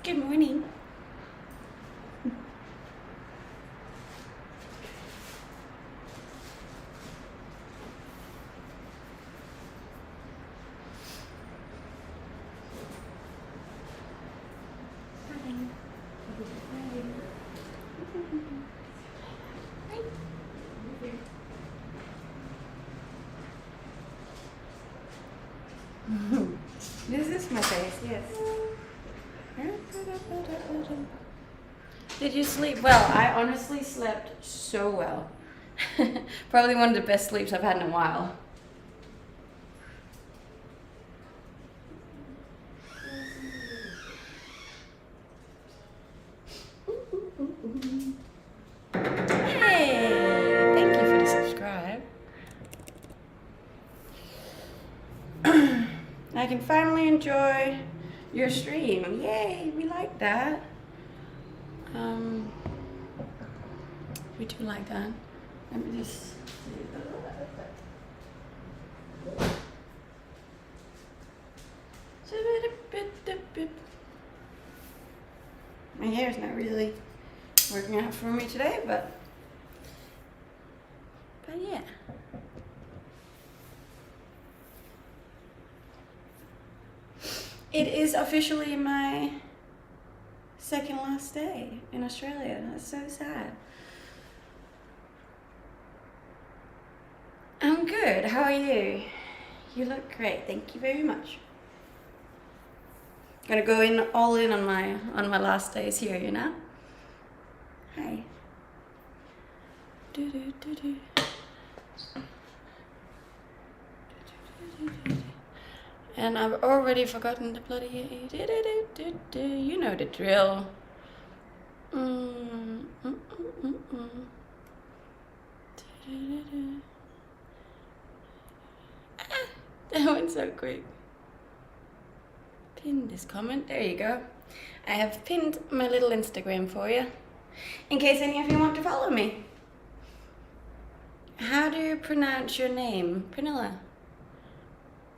Good morning. This is my face, yes. Did you sleep well? I honestly slept so well. Probably one of the best sleeps I've had in a while. Hey, thank you for the subscribe. I can finally enjoy your stream. Yay, we like that. We do like that. Let me just my hair's not really working out for me today, but yeah. It is officially my second last day in Australia. That's so sad. I'm good. How are you? You look great. Thank you very much. Gonna go all in on my last days here, you know? Hi. And I've already forgotten the bloody you know the drill. That went so quick. Pin this comment. There you go. I have pinned my little Instagram for you, in case any of you want to follow me. How do you pronounce your name? Pernilla.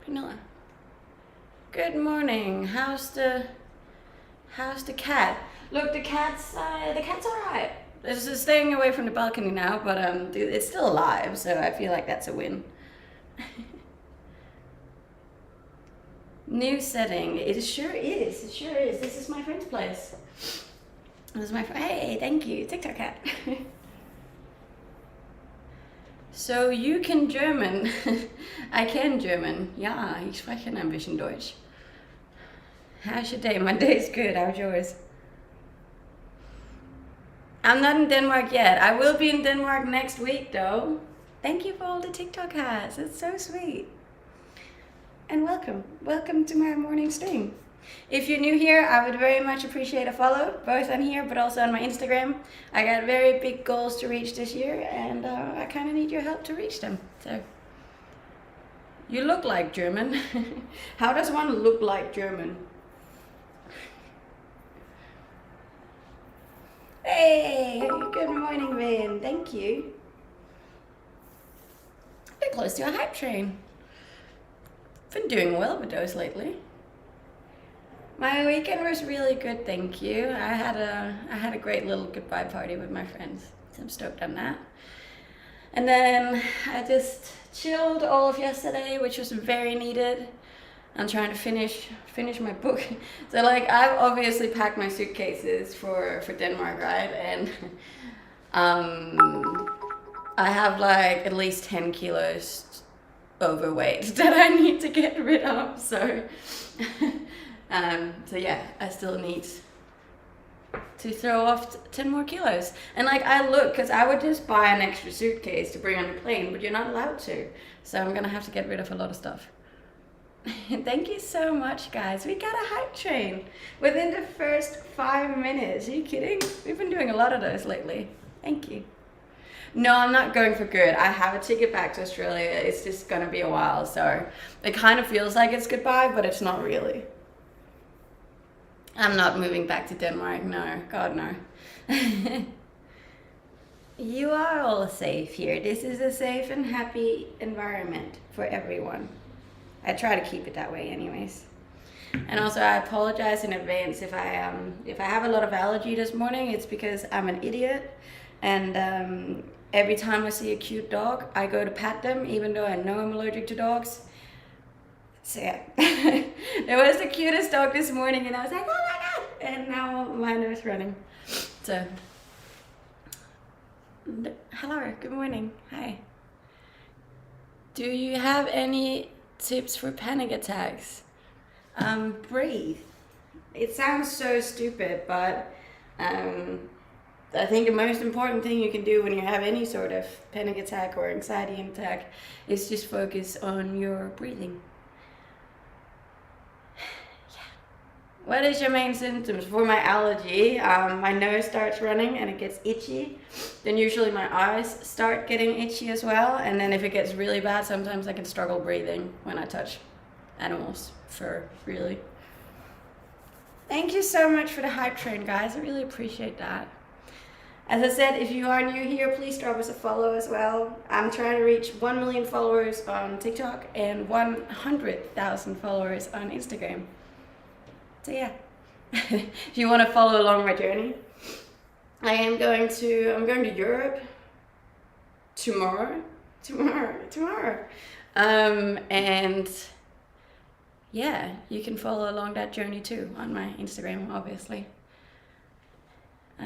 Pernilla. Good morning. How's the cat? Look, the cat's alright. It's just staying away from the balcony now, but it's still alive, so I feel like that's a win. New setting. It sure is. It sure is. This is my friend's place. This is my friend. Hey, thank you, TikTok cat. So you can German. I can German. Ja, ich spreche ein bisschen Deutsch. How's your day? My day's good. How's yours? I'm not in Denmark yet. I will be in Denmark next week though. Thank you for all the TikTok hats. It's so sweet. And welcome. Welcome to my morning stream. If you're new here, I would very much appreciate a follow, both on here but also on my Instagram. I got very big goals to reach this year, and I kind of need your help to reach them. So, you look like German. How does one look like German? Hey, good morning, Vin. Thank you. We're close to a hype train. Been doing well with those lately. My weekend was really good, thank you. I had a great little goodbye party with my friends, so I'm stoked on that. And then I just chilled all of yesterday, which was very needed. I'm trying to finish my book. So like, I've obviously packed my suitcases for Denmark, right? And I have like at least 10 kilos overweight that I need to get rid of. So yeah, I still need to throw off 10 more kilos. And like, I look, because I would just buy an extra suitcase to bring on the plane, but you're not allowed to. So I'm gonna have to get rid of a lot of stuff. Thank you so much, guys. We got a hype train within the first 5 minutes. Are you kidding? We've been doing a lot of those lately. Thank you. No, I'm not going for good. I have a ticket back to Australia. It's just gonna be a while, so it kind of feels like it's goodbye, but it's not really. I'm not moving back to Denmark, no. God, no. You are all safe here. This is a safe and happy environment for everyone. I try to keep it that way anyways. And also, I apologize in advance if I have a lot of allergy this morning. It's because I'm an idiot, and every time I see a cute dog, I go to pat them, even though I know I'm allergic to dogs. So yeah, there was the cutest dog this morning, and I was like, oh my god! And now my nose running. So, hello, good morning, hi. Do you have any tips for panic attacks? Breathe. It sounds so stupid, but I think the most important thing you can do when you have any sort of panic attack or anxiety attack is just focus on your breathing. What is your main symptoms? For my allergy, my nose starts running and it gets itchy. Then usually my eyes start getting itchy as well. And then if it gets really bad, sometimes I can struggle breathing when I touch animals' fur, really. Thank you so much for the hype train, guys. I really appreciate that. As I said, if you are new here, please drop us a follow as well. I'm trying to reach 1 million followers on TikTok and 100,000 followers on Instagram. So yeah, if you want to follow along my journey, I'm going to Europe tomorrow. And yeah, you can follow along that journey too on my Instagram, obviously. So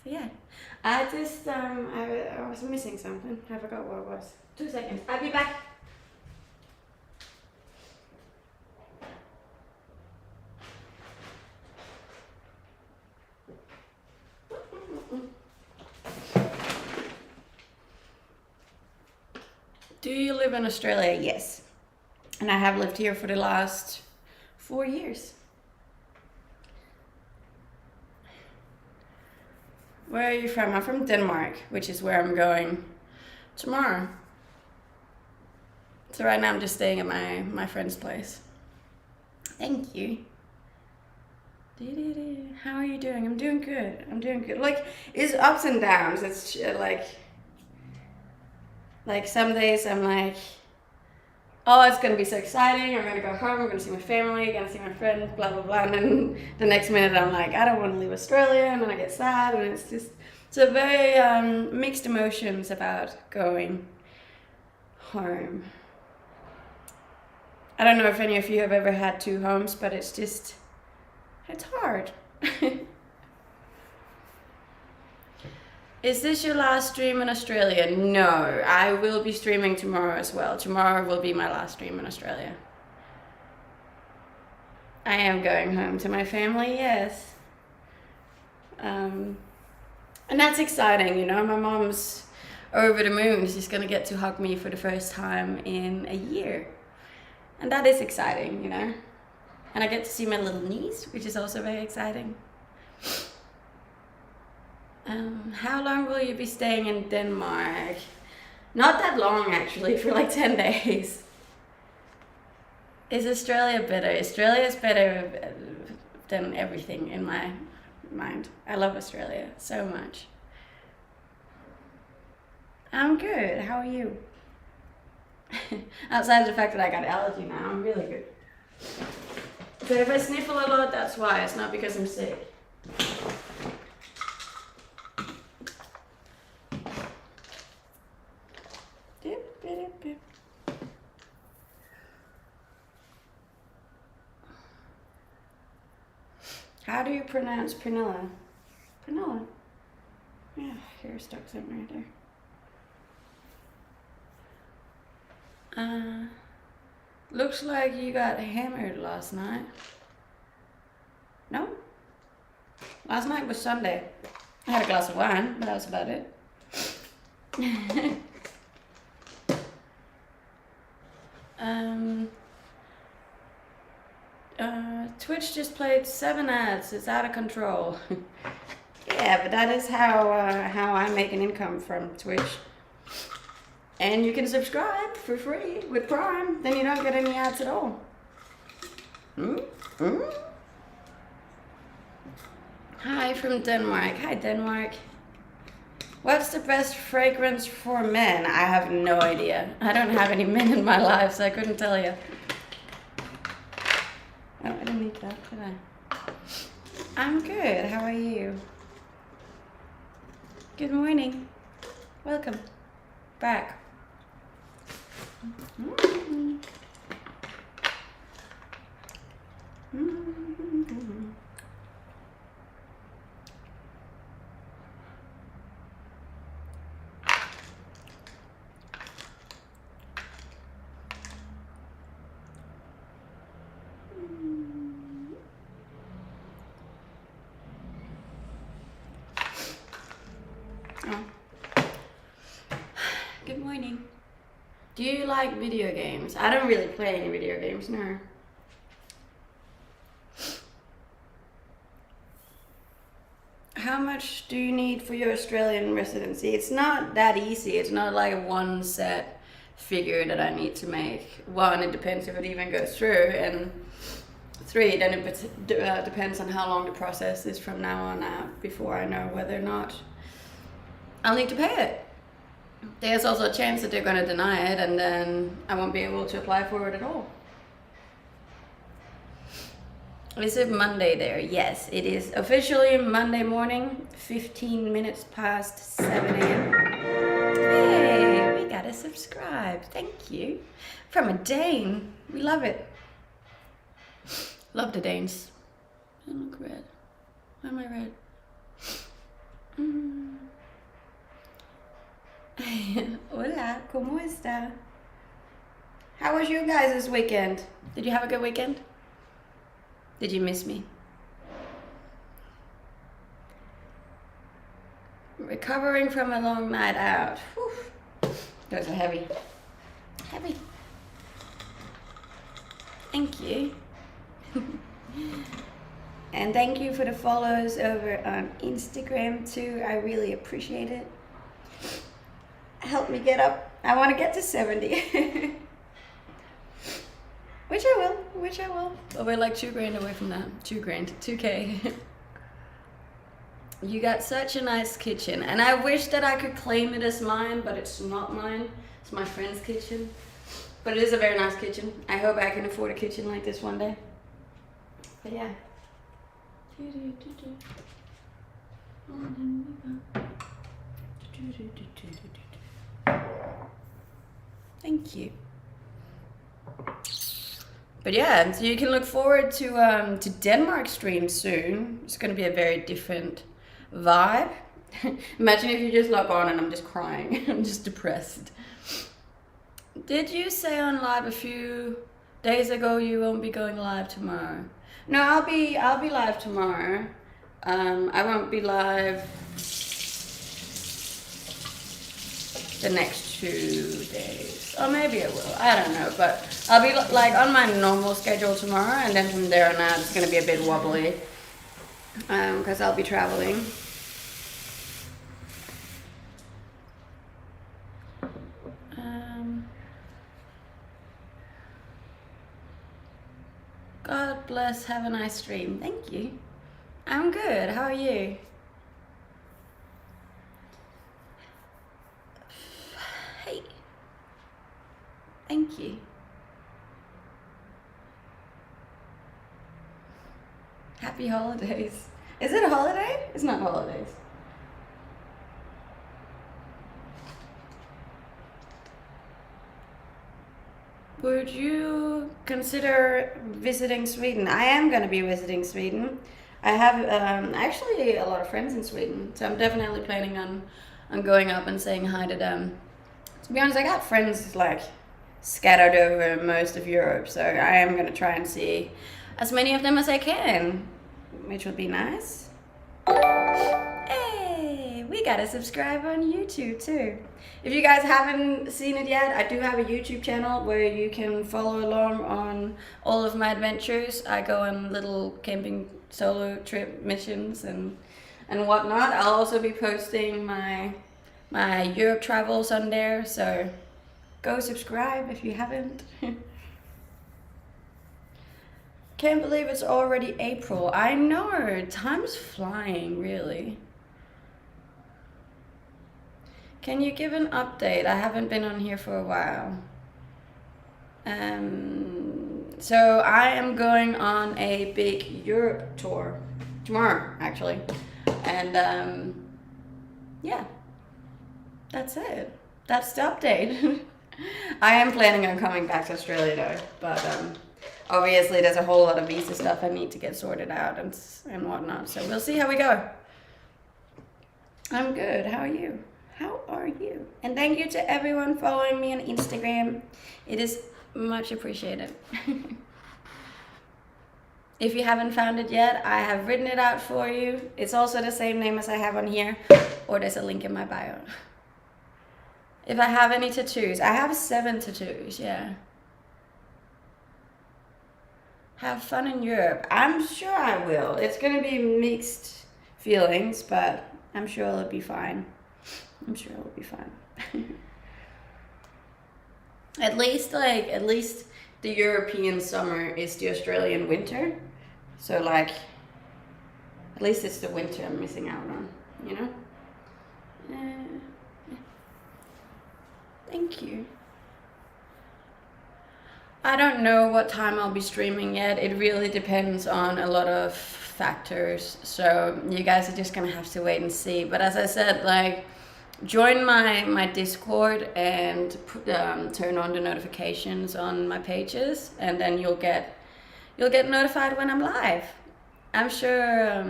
yeah, I just I was missing something. I forgot what it was. 2 seconds. I'll be back. Do you live in Australia? Yes. And I have lived here for the last 4 years. Where are you from? I'm from Denmark, which is where I'm going tomorrow. So right now I'm just staying at my friend's place. Thank you. How are you doing? I'm doing good. Like, it's ups and downs. It's like some days I'm like, oh, it's gonna be so exciting. I'm gonna go home. I'm gonna see my family. Gonna see my friends. Blah blah blah. And then the next minute I'm like, I don't want to leave Australia. And then I get sad. And it's a very mixed emotions about going home. I don't know if any of you have ever had 2 homes, but it's hard. Is this your last stream in Australia? No, I will be streaming tomorrow as well. Tomorrow will be my last stream in Australia. I am going home to my family, yes. And that's exciting, you know. My mom's over the moon. She's gonna get to hug me for the first time in a year. And that is exciting, you know. And I get to see my little niece, which is also very exciting. How long will you be staying in Denmark? Not that long, actually, for like 10 days. Is Australia better? Australia is better than everything in my mind. I love Australia so much. I'm good. How are you? Outside of the fact that I got allergy now, I'm really good. So if I sniffle a lot, that's why. It's not because I'm sick. How do you pronounce Pernilla? Pernilla. Yeah, hair stuck somewhere there. Looks like you got hammered last night. No? Last night was Sunday. I had a glass of wine, but that was about it. Twitch just played 7 ads. It's out of control. Yeah, but that is how I make an income from Twitch. And you can subscribe for free with Prime. Then you don't get any ads at all. Hi from Denmark. Hi, Denmark. What's the best fragrance for men? I have no idea. I don't have any men in my life, so I couldn't tell you. sneak up, did I? I'm good. How are you? Good morning. Welcome back. Mm. Mm. Oh. Good morning. Do you like video games? I don't really play any video games, no. How much do you need for your Australian residency? It's not that easy. It's not like a one set figure that I need to make. One, it depends if it even goes through, and three, then it depends on how long the process is from now on out before I know whether or not I'll need to pay it. There's also a chance that they're going to deny it, and then I won't be able to apply for it at all. Is it Monday there? Yes, it is officially Monday morning, 15 minutes past 7 a.m. Hey, we got a subscribe. Thank you. From a Dane. We love it. Love the Danes. I look red. Why am I red? Hola, ¿cómo está? How was you guys this weekend? Did you have a good weekend? Did you miss me? Recovering from a long night out. Whew. Those are heavy. Heavy. Thank you. And thank you for the follows over on Instagram too. I really appreciate it. Help me get up. I want to get to 70. Which I will. But we're like $2,000 away from that. $2K. You got such a nice kitchen. And I wish that I could claim it as mine, but it's not mine. It's my friend's kitchen. But it is a very nice kitchen. I hope I can afford a kitchen like this one day. But yeah. Thank you. But yeah, so you can look forward to Denmark stream soon. It's going to be a very different vibe. Imagine if you just log on and I'm just crying. I'm just depressed. Did you say on live a few days ago you won't be going live tomorrow? No, I'll be live tomorrow. I won't be live the next 2 days, or maybe I will, I don't know, but I'll be like on my normal schedule tomorrow, and then from there on out it's gonna be a bit wobbly, because I'll be traveling. God bless, have a nice stream. Thank you. I'm good, how are you? Hey. Thank you. Happy holidays. Is it a holiday? It's not holidays. Would you consider visiting Sweden? I am going to be visiting Sweden. I have actually a lot of friends in Sweden, so I'm definitely planning on going up and saying hi to them. To be honest, I got friends like scattered over most of Europe, so I am going to try and see as many of them as I can, which would be nice. Hey, we got to subscribe on YouTube too. If you guys haven't seen it yet, I do have a YouTube channel where you can follow along on all of my adventures. I go on little camping solo trip missions and whatnot. I'll also be posting my Europe travels on there, so go subscribe if you haven't. Can't believe it's already April. I know, time's flying, really. Can you give an update? I haven't been on here for a while. So I am going on a big Europe tour tomorrow, actually. And yeah, that's it. That's the update. I am planning on coming back to Australia though, but obviously there's a whole lot of visa stuff I need to get sorted out and whatnot. So we'll see how we go. I'm good. How are you? How are you? And thank you to everyone following me on Instagram. It is much appreciated. If you haven't found it yet, I have written it out for you. It's also the same name as I have on here, or there's a link in my bio. If I have any tattoos, I have 7 tattoos, yeah. Have fun in Europe. I'm sure I will. It's gonna be mixed feelings, but I'm sure it'll be fine. I'm sure it'll be fine. At least the European summer is the Australian winter. So like, at least it's the winter I'm missing out on, you know? Thank you. I don't know what time I'll be streaming yet. It really depends on a lot of factors. So you guys are just gonna have to wait and see. But as I said, like, join my Discord and turn on the notifications on my pages, and then you'll get notified when I'm live. I'm sure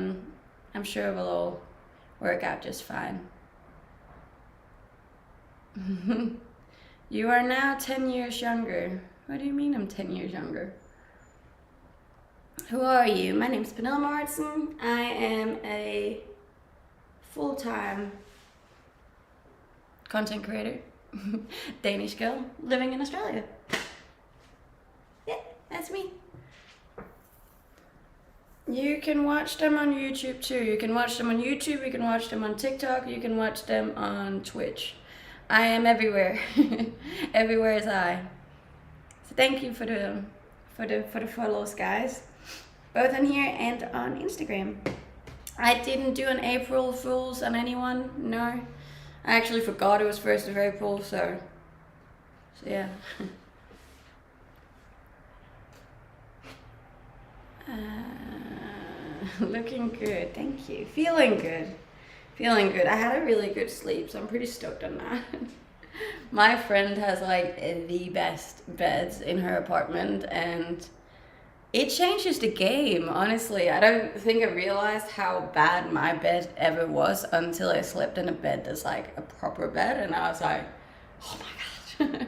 it will all work out just fine. You are now 10 years younger. What do you mean I'm 10 years younger? Who are you? My name's Pernille Martsen. I am a full-time content creator, Danish girl living in Australia. Yeah, that's me. You can watch them on YouTube too. You can watch them on YouTube, you can watch them on TikTok, you can watch them on Twitch. I am everywhere. Everywhere is I. So thank you for the follows, guys. Both on here and on Instagram. I didn't do an April Fools on anyone, no. I actually forgot it was 1st of April, so yeah. Looking good, thank you. Feeling good. Feeling good. I had a really good sleep, so I'm pretty stoked on that. My friend has like the best beds in her apartment, and it changes the game, honestly. I don't think I realized how bad my bed ever was until I slept in a bed that's like a proper bed, and I was like, oh my god.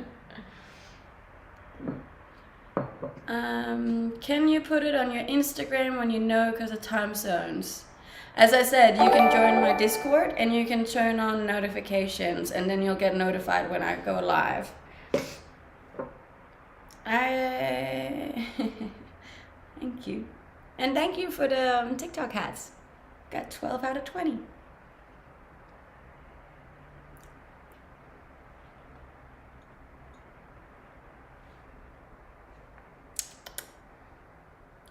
Can you put it on your Instagram when you know because of time zones? As I said, you can join my Discord and you can turn on notifications, and then you'll get notified when I go live. Thank you. And thank you for the TikTok hats. Got 12 out of 20.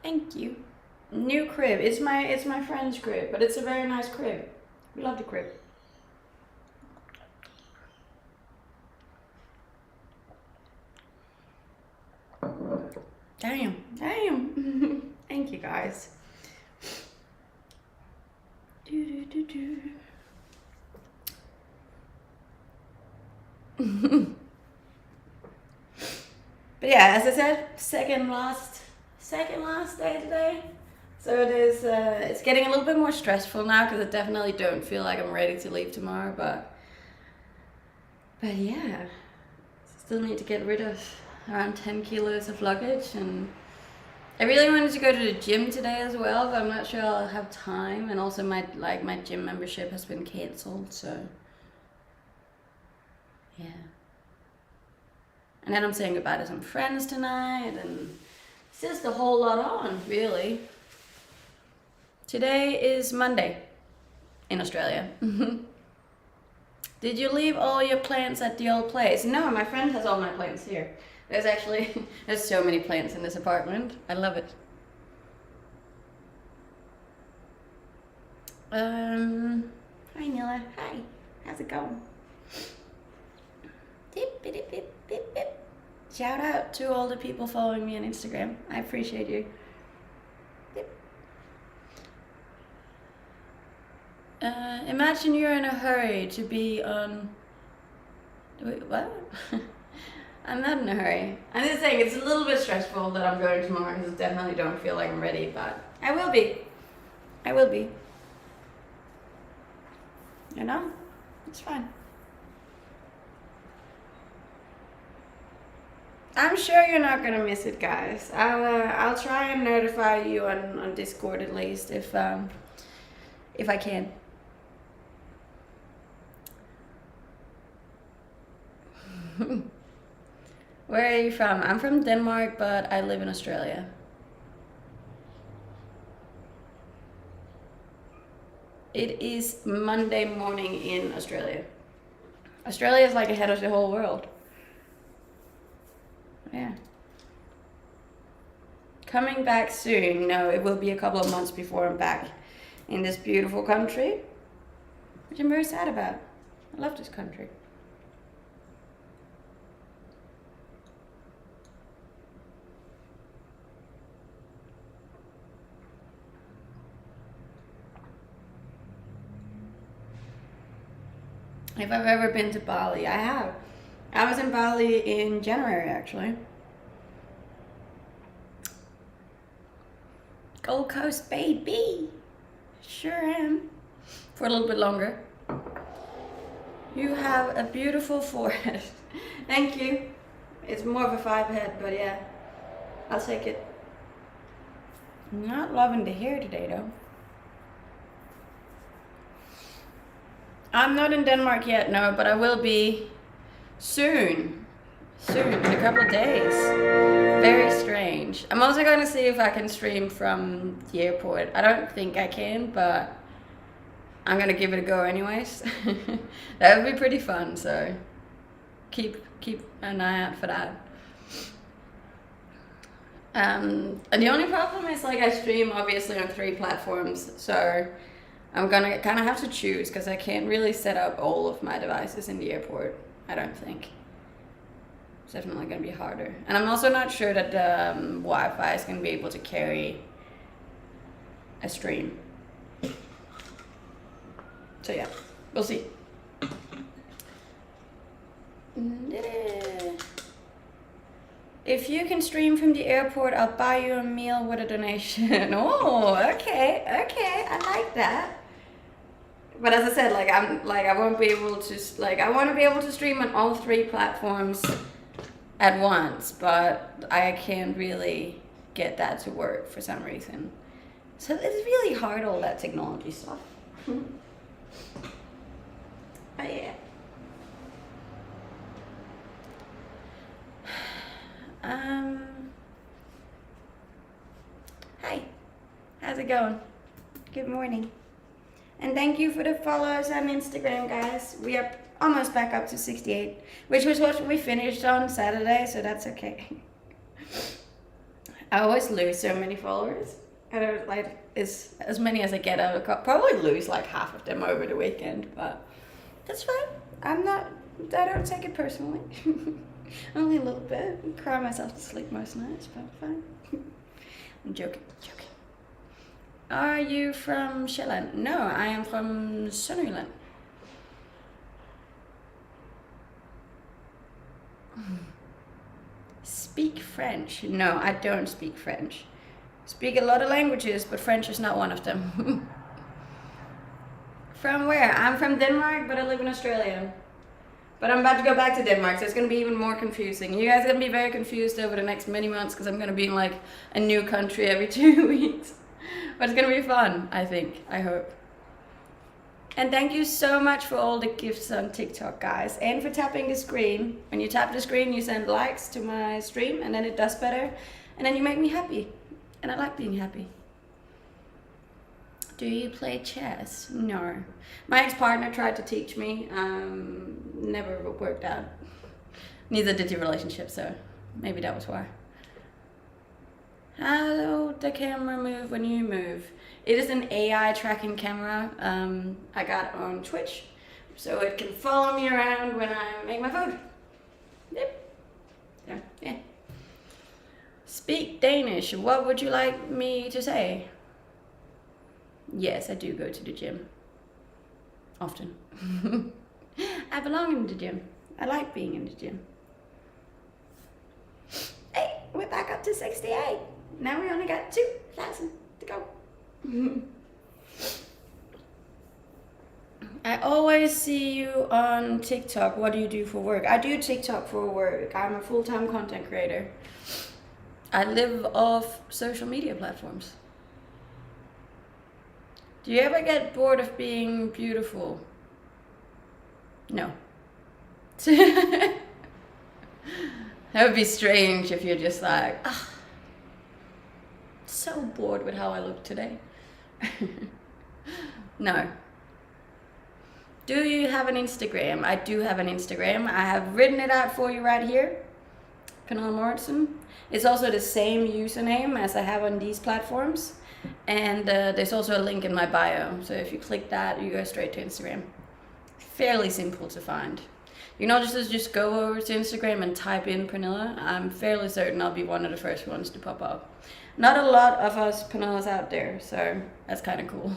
Thank you. New crib. It's my friend's crib, but it's a very nice crib. We love the crib. Damn. Thank you, guys. But yeah, as I said, second last day today. So it is. It's getting a little bit more stressful now because I definitely don't feel like I'm ready to leave tomorrow. But yeah, still need to get rid of around 10 kilos of luggage, and I really wanted to go to the gym today as well, but I'm not sure I'll have time. And also my gym membership has been cancelled, so yeah. And then I'm saying goodbye to some friends tonight, and it's just a whole lot on, really. Today is Monday in Australia. Did you leave all your plants at the old place? No, my friend has all my plants here. There's so many plants in this apartment. I love it. Hi Nila. Hi. How's it going? Dip, dip, dip, dip, dip. shout out to all the people following me on Instagram. I appreciate you. Yep. Imagine you're in a hurry to be on... Wait, what? I'm not in a hurry. I'm just saying it's a little bit stressful that I'm going tomorrow because I definitely don't feel like I'm ready, but I will be. I will be. You know? It's fine. I'm sure you're not gonna miss it, guys. I'll try and notify you on Discord at least if I can. Where are you from? I'm from Denmark, but I live in Australia. It is Monday morning in Australia. Australia is like ahead of the whole world. Yeah. Coming back soon. No, it will be a couple of months before I'm back in this beautiful country, which I'm very sad about. I love this country. If I've ever been to Bali, I have. I was in Bali in January, actually. Gold Coast, baby. Sure am. For a little bit longer. You have a beautiful forehead. Thank you. It's more of a 5 head, but yeah. I'll take it. I'm not loving the hair today, though. I'm not in Denmark yet, no, but I will be soon. Soon, in a couple of days. Very strange. I'm also going to see if I can stream from the airport. I don't think I can, but I'm going to give it a go anyways. That would be pretty fun, so keep an eye out for that. And the only problem is, like, I stream obviously on 3 platforms, so I'm gonna kind of have to choose because I can't really set up all of my devices in the airport, I don't think. It's definitely gonna be harder. And I'm also not sure that the Wi-Fi is gonna be able to carry a stream. So yeah, we'll see. If you can stream from the airport, I'll buy you a meal with a donation. Oh, okay, I like that. But as I said, like I won't be able to, like, I want to be able to stream on all 3 platforms at once, but I can't really get that to work for some reason. So it's really hard, all that technology stuff. But yeah. Hi, how's it going? Good morning. And thank you for the follows on Instagram, guys. We are almost back up to 68, which was what we finished on Saturday, so that's okay. I always lose so many followers. I don't, like, as many as I get, I'll probably lose like half of them over the weekend, but that's fine. I don't take it personally. Only a little bit. I cry myself to sleep most nights, but fine. I'm joking. Are you from Sjælland? No, I am from Sønderjylland. Speak French? No, I don't speak French. Speak a lot of languages, but French is not one of them. From where? I'm from Denmark, but I live in Australia. But I'm about to go back to Denmark, so it's going to be even more confusing. You guys are going to be very confused over the next many months because I'm going to be in like a new country every 2 weeks. But it's going to be fun, I think. I hope. And thank you so much for all the gifts on TikTok, guys. And for tapping the screen. When you tap the screen, you send likes to my stream, and then it does better. And then you make me happy. And I like being happy. Do you play chess? No. My ex-partner tried to teach me. Never worked out. Neither did your relationship, so maybe that was why. How the camera move when you move? It is an AI tracking camera I got on Twitch, so it can follow me around when I make my food. Yep. So, yeah. Speak Danish. What would you like me to say? Yes, I do go to the gym. Often. I belong in the gym. I like being in the gym. Hey, we're back up to 68. Now we only got 2,000 to go. I always see you on TikTok. What do you do for work? I do TikTok for work. I'm a full-time content creator. I live off social media platforms. Do you ever get bored of being beautiful? No. That would be strange if you're just like, so bored with how I look today. No. Do you have an Instagram? I do have an Instagram. I have written it out for you right here. Pernille Mortensen. It's also the same username as I have on these platforms. And there's also a link in my bio. So if you click that, you go straight to Instagram. Fairly simple to find. You know, just go over to Instagram and type in Pernille. I'm fairly certain I'll be one of the first ones to pop up. Not a lot of us Pernilles out there, so that's kind of cool.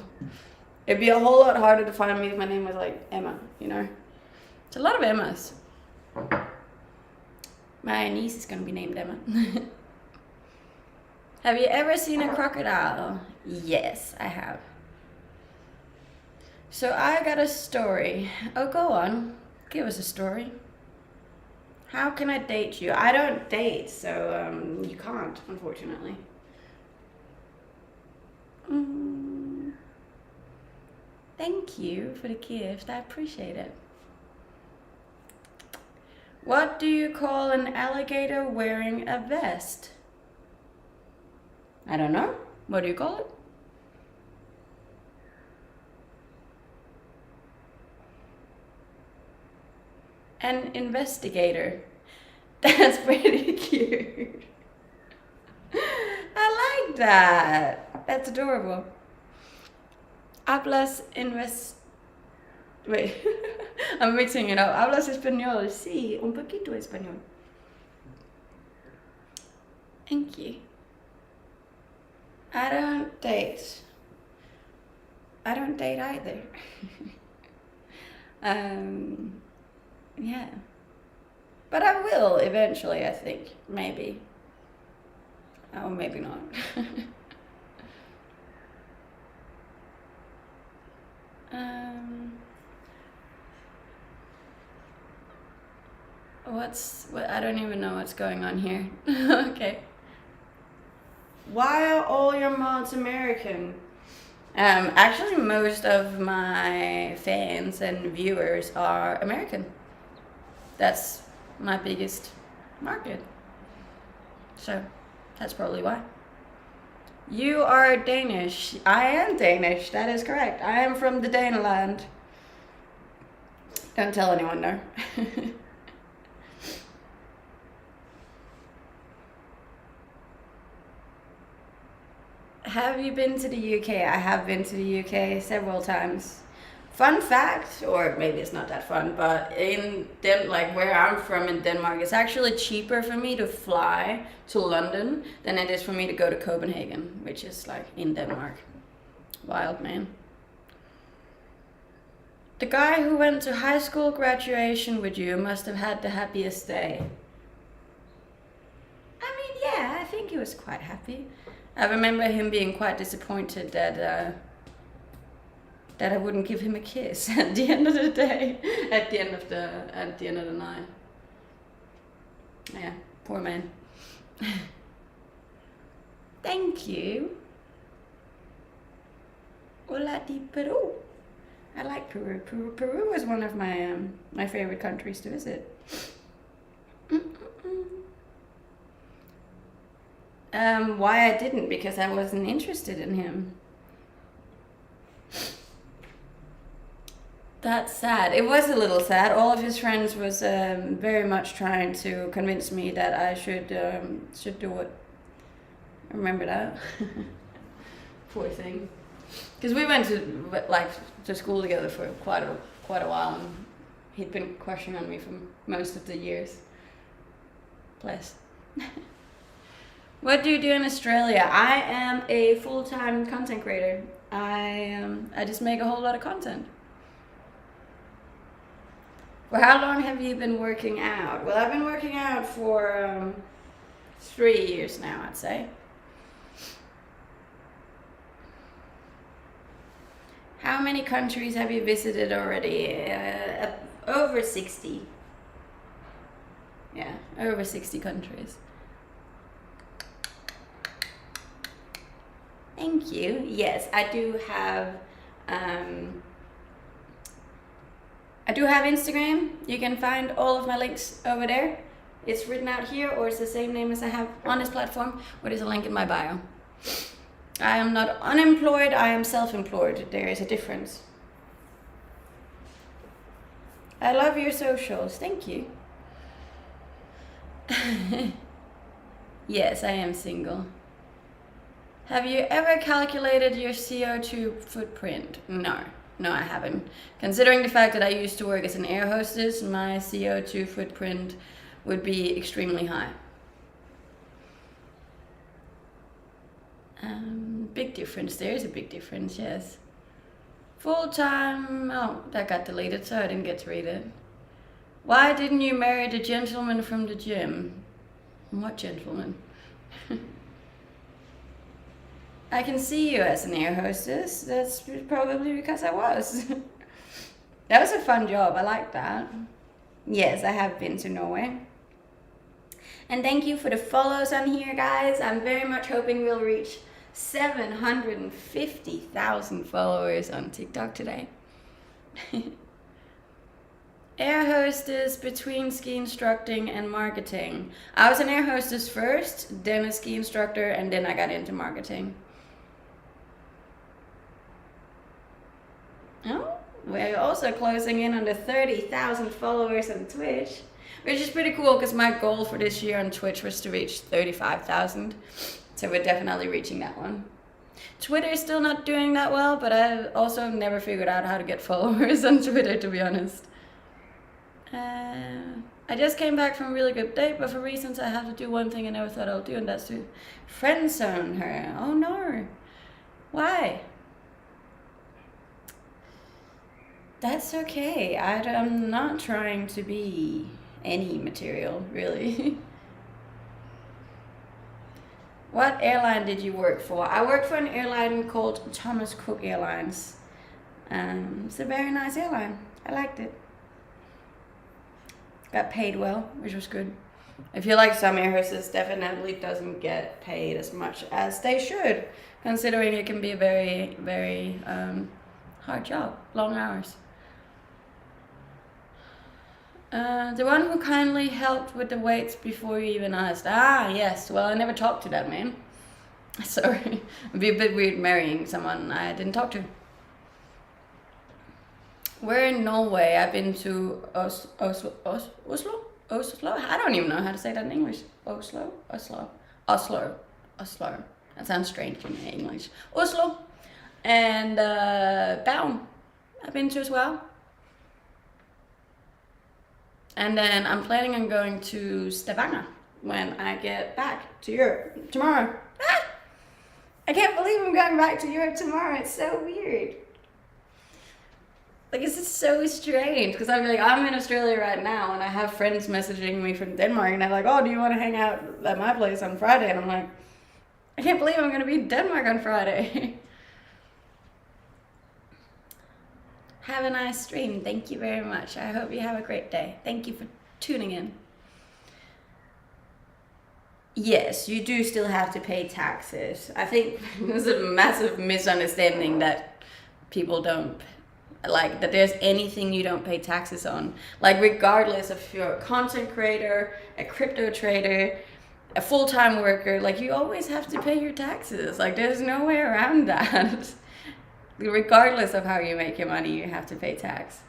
It'd be a whole lot harder to find me if my name was like Emma, you know? It's a lot of Emmas. My niece is gonna be named Emma. Have you ever seen a crocodile? Yes, I have. So I got a story. Oh, go on. Give us a story. How can I date you? I don't date, so you can't, unfortunately. Thank you for the gift. I appreciate it. What do you call an alligator wearing a vest? I don't know. What do you call it? An investigator. That's pretty cute. I like that. That's adorable. Hablas Wait, I'm mixing it up. Hablas español? Sí, un poquito español. Thank you. I don't date. I don't date either. Yeah. But I will eventually, I think. Maybe. Oh, maybe not. I don't even know what's going on here. Okay. Why are all your mods American? Actually, most of my fans and viewers are American. That's my biggest market. So, that's probably why. You are Danish. I am Danish, that is correct. I am from the Daneland. Don't tell anyone, no. Have you been to the UK? I have been to the UK several times. Fun fact, or maybe it's not that fun, but in like where I'm from in Denmark, it's actually cheaper for me to fly to London than it is for me to go to Copenhagen, which is like in Denmark. Wild, man. The guy who went to high school graduation with you must have had the happiest day. I mean, yeah, I think he was quite happy. I remember him being quite disappointed that I wouldn't give him a kiss at the end of the day, at the end of the night. Yeah, poor man. Thank you. Hola di Peru. I like Peru. Peru is one of my my favorite countries to visit. Why I didn't? Because I wasn't interested in him. That's sad. It was a little sad. All of his friends was very much trying to convince me that I should do it. I remember that. Poor thing. Because we went to school together for quite a while, and he'd been crushing on me for most of the years. Bless. What do you do in Australia? I am a full-time content creator. I just make a whole lot of content. For how long have you been working out? Well, I've been working out for 3 years now, I'd say. How many countries have you visited already? Over 60. Yeah, over 60 countries. Thank you. Yes, I do have Instagram. You can find all of my links over there. It's written out here, or it's the same name as I have on this platform, or there's a link in my bio. I am not unemployed, I am self-employed. There is a difference. I love your socials. Thank you. Yes, I am single. Have you ever calculated your CO2 footprint? No, I haven't. Considering the fact that I used to work as an air hostess, my CO2 footprint would be extremely high. Big difference. There is a big difference, yes. Full-time, oh, that got deleted, so I didn't get to read it. Why didn't you marry the gentleman from the gym? What gentleman? I can see you as an air hostess. That's probably because I was. That was a fun job. I like that. Yes, I have been to Norway. And thank you for the follows on here, guys. I'm very much hoping we'll reach 750,000 followers on TikTok today. Air hostess between ski instructing and marketing. I was an air hostess first, then a ski instructor, and then I got into marketing. Oh, we're also closing in on the 30,000 followers on Twitch, which is pretty cool because my goal for this year on Twitch was to reach 35,000. So we're definitely reaching that one. Twitter is still not doing that well, but I also never figured out how to get followers on Twitter, to be honest. I just came back from a really good date, but for reasons I have to do one thing I never thought I would do, and that's to friend zone her. Oh no. Why? That's okay. I'm not trying to be any material, really. What airline did you work for? I worked for an airline called Thomas Cook Airlines. It's a very nice airline. I liked it. Got paid well, which was good. I feel like some air hostess definitely doesn't get paid as much as they should, considering it can be a very, very hard job, long hours. The one who kindly helped with the weights before you even asked. Ah, yes. Well, I never talked to that man. Sorry. It'd be a bit weird marrying someone I didn't talk to. We're in Norway. I've been to Oslo? I don't even know how to say that in English. Oslo. That sounds strange in English. Oslo. And Bergen I've been to as well. And then I'm planning on going to Stavanger when I get back to Europe tomorrow. Ah! I can't believe I'm going back to Europe tomorrow. It's so weird. Like, it's just so strange because I'm like, I'm in Australia right now and I have friends messaging me from Denmark and they're like, oh, do you want to hang out at my place on Friday? And I'm like, I can't believe I'm going to be in Denmark on Friday. Have a nice stream. Thank you very much. I hope you have a great day. Thank you for tuning in. Yes, you do still have to pay taxes. I think there's a massive misunderstanding that people don't, like, that there's anything you don't pay taxes on. Like, regardless if you're a content creator, a crypto trader, a full-time worker, like, you always have to pay your taxes. Like, there's no way around that. Regardless of how you make your money, you have to pay tax.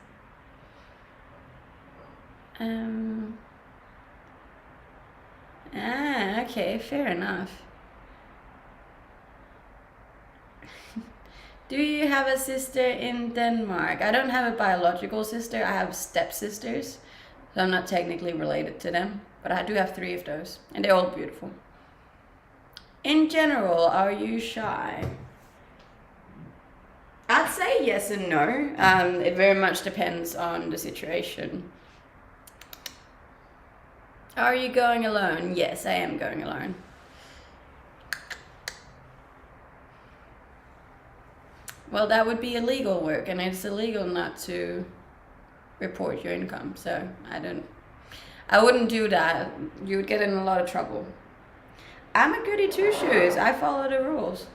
Okay, fair enough. Do you have a sister in Denmark? I don't have a biological sister. I have stepsisters, so I'm not technically related to them. But I do have 3 of those, and they're all beautiful. In general, are you shy? I'd say yes and no. It very much depends on the situation. Are you going alone? Yes, I am going alone. Well, that would be illegal work, and it's illegal not to report your income. So I wouldn't do that. You would get in a lot of trouble. I'm a goody two-shoes. I follow the rules.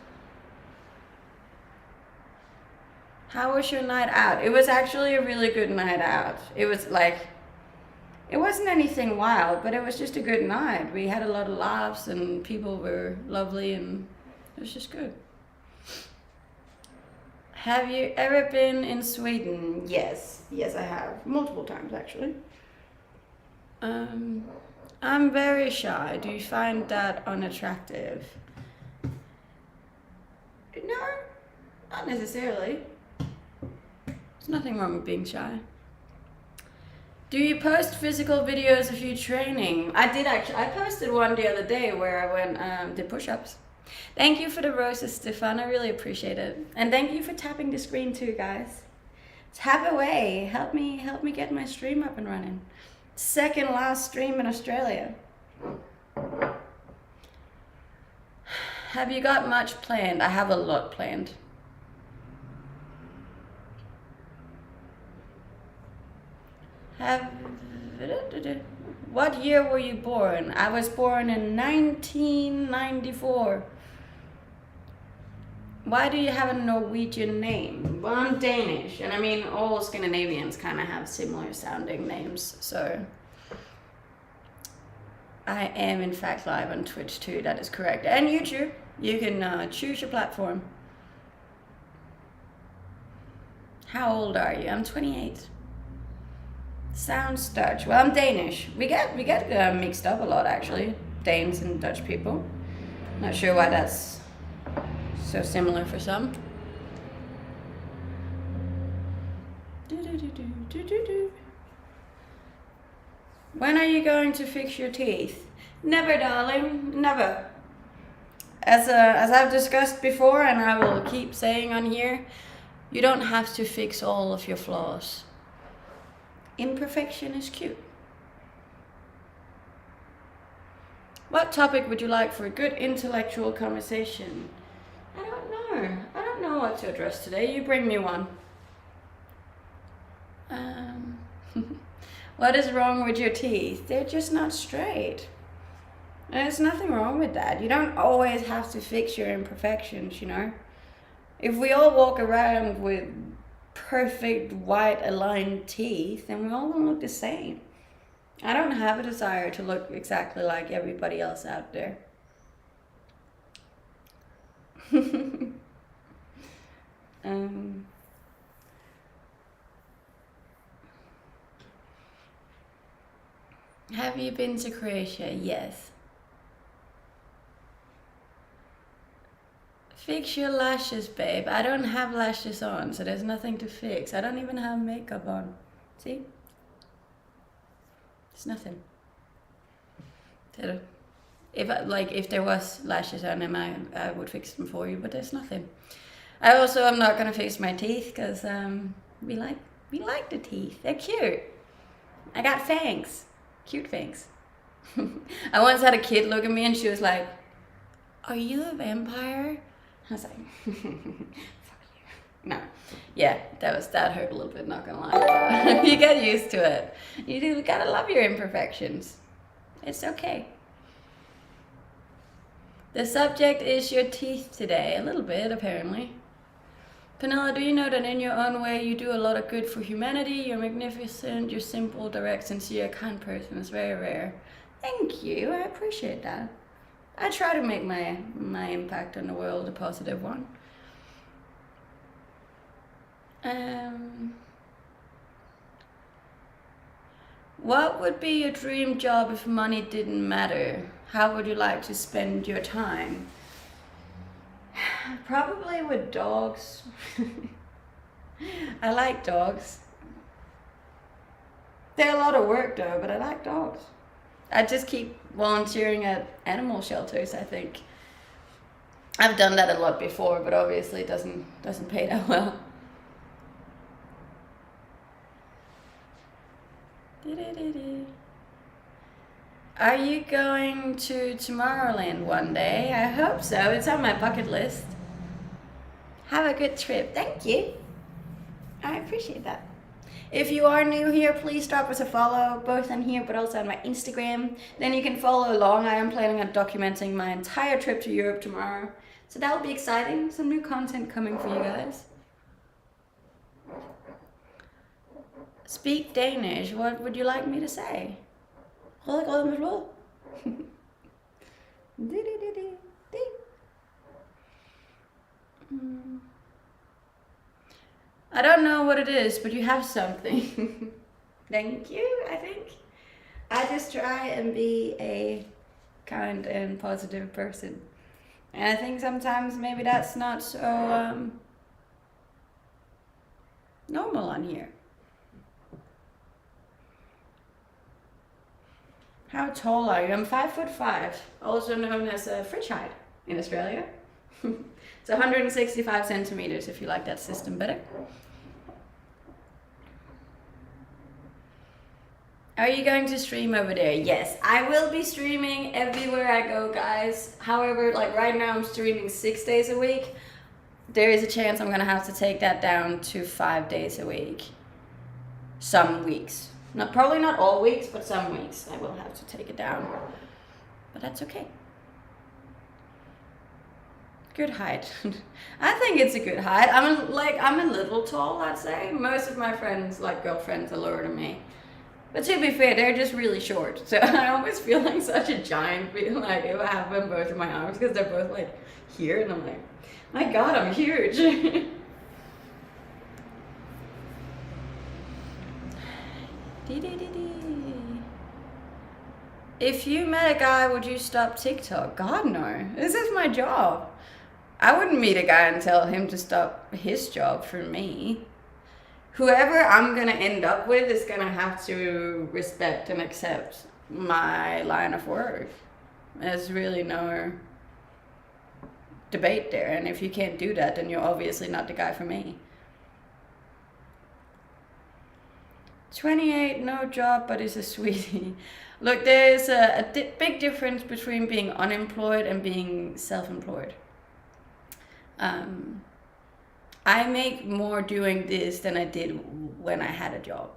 How was your night out? It was actually a really good night out. It was like, it wasn't anything wild, but it was just a good night. We had a lot of laughs and people were lovely and it was just good. Have you ever been in Sweden? Yes. Yes, I have. Multiple times, actually. I'm very shy. Do you find that unattractive? No, not necessarily. There's nothing wrong with being shy. Do you post physical videos of you training? I did actually. I posted one the other day where I went did push-ups. Thank you for the roses, Stefan. I really appreciate it. And thank you for tapping the screen too, guys. Tap away. Help me get my stream up and running. Second last stream in Australia. Have you got much planned? I have a lot planned. What year were you born? I was born in 1994. Why do you have a Norwegian name? Well, I'm Danish, and I mean, all Scandinavians kind of have similar sounding names, so. I am in fact live on Twitch too, that is correct. And YouTube, you can choose your platform. How old are you? I'm 28. Sounds Dutch. Well, I'm Danish. We get mixed up a lot actually, Danes and Dutch people. Not sure why that's so similar for some. When are you going to fix your teeth? Never, darling, never. As I've discussed before, and I will keep saying on here, you don't have to fix all of your flaws. Imperfection is cute. What topic would you like for a good intellectual conversation? I don't know. I don't know what to address today. You bring me one. What is wrong with your teeth? They're just not straight. There's nothing wrong with that. You don't always have to fix your imperfections, you know. If we all walk around with perfect white aligned teeth, then we all don't look the same. I don't have a desire to look exactly like everybody else out there. Have you been to Croatia? Yes. Fix your lashes, babe. I don't have lashes on, so there's nothing to fix. I don't even have makeup on. See? There's nothing. If there was lashes on them, I would fix them for you, but there's nothing. I also am not gonna fix my teeth because we like the teeth. They're cute. I got fangs. Cute fangs. I once had a kid look at me and she was like, "Are you a vampire?" I was like, "Fuck you." No. Yeah, that hurt a little bit, not gonna lie. You get used to it. You gotta love your imperfections. It's okay. The subject is your teeth today. A little bit, apparently. Penella, do you know that in your own way you do a lot of good for humanity? You're magnificent, you're simple, direct, sincere, kind person. It's very rare. Thank you, I appreciate that. I try to make my impact on the world a positive one. What would be your dream job if money didn't matter? How would you like to spend your time? Probably with dogs. I like dogs. They're a lot of work though, but I like dogs. I just keep volunteering at animal shelters, I think. I've done that a lot before, but obviously it doesn't pay that well. Are you going to Tomorrowland one day? I hope so. It's on my bucket list. Have a good trip. Thank you. I appreciate that. If you are new here, please drop us a follow, both on here but also on my Instagram. Then you can follow along. I am planning on documenting my entire trip to Europe tomorrow. So that will be exciting. Some new content coming for you guys. Speak Danish. What would you like me to say? I don't know what it is, but you have something. Thank you, I think. I just try and be a kind and positive person. And I think sometimes maybe that's not so normal on here. How tall are you? I'm 5'5", also known as a fridge height in Australia. It's 165 centimeters if you like that system better. Are you going to stream over there? Yes, I will be streaming everywhere I go, guys. However, like right now I'm streaming 6 days a week. There is a chance I'm gonna have to take that down to 5 days a week. Some weeks. Probably not all weeks, but some weeks I will have to take it down. But that's okay. Good height. I think it's a good height. I'm a little tall, I'd say. Most of my friends, like girlfriends, are lower than me. But to be fair, they're just really short. So I always feel like such a giant, like if I have them both in my arms, because they're both like here, and I'm like, my God, I'm huge. If you met a guy, would you stop TikTok? God, no. This is my job. I wouldn't meet a guy and tell him to stop his job for me. Whoever I'm gonna end up with is gonna have to respect and accept my line of work. There's really no debate there. And if you can't do that, then you're obviously not the guy for me. 28, no job, but is a sweetie. Look, there's a big difference between being unemployed and being self-employed. I make more doing this than I did when I had a job,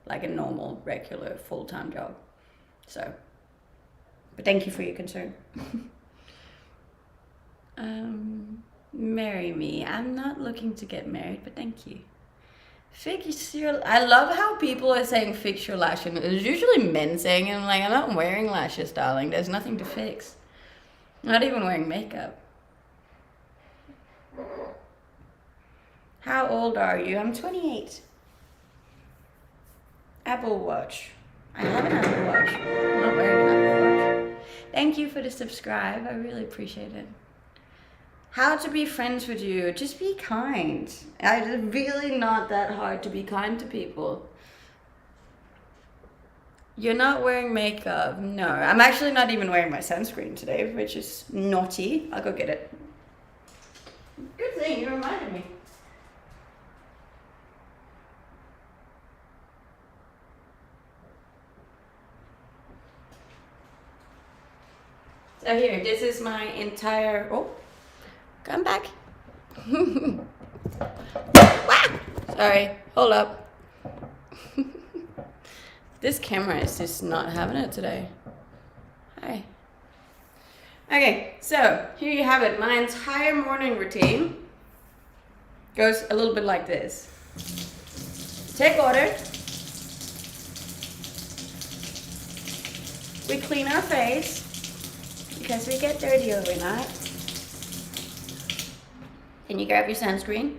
like a normal, regular, full-time job. So, but thank you for your concern. Marry me. I'm not looking to get married, but thank you. Fix your... I love how people are saying fix your lashes. It's usually men saying it. I'm like, I'm not wearing lashes, darling. There's nothing to fix. I'm not even wearing makeup. How old are you? I'm 28. Apple Watch. I have an Apple Watch. I'm not wearing an Apple Watch. Thank you for the subscribe. I really appreciate it. How to be friends with you? Just be kind. It's really not that hard to be kind to people. You're not wearing makeup? No, I'm actually not even wearing my sunscreen today, which is naughty. I'll go get it. Good thing you reminded me. So here, this is my entire... Oh, come back. Sorry, hold up. This camera is just not having it today. Hi. Okay, so here you have it. My entire morning routine goes a little bit like this. Take water. We clean our face because we get dirty overnight. Can you grab your sunscreen?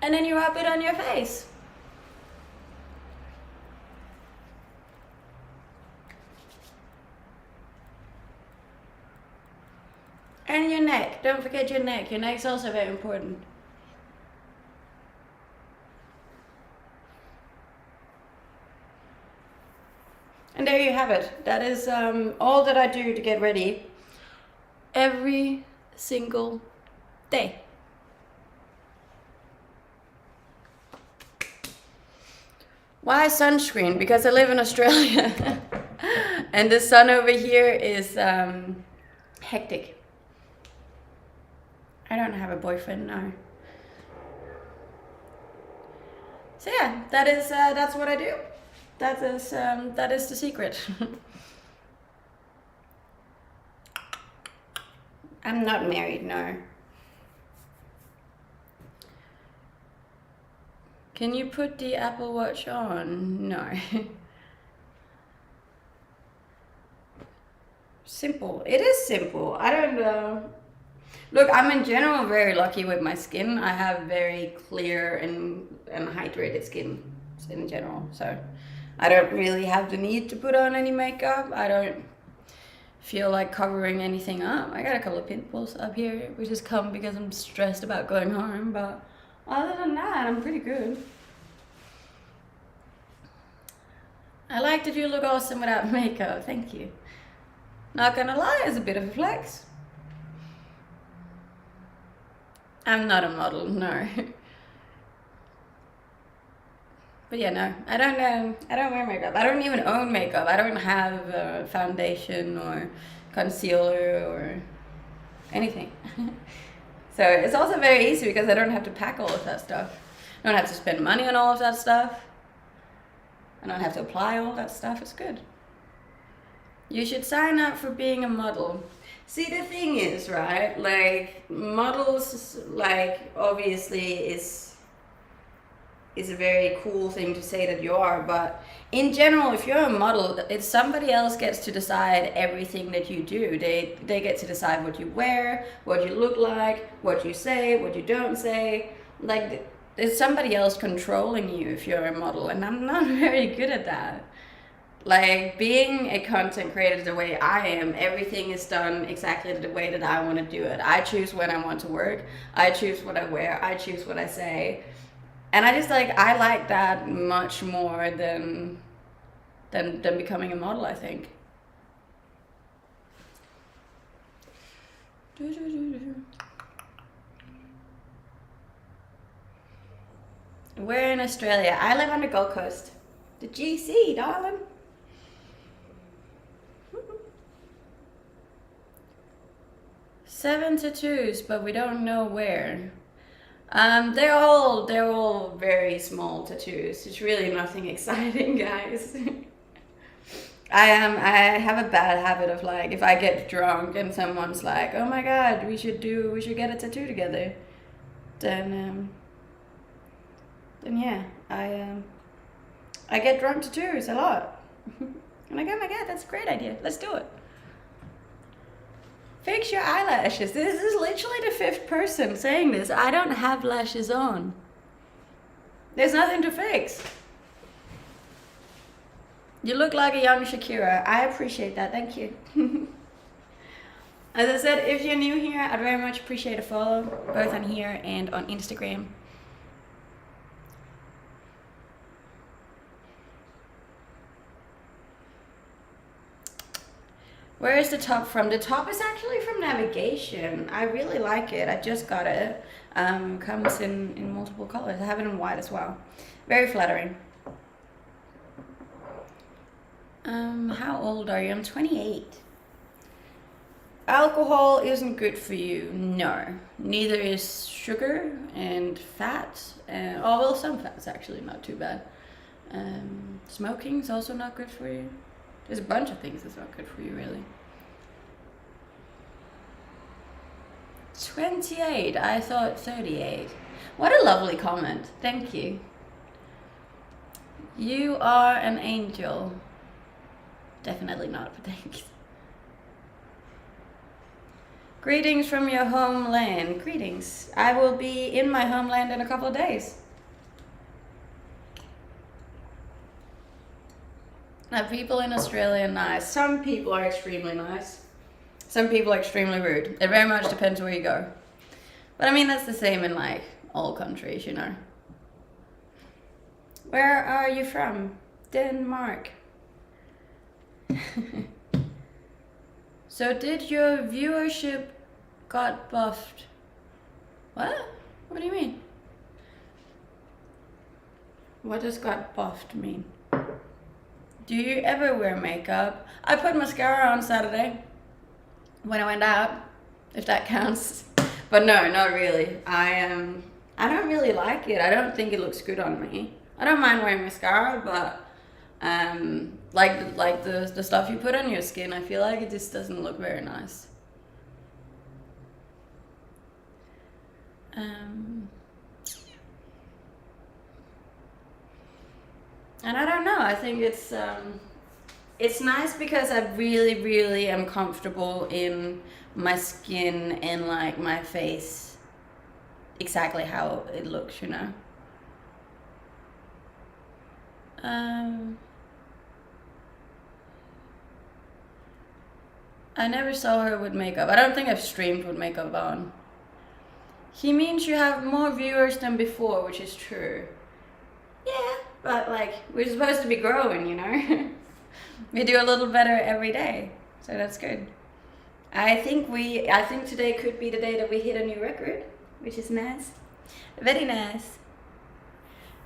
And then you rub it on your face. And your neck. Don't forget your neck. Your neck's also very important. there you have it. That is all that I do to get ready every single day. Why sunscreen? Because I live in Australia and the sun over here is hectic. I don't have a boyfriend now. So yeah, that's what I do. That is the secret. I'm not married, no. Can you put the Apple Watch on? No. Simple. It is simple. I don't look, I'm in general very lucky with my skin. I have very clear and hydrated skin in general. So I don't really have the need to put on any makeup. I don't feel like covering anything up. I got a couple of pimples up here, which has come because I'm stressed about going home, but other than that, I'm pretty good. I like that you look awesome without makeup. Thank you. Not gonna lie, it's a bit of a flex. I'm not a model, no. But yeah, no, I don't wear makeup. I don't even own makeup. I don't have foundation or concealer or anything. So it's also very easy because I don't have to pack all of that stuff. I don't have to spend money on all of that stuff. I don't have to apply all that stuff. It's good. You should sign up for being a model. See, the thing is, right, like models, like obviously is a very cool thing to say that you are, but in general, if you're a model, it's somebody else gets to decide everything that you do. They get to decide what you wear, what you look like, what you say, what you don't say. Like, there's somebody else controlling you if you're a model, and I'm not very good at that. Like, being a content creator the way I am, everything is done exactly the way that I want to do it. I choose when I want to work. I choose what I wear. I choose what I say. And I just I like that much more than becoming a model, I think. We're in Australia. I live on the Gold Coast. The GC, darling. Seven tattoos, but we don't know where. They're all very small tattoos. It's really nothing exciting, guys. I have a bad habit of if I get drunk and someone's like, "Oh my God, we should get a tattoo together," then yeah, I get drunk tattoos a lot. I'm like, "Oh my God, that's a great idea. Let's do it." Fix your eyelashes. This is literally the 5th person saying this. I don't have lashes on. There's nothing to fix. You look like a young Shakira. I appreciate that. Thank you. As I said, if you're new here, I'd very much appreciate a follow, both on here and on Instagram. Where is the top from? The top is actually from Navigation. I really like it. I just got it. Comes in multiple colors. I have it in white as well. Very flattering. How old are you? I'm 28. Alcohol isn't good for you. No. Neither is sugar and fat. Well, some fat's actually not too bad. Smoking's also not good for you. There's a bunch of things that's not good for you, really. 28. I thought 38. What a lovely comment. Thank you. You are an angel. Definitely not, but thanks. Greetings from your homeland. Greetings. I will be in my homeland in a couple of days. Now, people in Australia are nice. Some people are extremely nice. Some people are extremely rude. It very much depends where you go. But I mean, that's the same in all countries, you know. Where are you from? Denmark. So did your viewership got buffed? What? What do you mean? What does got buffed mean? Do you ever wear makeup? I put mascara on Saturday when I went out, if that counts. But no, not really. I don't really like it. I don't think it looks good on me. I don't mind wearing mascara, but like the stuff you put on your skin, I feel like it just doesn't look very nice. And I don't know, I think it's nice because I really, really am comfortable in my skin and like my face exactly how it looks, you know. I never saw her with makeup. I don't think I've streamed with makeup on. He means you have more viewers than before, which is true. Yeah, but like, we're supposed to be growing, you know? We do a little better every day, so that's good. I think today could be the day that we hit a new record, which is nice. Very nice.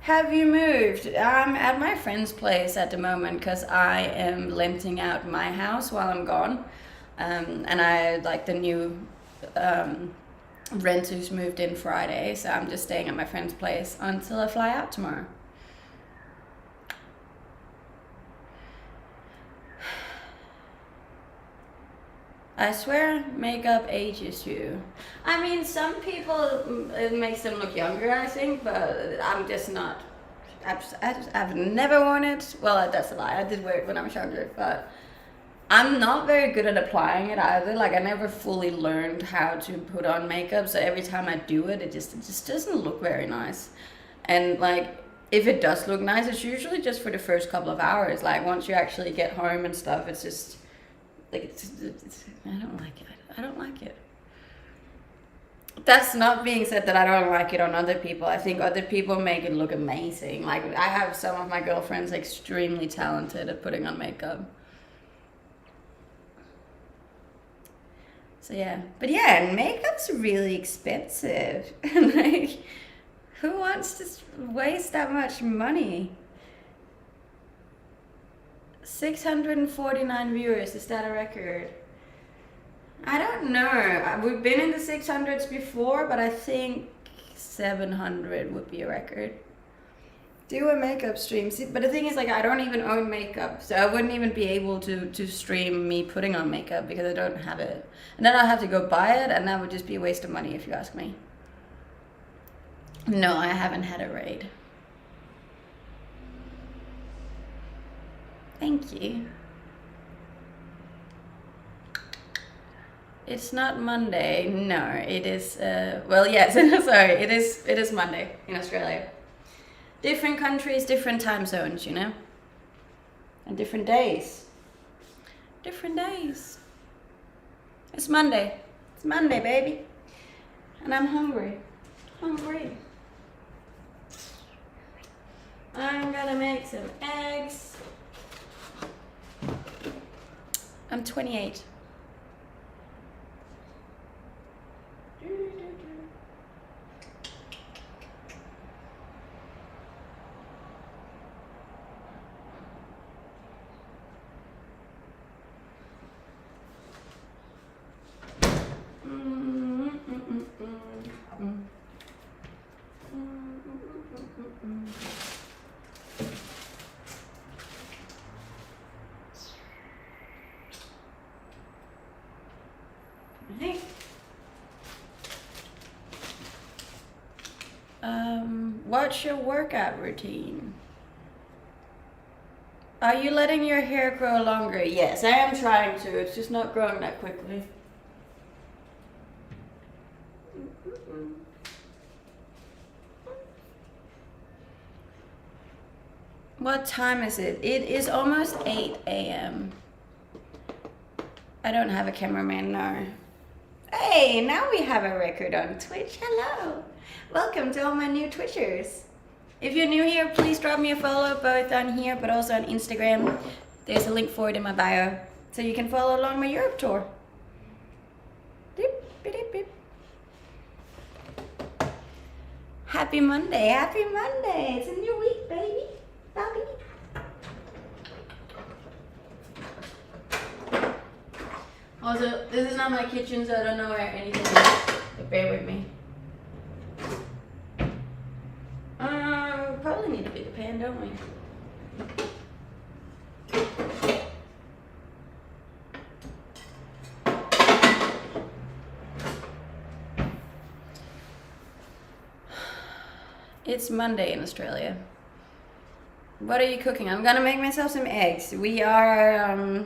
Have you moved? I'm at my friend's place at the moment because I am renting out my house while I'm gone. And I like the new renters moved in Friday, so I'm just staying at my friend's place until I fly out tomorrow. I swear makeup ages you. I mean, some people, it makes them look younger, I think, but I'm just not. I've never worn it. Well, that's a lie. I did wear it when I was younger, but I'm not very good at applying it either. Like, I never fully learned how to put on makeup, so every time I do it, it just doesn't look very nice. And like, if it does look nice, it's usually just for the first couple of hours. Like, once you actually get home and stuff, it's just like it's I don't like it. I don't like it. That's not being said that I don't like it on other people. I think other people make it look amazing. Like, I have some of my girlfriends extremely talented at putting on makeup. So yeah, but yeah, makeup's really expensive. Like, who wants to waste that much money? 649 viewers, is that a record? I don't know. We've been in the 600s before, but I think 700 would be a record. Do a makeup stream. See, but the thing is, like, I don't even own makeup, so I wouldn't even be able to stream me putting on makeup because I don't have it. And then I'll have to go buy it, and that would just be a waste of money if you ask me. No, I haven't had a raid. Thank you. It's not Monday. No, it is. Well, yes. Sorry, it is Monday in Australia. Different countries, different time zones, you know, and different days. Different days. It's Monday. It's Monday, baby, and I'm hungry. Hungry. I'm gonna make some eggs. I'm 28. What's your workout routine? Are you letting your hair grow longer? Yes, I am trying to. It's just not growing that quickly. What time is it? It is almost 8 a.m. I don't have a cameraman, no. Hey, now we have a record on Twitch. Hello. Welcome to all my new Twitchers. If you're new here, please drop me a follow both on here but also on Instagram. There's a link for it in my bio, so you can follow along my Europe tour. Beep, beep, beep. Happy Monday, happy Monday. It's a new week, baby. Bobby. Also, this is not my kitchen, so I don't know where anything is. So bear with me. Probably need a bigger pan, don't we? It's Monday in Australia. What are you cooking? I'm gonna make myself some eggs. We are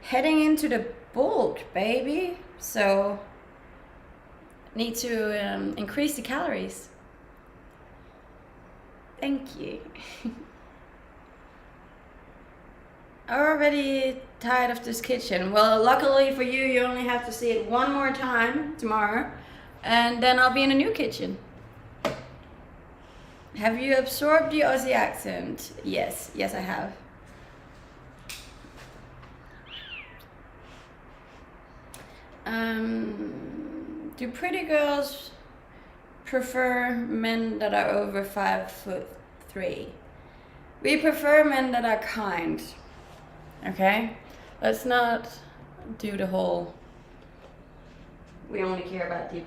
heading into the bulk, baby. So need to increase the calories. Thank you. I'm already tired of this kitchen. Well, luckily for you, you only have to see it one more time tomorrow, and then I'll be in a new kitchen. Have you absorbed the Aussie accent? Yes, I have. Do pretty girls prefer men that are over 5'3"? We prefer men that are kind. Okay? Let's not do the whole we only care about the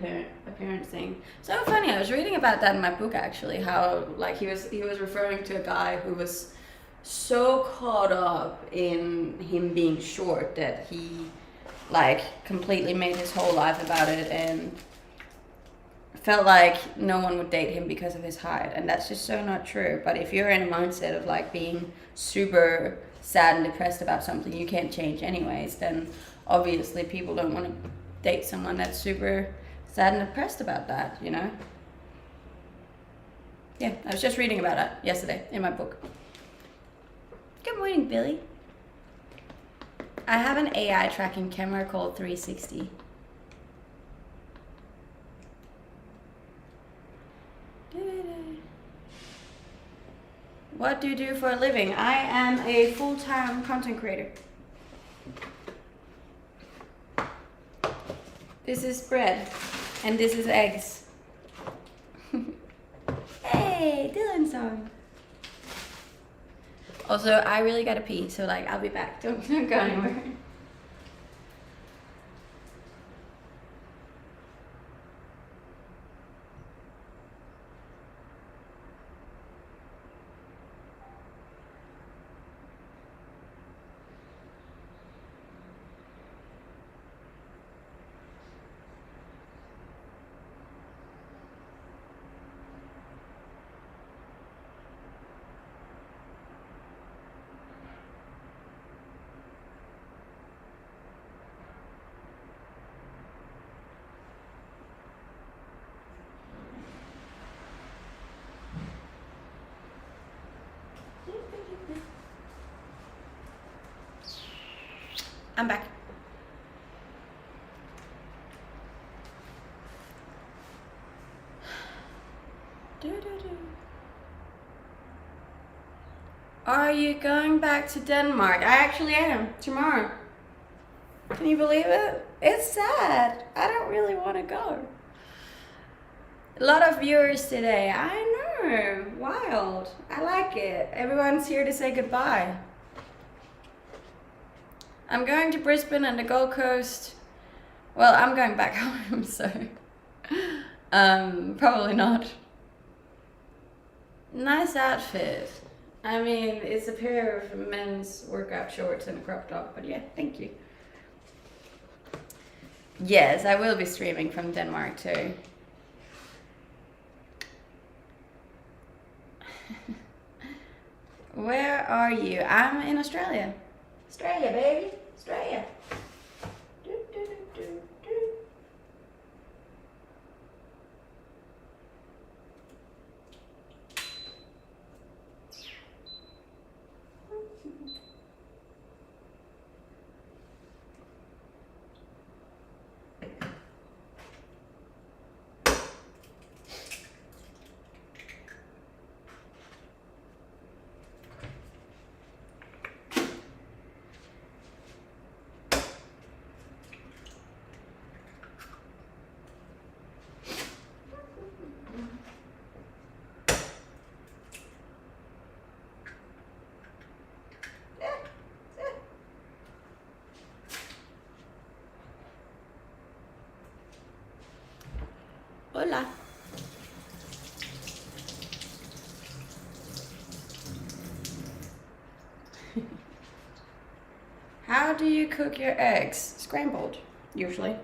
appearance thing. So funny, I was reading about that in my book actually, how like he was referring to a guy who was so caught up in him being short that he like completely made his whole life about it and felt like no one would date him because of his height, and that's just so not true. But if you're in a mindset of like being super sad and depressed about something you can't change anyways, then obviously people don't want to date someone that's super sad and depressed about that, you know? Yeah, I was just reading about it yesterday in my book. Good morning, Billy. I have an AI tracking camera called 360. What do you do for a living? I am a full-time content creator. This is bread, and this is eggs. Hey, Dylan song. Also, I really gotta pee, so like I'll be back. Don't go anywhere. I'm back. Are you going back to Denmark? I actually am, tomorrow. Can you believe it? It's sad. I don't really want to go. A lot of viewers today. I know. Wild. I like it. Everyone's here to say goodbye. I'm going to Brisbane and the Gold Coast. Well, I'm going back home, so probably not. Nice outfit. I mean, it's a pair of men's workout shorts and a crop top, but yeah, thank you. Yes, I will be streaming from Denmark too. Where are you? I'm in Australia. Australia, baby. Australia. Do, do, do, do, do. Hola. How do you cook your eggs? Scrambled, usually.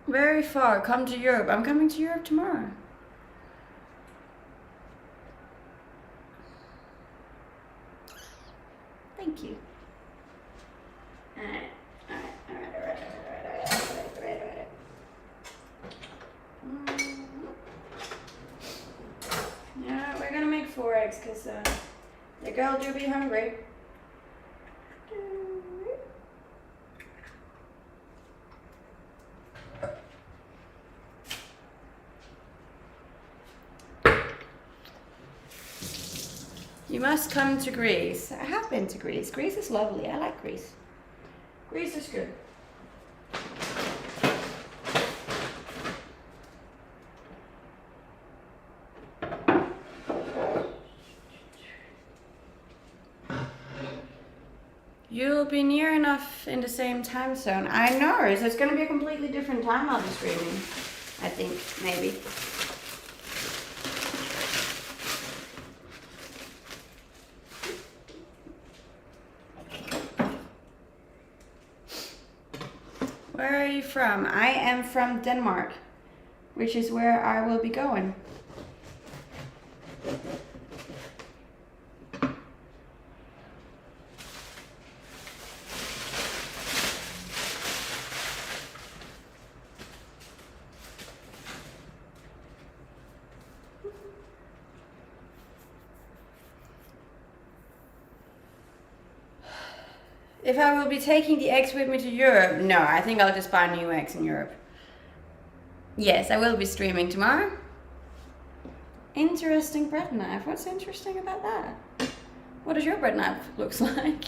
Very far. Come to Europe. I'm coming to Europe tomorrow. Thank you. Alright. Yeah, we're gonna make 4 eggs because the girl do be hungry. You must come to Greece. I have been to Greece. Greece is lovely. I like Greece. Greece is good. You'll be near enough in the same time zone. I know. It's going to be a completely different time I'll be streaming. I think, maybe. Where are you from? I am from Denmark, which is where I will be going. If I will be taking the eggs with me to Europe, no, I think I'll just buy new eggs in Europe. Yes, I will be streaming tomorrow. Interesting bread knife. What's interesting about that? What does your bread knife looks like?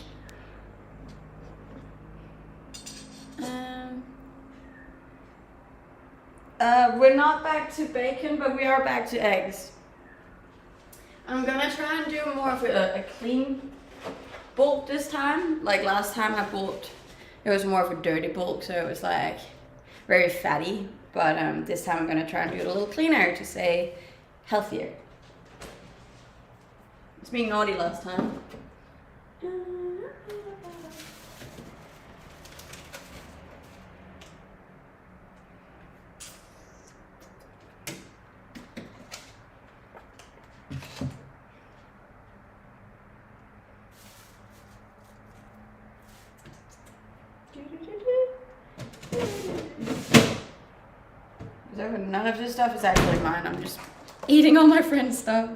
We're not back to bacon, but we are back to eggs. I'm gonna try and do more of a clean bulk this time. Like last time I bought, it was more of a dirty bulk, so it was like very fatty. But this time I'm gonna try and do it a little cleaner to say healthier. It's being naughty last time. None of this stuff is actually mine. I'm just eating all my friends' stuff.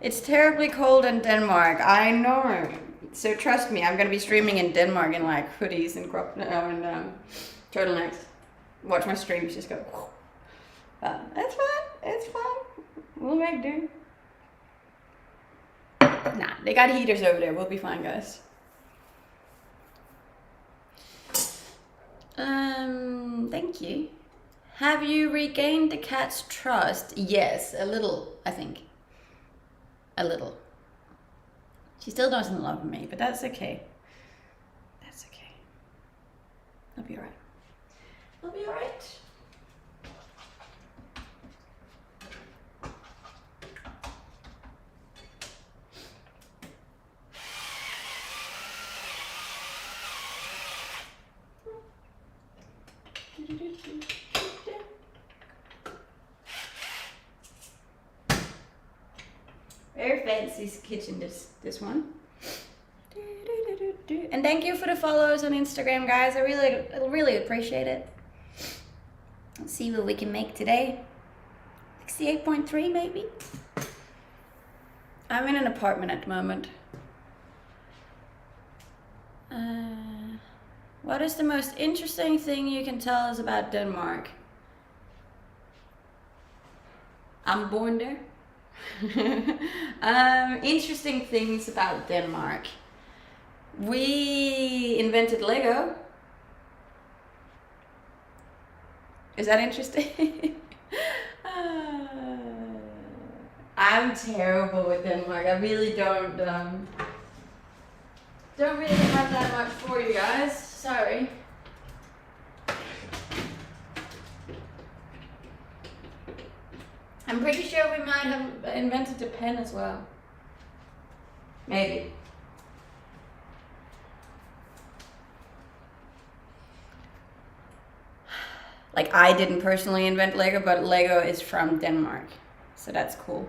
It's terribly cold in Denmark. I know. So trust me, I'm gonna be streaming in Denmark in like hoodies and turtlenecks. Watch my streams just go. It's fine. It's fine. We'll make do. Nah, they got heaters over there. We'll be fine, guys. Thank you. Have you regained the cat's trust? Yes, a little, I think. A little. She still doesn't love me, but that's okay. That's okay. I'll be alright. I'll be alright. Very fancy kitchen, this one. And thank you for the follows on Instagram, guys. I really appreciate it. Let's see what we can make today. 68.3 maybe. I'm in an apartment at the moment. What is the most interesting thing you can tell us about Denmark? I'm born there. Interesting things about Denmark. We invented Lego. Is that interesting? I'm terrible with Denmark. I really don't. Don't really have that much for you guys. Sorry. I'm pretty sure we might have invented a pen as well. Maybe. Like, I didn't personally invent Lego, but Lego is from Denmark. So that's cool.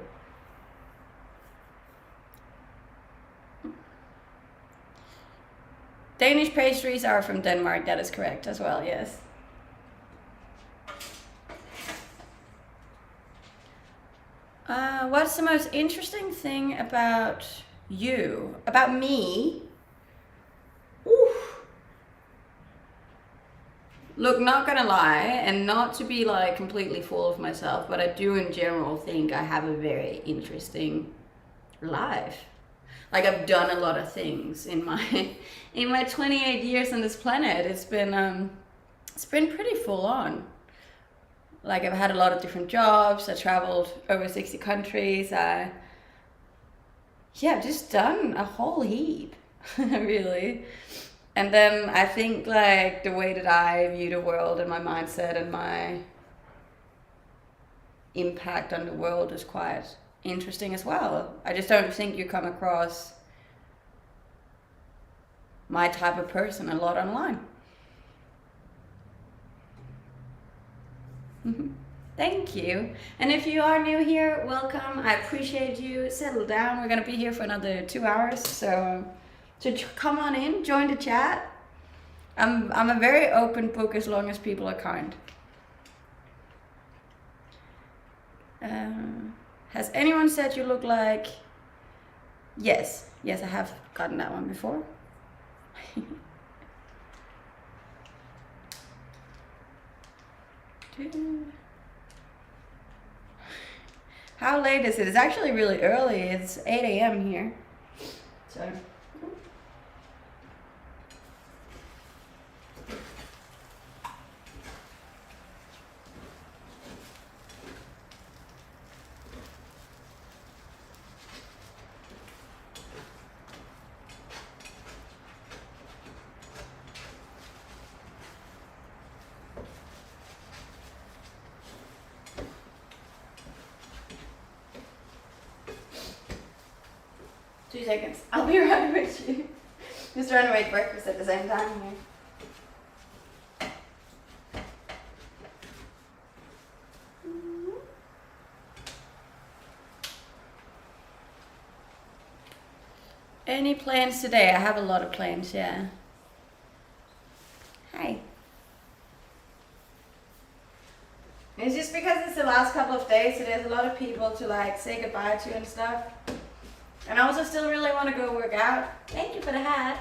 Danish pastries are from Denmark, that is correct as well, yes. What's the most interesting thing about you? About me? Oof. Look, not gonna lie, and not to be like completely full of myself, but I do in general think I have a very interesting life. Like, I've done a lot of things in my 28 years on this planet. It's been pretty full on. Like, I've had a lot of different jobs. I traveled over 60 countries. I've just done a whole heap, really. And then I think like the way that I view the world and my mindset and my impact on the world is quite interesting as well. I just don't think you come across my type of person a lot online. Thank you. And if you are new here, welcome. I appreciate you. Settle down. We're gonna be here for another 2 hours, so come on in, join the chat. I'm a very open book as long as people are kind. Has anyone said you look like? Yes, I have gotten that one before. How late is it? It's actually really early. It's 8 a.m. here. So. Two seconds. I'll be right with you. Just trying to make breakfast at the same time here. Any plans today? I have a lot of plans, yeah. Hi. It's just because it's the last couple of days, so there's a lot of people to like say goodbye to and stuff. And I also still really want to go work out. Thank you for the hat.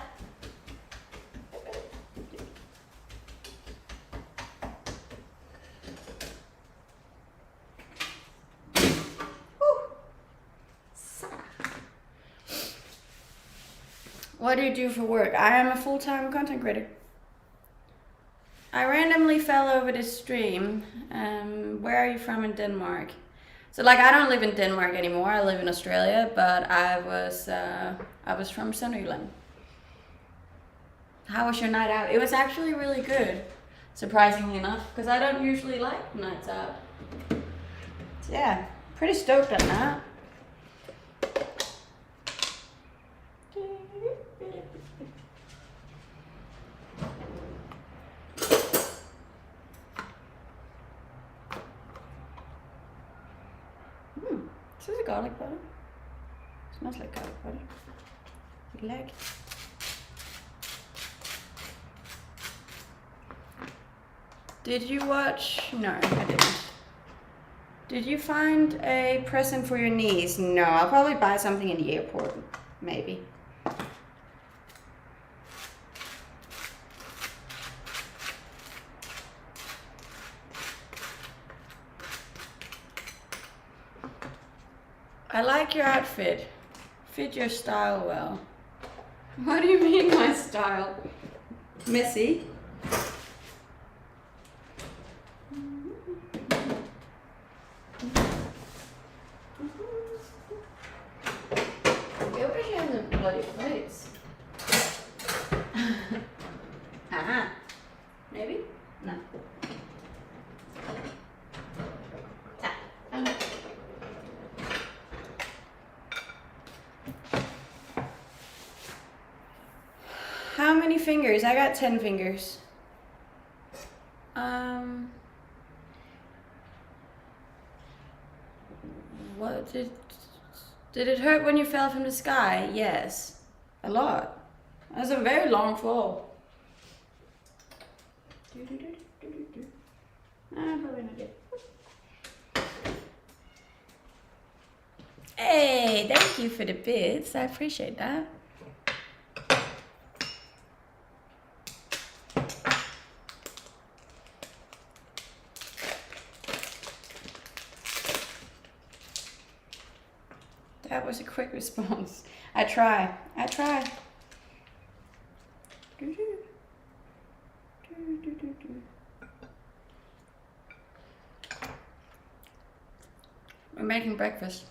What do you do for work? I am a full-time content creator. I randomly fell over this stream. Where are you from in Denmark? So like, I don't live in Denmark anymore. I live in Australia, but I was from Sønderjylland. How was your night out? It was actually really good, surprisingly enough, because I don't usually like nights out. So yeah, pretty stoked on that. This is a garlic butter. It smells like garlic butter. You like? Did you watch? No, I didn't. Did you find a present for your niece? No, I'll probably buy something in the airport, maybe. I like your outfit. Fit your style well. What do you mean my style? Messy? Where would you have the bloody plates? How many fingers? I got 10 fingers. What did it hurt when you fell from the sky? Yes, a lot. That was a very long fall. Probably not good. Hey, thank you for the bits. I appreciate that. That was a quick response. I try. We're making breakfast.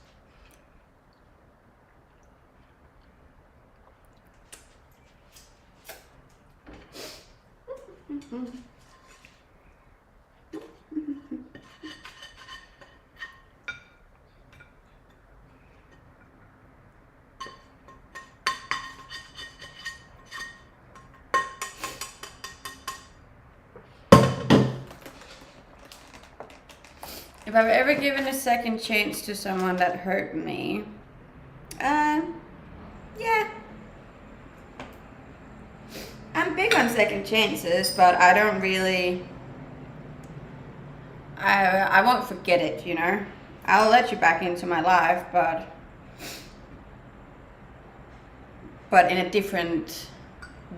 If I've ever given a second chance to someone that hurt me, yeah. I'm big on second chances, but I don't really, I won't forget it, you know? I'll let you back into my life, but in a different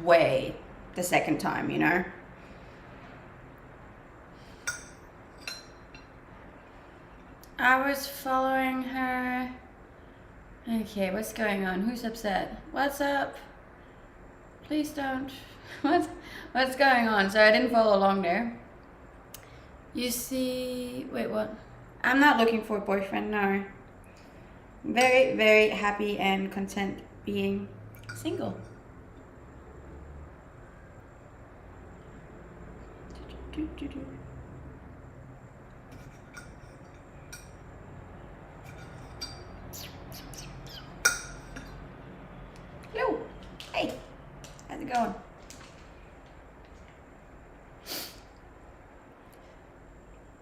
way the second time, you know? I was following her. Okay, what's going on? Who's upset? What's up? Please don't. What's going on? So I didn't follow along there. You see, wait, what? I'm not looking for a boyfriend, no. Very, very happy and content being single. Hello. Hey. How's it going?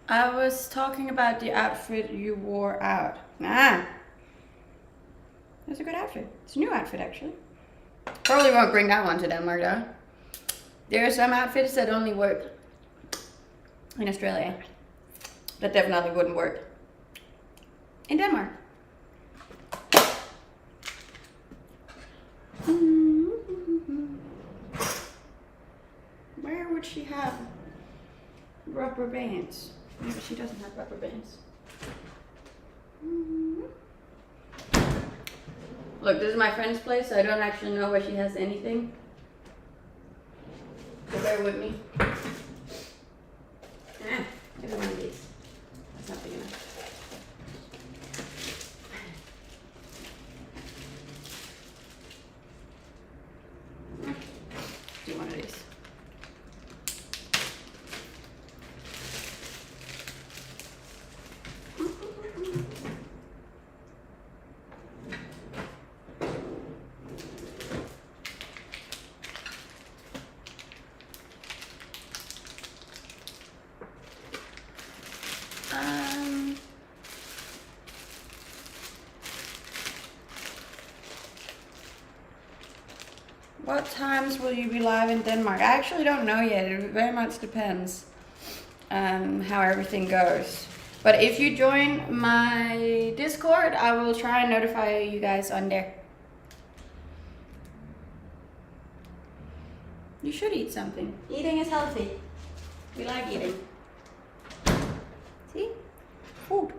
I was talking about the outfit you wore out. That's a good outfit. It's a new outfit, actually. Probably won't bring that one to Denmark, though. There are some outfits that only work in Australia. That definitely wouldn't work in Denmark. Where would she have rubber bands? Maybe she doesn't have rubber bands. Look, this is my friend's place, so I don't actually know where she has anything. So bear with me. Give me one of these. That's not big enough. Do one of these. What times will you be live in Denmark? I actually don't know yet. It very much depends how everything goes. But if you join my Discord, I will try and notify you guys on there. You should eat something. Eating is healthy. We like eating. See? Food.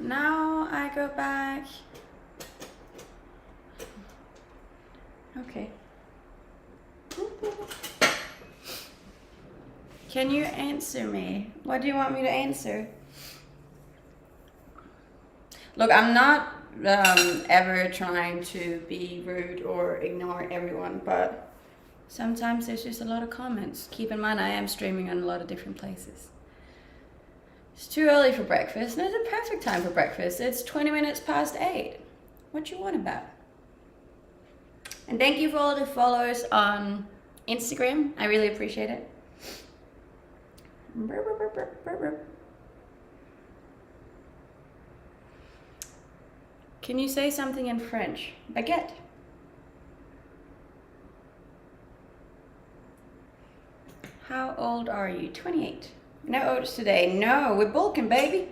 Now I go back. Okay. Can you answer me? What do you want me to answer? Look, I'm not ever trying to be rude or ignore everyone, but sometimes there's just a lot of comments. Keep in mind, I am streaming on a lot of different places. It's too early for breakfast, and it's a perfect time for breakfast. It's 20 minutes past 8. What you want about? And thank you for all the followers on Instagram. I really appreciate it. Can you say something in French? Baguette. How old are you? 28. No oats today. No, we're bulking, baby.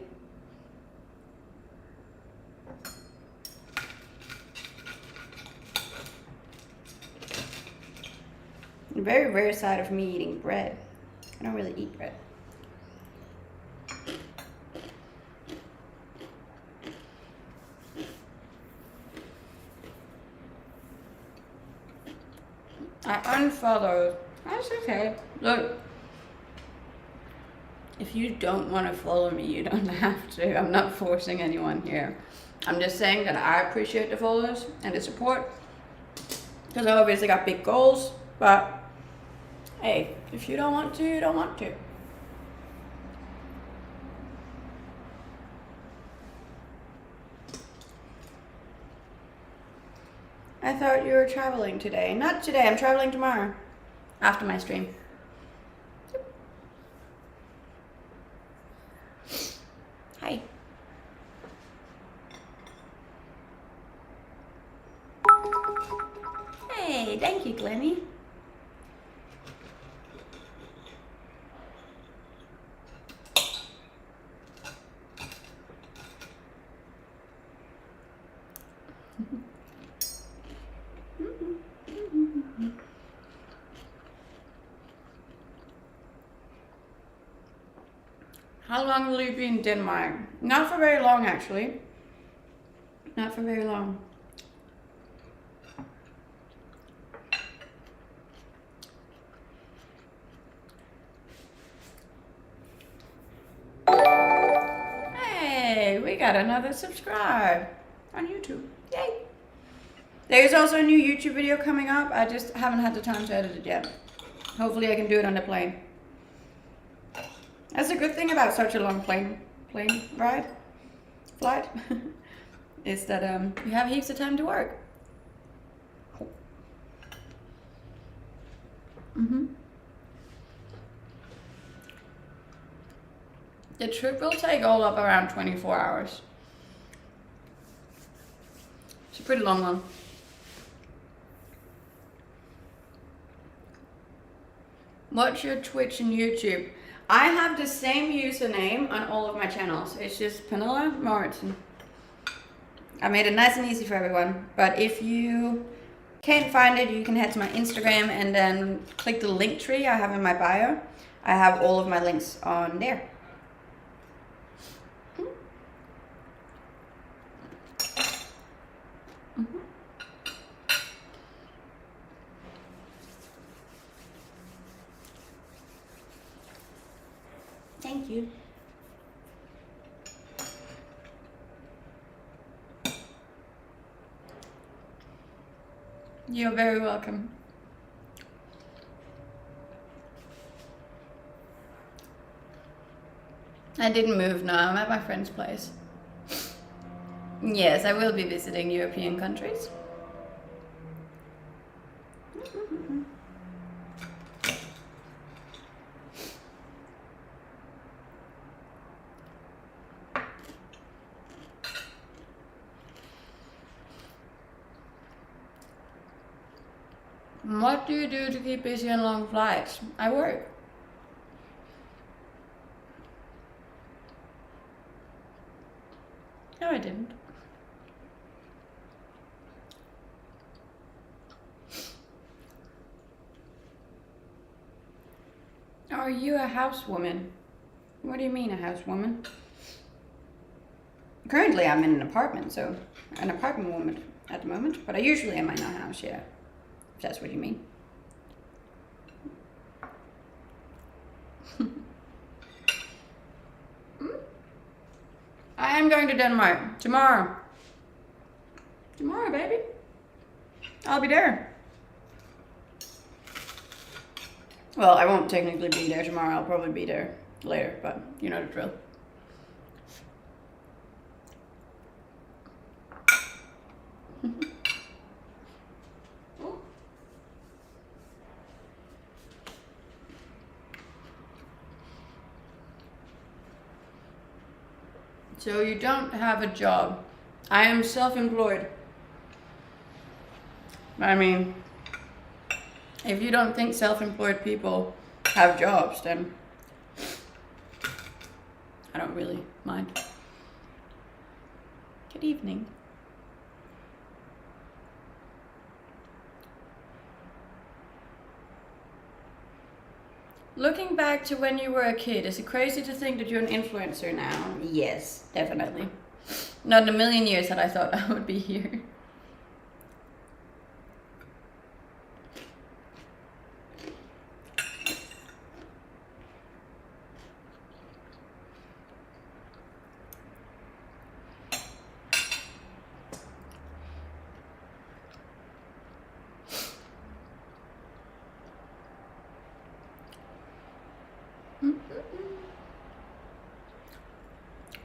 A very rare side of me eating bread. I don't really eat bread. I unfollowed. That's okay. Look, if you don't want to follow me, you don't have to. I'm not forcing anyone here. I'm just saying that I appreciate the followers and the support, because I obviously got big goals, but hey, if you don't want to, you don't want to. I thought you were traveling today. Not today, I'm traveling tomorrow. After my stream. Hi. Hey, thank you, Glennie. How long will you be in Denmark? Not for very long, actually. Not for very long. Hey, we got another subscribe on YouTube. Yay! There's also a new YouTube video coming up. I just haven't had the time to edit it yet. Hopefully I can do it on the plane. That's a good thing about such a long plane ride, flight, is that you have heaps of time to work. The trip will take all up around 24 hours. It's a pretty long one. What's your Twitch and YouTube? I have the same username on all of my channels. It's just Pernilla Mortensen. I made it nice and easy for everyone. But if you can't find it, you can head to my Instagram and then click the link tree I have in my bio. I have all of my links on there. Thank you. You're very welcome. I didn't move now, I'm at my friend's place. Yes, I will be visiting European countries. What do you do to keep busy on long flights? I work. No, I didn't. Are you a housewoman? What do you mean, a housewoman? Currently, I'm in an apartment, so an apartment woman at the moment. But I usually am in a house, yeah. If that's what you mean. I am going to Denmark tomorrow. Tomorrow, baby. I'll be there. Well, I won't technically be there tomorrow. I'll probably be there later, but you know the drill. So you don't have a job. I am self-employed. I mean, if you don't think self-employed people have jobs, then I don't really mind. Good evening. Looking back to when you were a kid, is it crazy to think that you're an influencer now? Yes, definitely. Not in a million years had I thought I would be here.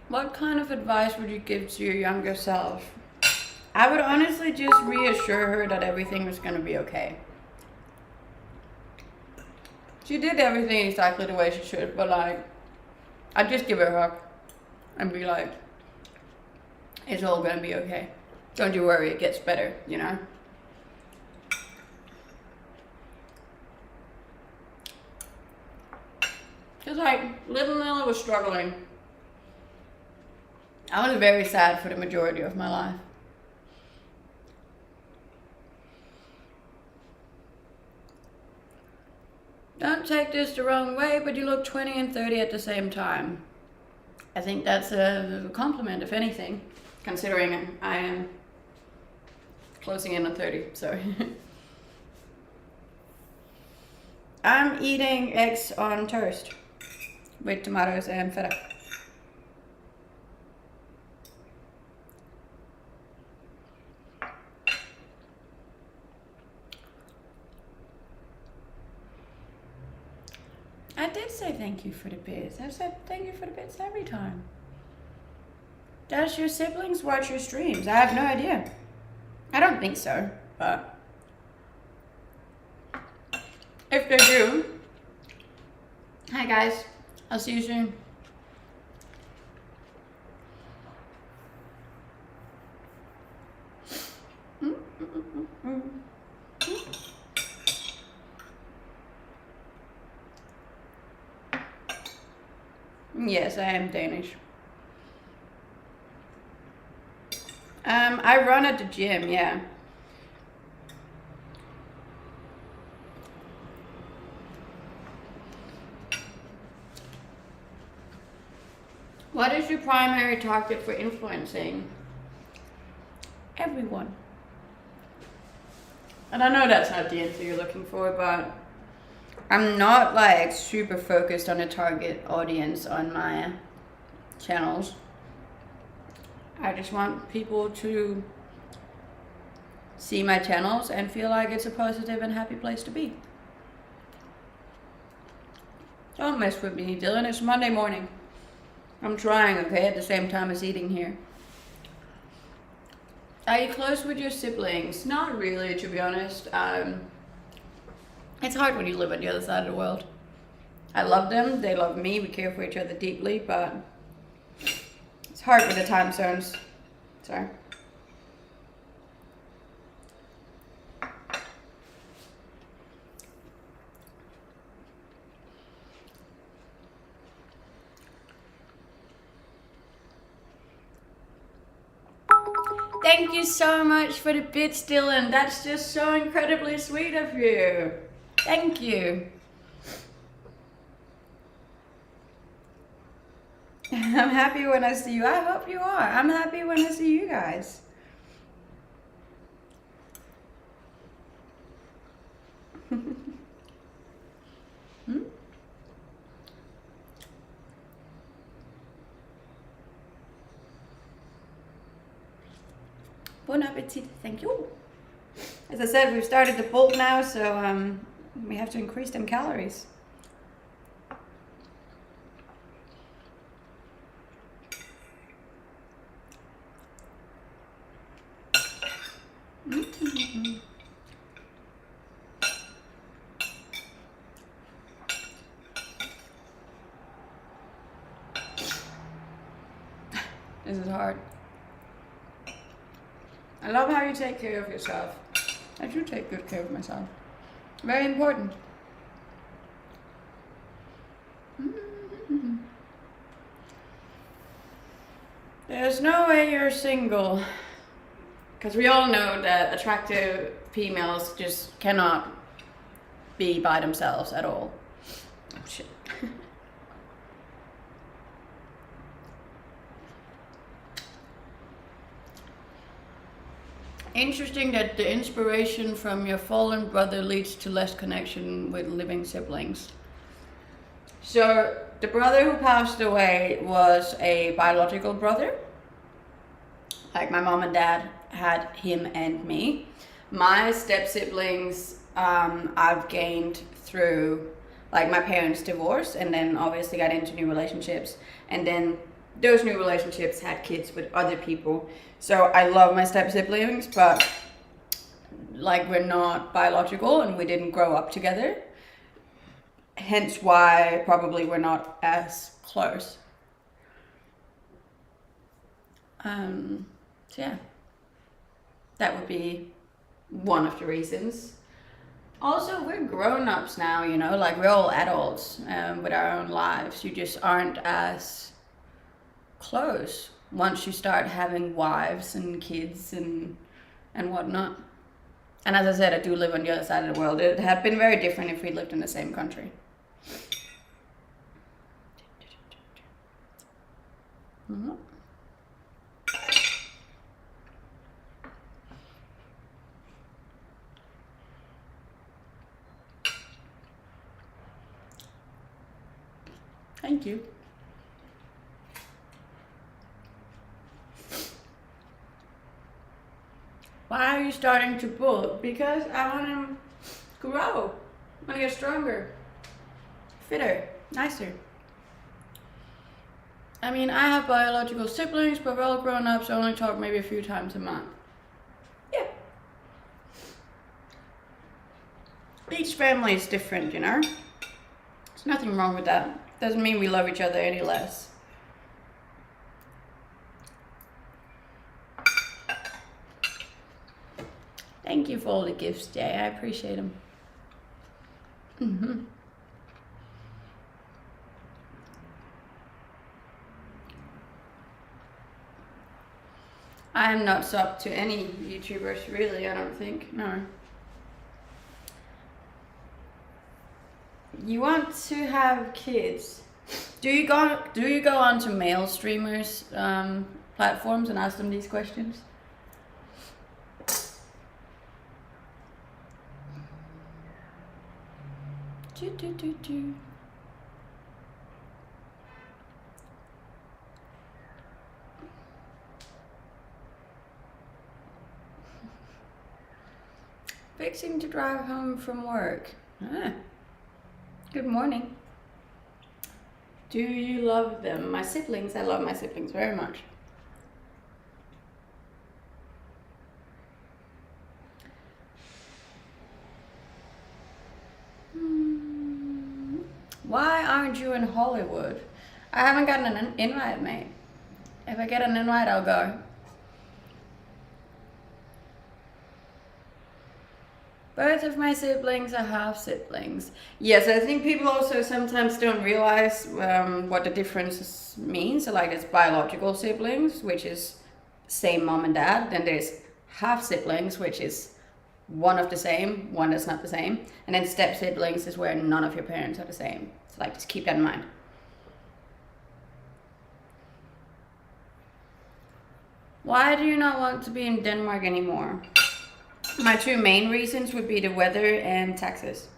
What kind of advice would you give to your younger self? I would honestly just reassure her that everything was going to be okay. She did everything exactly the way she should, but like, I'd just give her a hug and be like, it's all going to be okay. Don't you worry, it gets better, you know? Because like, little Nella was struggling. I was very sad for the majority of my life. Don't take this the wrong way, but you look 20 and 30 at the same time. I think that's a compliment, if anything, considering I am closing in on 30, so. I'm eating eggs on toast with tomatoes and feta. I did say thank you for the bits. I've said thank you for the bits every time. Does your siblings watch your streams? I have no idea. I don't think so, but if they do, hi guys, I'll see you soon. Yes, I am Danish. I run at the gym, yeah. What is your primary target for influencing? Everyone. And I know that's not the answer you're looking for, but I'm not like super focused on a target audience on my channels. I just want people to see my channels and feel like it's a positive and happy place to be. Don't mess with me, Dylan. It's Monday morning. I'm trying, okay, at the same time as eating here. Are you close with your siblings? Not really, to be honest. It's hard when you live on the other side of the world. I love them, they love me, we care for each other deeply, but it's hard with the time zones. Sorry. Thank you so much for the bits, Dylan. That's just so incredibly sweet of you. Thank you. I'm happy when I see you. I hope you are. I'm happy when I see you guys. Bon appetit. Thank you. As I said, we've started the bulk now, so we have to increase them calories. Mm-hmm. This is hard. I love how you take care of yourself. I do take good care of myself. Very important. Mm-hmm. There's no way you're single. Because we all know that attractive females just cannot be by themselves at all. Oh shit. Interesting that the inspiration from your fallen brother leads to less connection with living siblings. So the brother who passed away was a biological brother. Like my mom and dad had him and me. My step siblings I've gained through like my parents' divorce, and then obviously got into new relationships, and then those new relationships had kids with other people. So I love my step siblings, but like we're not biological and we didn't grow up together. Hence why probably we're not as close. So yeah, that would be one of the reasons. Also, we're grown-ups now, you know, like we're all adults with our own lives. You just aren't as close once you start having wives and kids and whatnot. And as I said, I do live on the other side of the world. It had been very different if we lived in the same country. Mm-hmm. Thank you. Why are you starting to bulk? Because I want to grow. I want to get stronger, fitter, nicer. I mean, I have biological siblings, but we're all grown up, so I only talk maybe a few times a month. Yeah. Each family is different, you know? There's nothing wrong with that. Doesn't mean we love each other any less. Thank you for all the gifts, Jay. I appreciate them. Mm-hmm. I am not subbed to any YouTubers, really, I don't think. No. You want to have kids. Do you go onto male streamers platforms and ask them these questions? Do. Fixing to drive home from work. Good morning. Do you love them? My siblings, I love my siblings very much. Why aren't you in Hollywood? I haven't gotten an invite, mate. If I get an invite, I'll go. Both of my siblings are half siblings. Yes, I think people also sometimes don't realize what the difference means. So like there's biological siblings, which is same mom and dad. Then there's half siblings, which is one of the same, one that's not the same. And then step siblings is where none of your parents are the same. So like just keep that in mind. Why do you not want to be in Denmark anymore? My two main reasons would be the weather and taxes.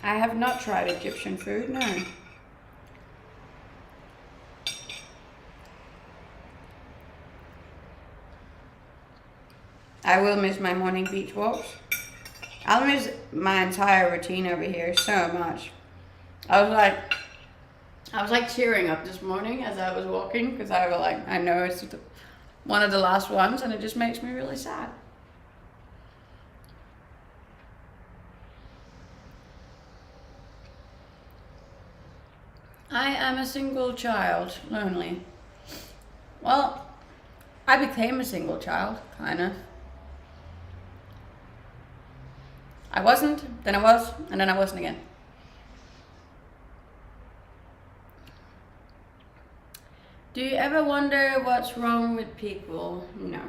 I have not tried Egyptian food, no. I will miss my morning beach walks. I'll miss my entire routine over here so much. I was like tearing up this morning as I was walking because I know it's one of the last ones and it just makes me really sad. I am a single child, lonely. Well, I became a single child, kind of. I wasn't, then I was, and then I wasn't again. Do you ever wonder what's wrong with people? No.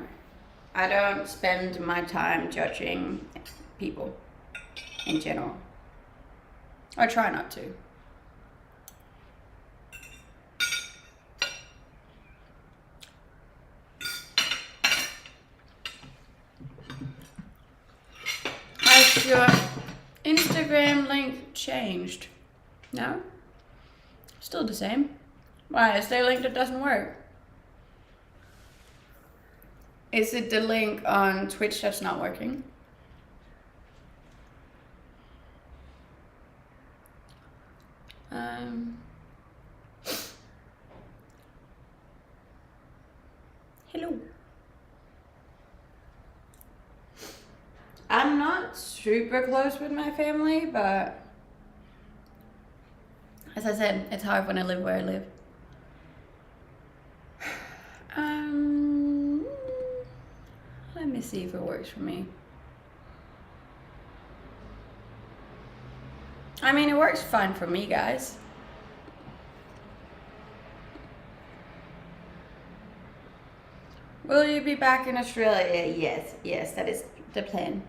I don't spend my time judging people in general. I try not to. Has your Instagram link changed? No? Still the same. Why? Is there a link that doesn't work? Is it the link on Twitch that's not working? Hello. I'm not super close with my family, but as I said, it's hard when I live where I live. Let me see if it works for me. I mean, it works fine for me, guys. Will you be back in Australia? Yes, that is the plan.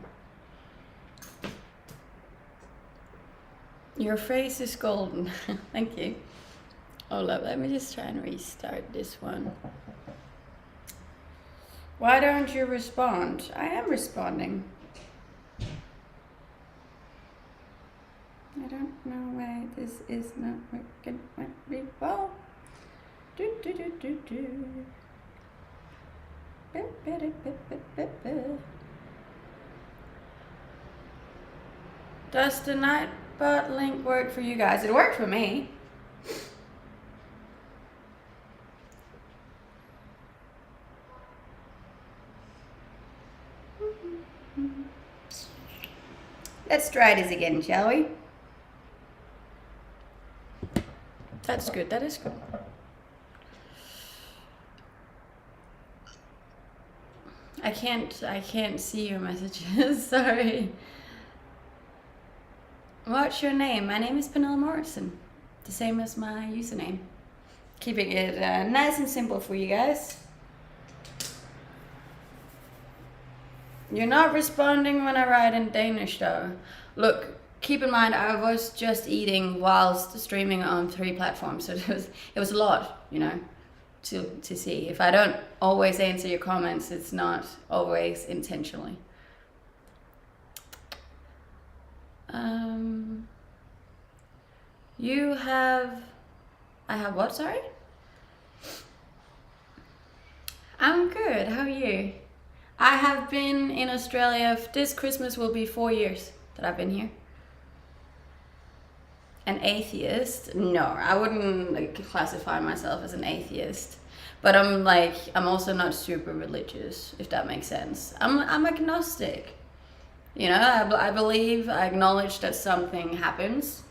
Your face is golden. Thank you. Hold up, let me just try and restart this one. Why don't you respond? I am responding. I don't know why this is not working very well. Does the Nightbot link work for you guys? It worked for me. Let's try this again, shall we? That's good, that is good. I can't see your messages, sorry. What's your name? My name is Pernilla Morrison. The same as my username. Keeping it nice and simple for you guys. You're not responding when I write in Danish though. Look, keep in mind I was just eating whilst streaming on 3 platforms, so it was a lot, you know, to see. If I don't always answer your comments, it's not always intentionally. I have what, sorry? I'm good, how are you? I have been in Australia, this Christmas will be 4 years that I've been here. An atheist? No, I wouldn't classify myself as an atheist. But I'm also not super religious, if that makes sense. I'm agnostic. You know, I believe, I acknowledge that something happens.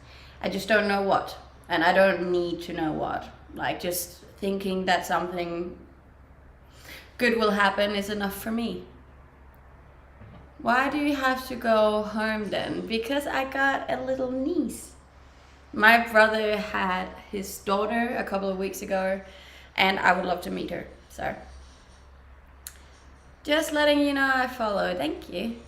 I just don't know what. And I don't need to know what. Like, just thinking that something good will happen is enough for me. Why do you have to go home then? Because I got a little niece. My brother had his daughter a couple of weeks ago, and I would love to meet her. So, just letting you know I follow. Thank you.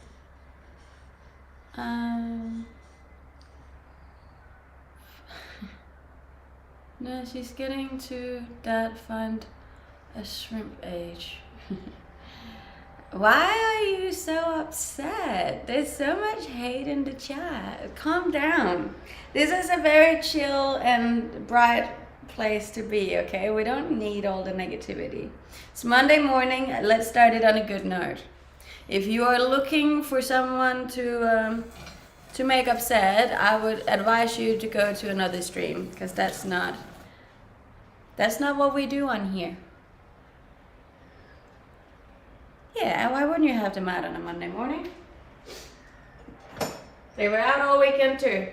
No, she's getting to that find a shrimp age. Why are you so upset? There's so much hate in the chat. Calm down. This is a very chill and bright place to be, okay? We don't need all the negativity. It's Monday morning. Let's start it on a good note. If you are looking for someone to make upset, I would advise you to go to another stream, because that's not what we do on here. Yeah, why wouldn't you have them out on a Monday morning? They were out all weekend too.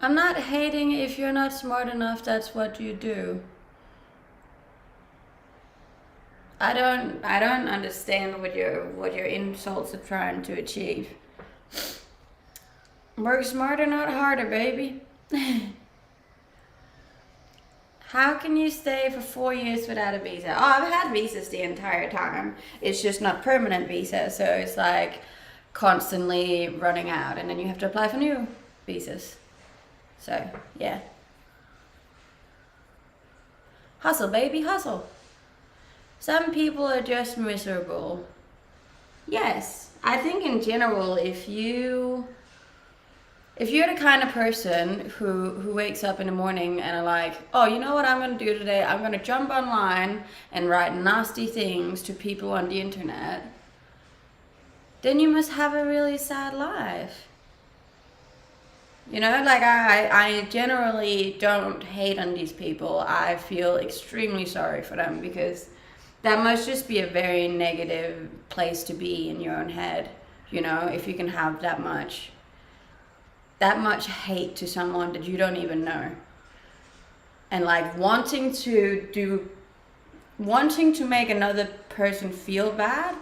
I'm not hating. If you're not smart enough, that's what you do. I don't understand what your insults are trying to achieve. Work smarter, not harder, baby. How can you stay for 4 years without a visa? Oh, I've had visas the entire time. It's just not permanent visa, so it's like constantly running out, and then you have to apply for new visas. So, yeah. Hustle, baby, hustle. Some people are just miserable. Yes, I think in general, if you're the kind of person who wakes up in the morning and are like, oh, you know what I'm going to do today? I'm going to jump online and write nasty things to people on the internet, then you must have a really sad life. You know, like I generally don't hate on these people. I feel extremely sorry for them, because that must just be a very negative place to be in your own head, you know, if you can have that much hate to someone that you don't even know, and like wanting to make another person feel bad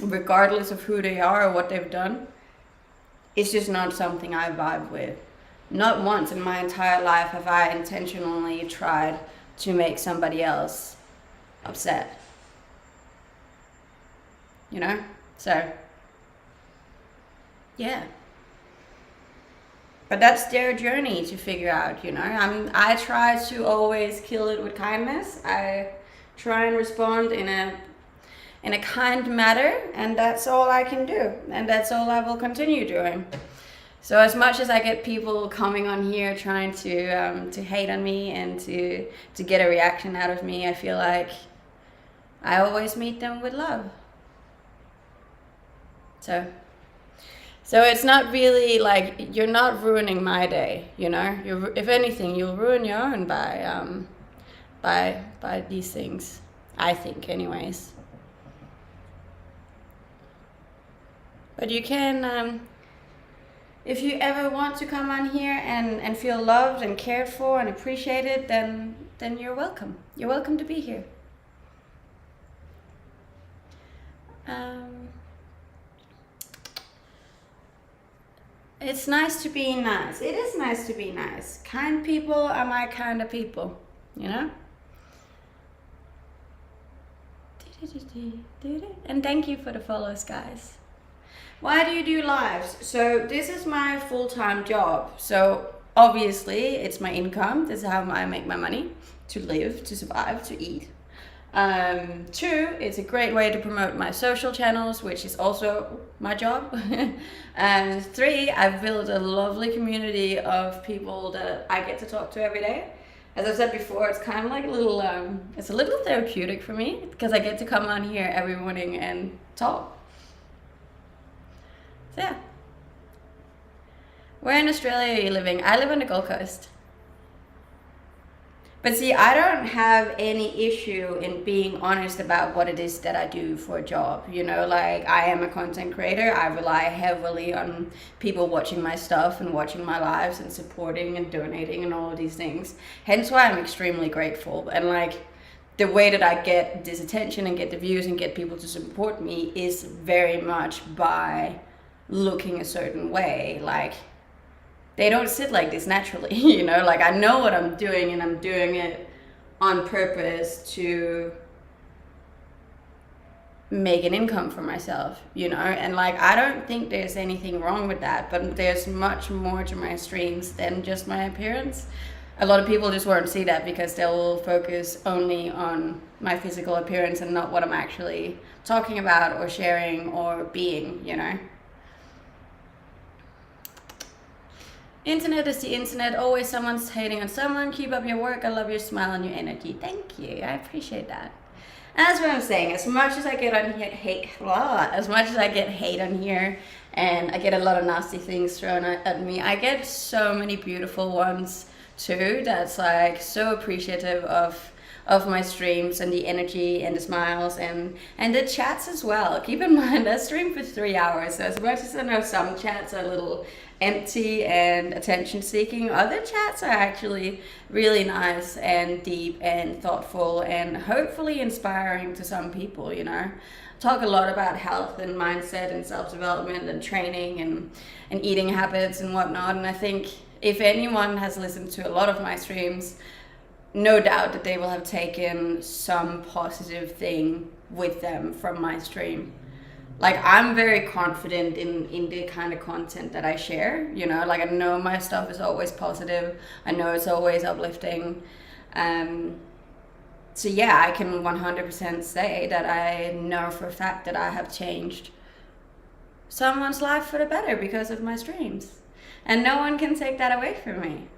regardless of who they are or what they've done. It's just not something I vibe with. Not once in my entire life have I intentionally tried to make somebody else upset, you know? So yeah. But that's their journey to figure out, you know. I try to always kill it with kindness. I try and respond in a kind manner, and that's all I can do, and that's all I will continue doing. So as much as I get people coming on here trying to hate on me and to get a reaction out of me, I feel like I always meet them with love. So it's not really like, you're not ruining my day, you know. If anything, you'll ruin your own by these things, I think, anyways. But you can, if you ever want to come on here and feel loved and cared for and appreciated, then you're welcome. You're welcome to be here. It's nice to be nice. It is nice to be nice. Kind people are my kind of people, you know? And thank you for the follows, guys. Why do you do lives? So this is my full-time job. So obviously it's my income. This is how I make my money, to live, to survive, to eat. 2, it's a great way to promote my social channels, which is also my job. And 3, I've built a lovely community of people that I get to talk to every day. As I've said before, it's kind of like a little, it's a little therapeutic for me, because I get to come on here every morning and talk. So yeah. Where in Australia are you living? I live on the Gold Coast. But see, I don't have any issue in being honest about what it is that I do for a job. You know, like, I am a content creator. I rely heavily on people watching my stuff and watching my lives and supporting and donating and all of these things. Hence why I'm extremely grateful. And like, the way that I get this attention and get the views and get people to support me is very much by looking a certain way. Like, they don't sit like this naturally, you know, like, I know what I'm doing, and I'm doing it on purpose to make an income for myself, you know? And like, I don't think there's anything wrong with that, but there's much more to my streams than just my appearance. A lot of people just won't see that because they'll focus only on my physical appearance and not what I'm actually talking about or sharing or being, you know? Internet is the internet. Always someone's hating on someone. Keep up your work. I love your smile and your energy. Thank you. I appreciate that. And that's what I'm saying. As much as I get on here, as much as I get hate on here, and I get a lot of nasty things thrown at me, I get so many beautiful ones too. That's like so appreciative of my streams and the energy and the smiles and the chats as well. Keep in mind, I stream for 3 hours, so as much as I know some chats are a little empty and attention seeking, other chats are actually really nice and deep and thoughtful and hopefully inspiring to some people, you know. Talk a lot about health and mindset and self-development and training and eating habits and whatnot, and I think if anyone has listened to a lot of my streams, no doubt that they will have taken some positive thing with them from my stream. Like, I'm very confident in the kind of content that I share, you know, like I know my stuff is always positive. I know it's always uplifting. So yeah, I can 100% say that I know for a fact that I have changed someone's life for the better because of my streams. And no one can take that away from me.